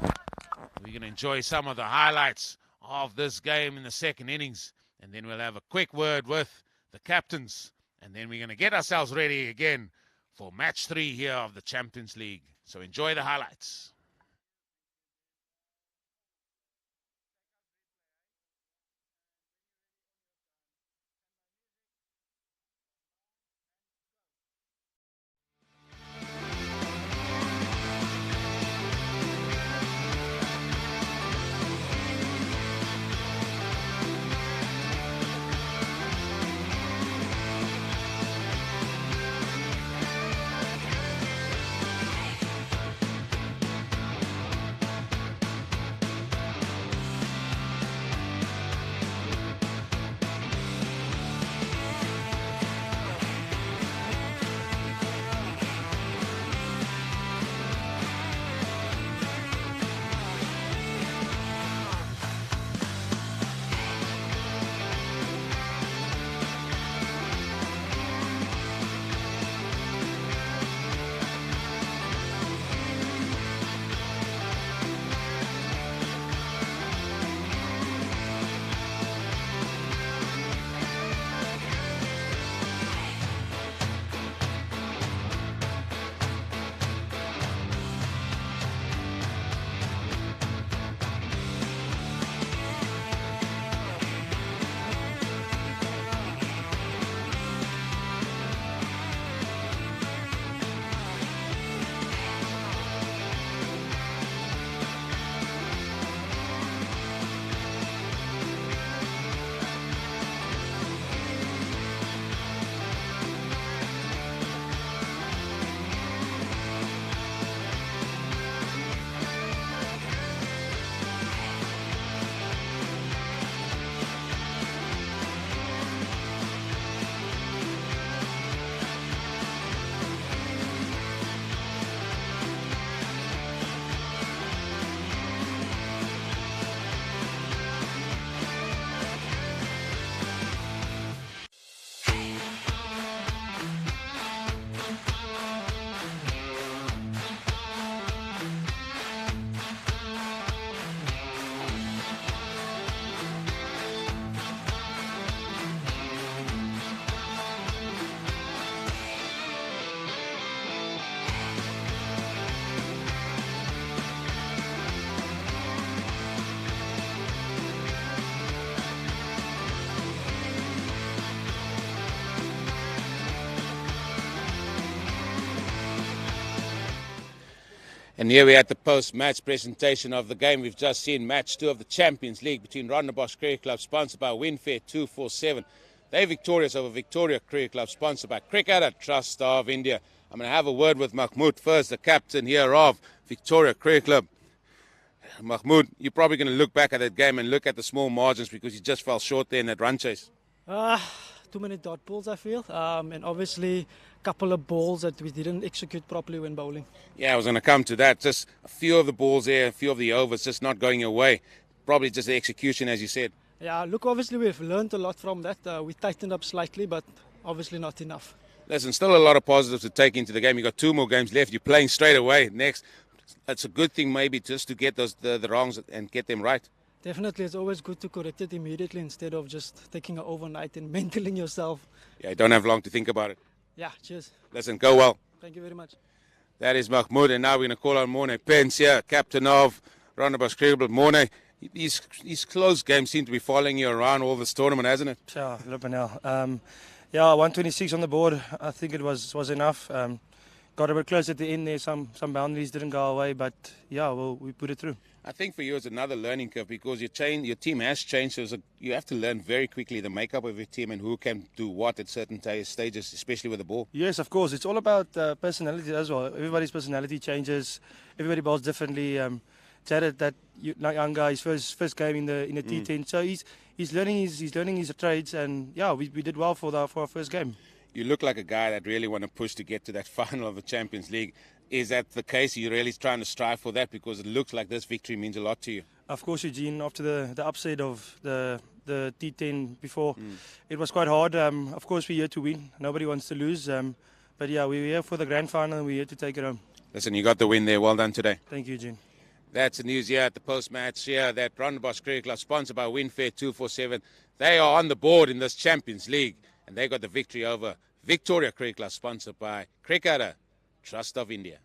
We're going to enjoy some of the highlights of this game in the second innings. And then we'll have a quick word with the captains. And then we're going to get ourselves ready again for match 3 here of the Champions League. So enjoy the highlights. And here we're at the post-match presentation of the game. We've just seen match 2 of the Champions League between Rondebosch Cricket Club, sponsored by Winfair 247. They're victorious over Victoria Cricket Club, sponsored by Crickada, Trust of India. I'm going to have a word with Mahmoud first, the captain here of Victoria Cricket Club. Mahmoud, you're probably going to look back at that game and look at the small margins because you just fell short there in that run chase. Too many dot balls, I feel, and obviously a couple of balls that we didn't execute properly when bowling. Yeah, I was going to come to that. Just a few of the balls there, a few of the overs just not going your way. Probably just the execution, as you said. Yeah, look, obviously we've learned a lot from that. We tightened up slightly, but obviously not enough. Listen, still a lot of positives to take into the game. You've got 2 more games left. You're playing straight away next. It's a good thing maybe just to get those the wrongs and get them right. Definitely, it's always good to correct it immediately instead of just taking it overnight and mentaling yourself. Yeah, you don't have long to think about it. Yeah, cheers. Listen, go well. Thank you very much. That is Mahmoud, and now we're going to call on Morne Pence here, captain of Rondebosch Cricket Club. Morne, these close games seem to be following you around all this tournament, hasn't it? Yeah, look now. Yeah, 126 on the board. I think it was enough. got a bit close at the end there. Some boundaries didn't go our way, but yeah, well, we put it through. I think for you it's another learning curve because your team has changed. So you have to learn very quickly the makeup of your team and who can do what at certain stages, especially with the ball. Yes, of course. It's all about personality as well. Everybody's personality changes. Everybody bowls differently. Jared, that young guy, his first game in the T10, so he's learning his trades, and yeah, we did well for our first game. You look like a guy that really want to push to get to that final of the Champions League. Is that the case? Are you really trying to strive for that because it looks like this victory means a lot to you? Of course, Eugene. After the upset of the T10 before, it was quite hard. Of course, we're here to win. Nobody wants to lose. But yeah, we're here for the grand final and we're here to take it home. Listen, you got the win there. Well done today. Thank you, Eugene. That's the news here at the post-match here that Rondebosch Cricket Club, sponsored by Winfair 247. They are on the board in this Champions League and they got the victory over Victoria Cricket Club, sponsored by Cricketer Trust of India.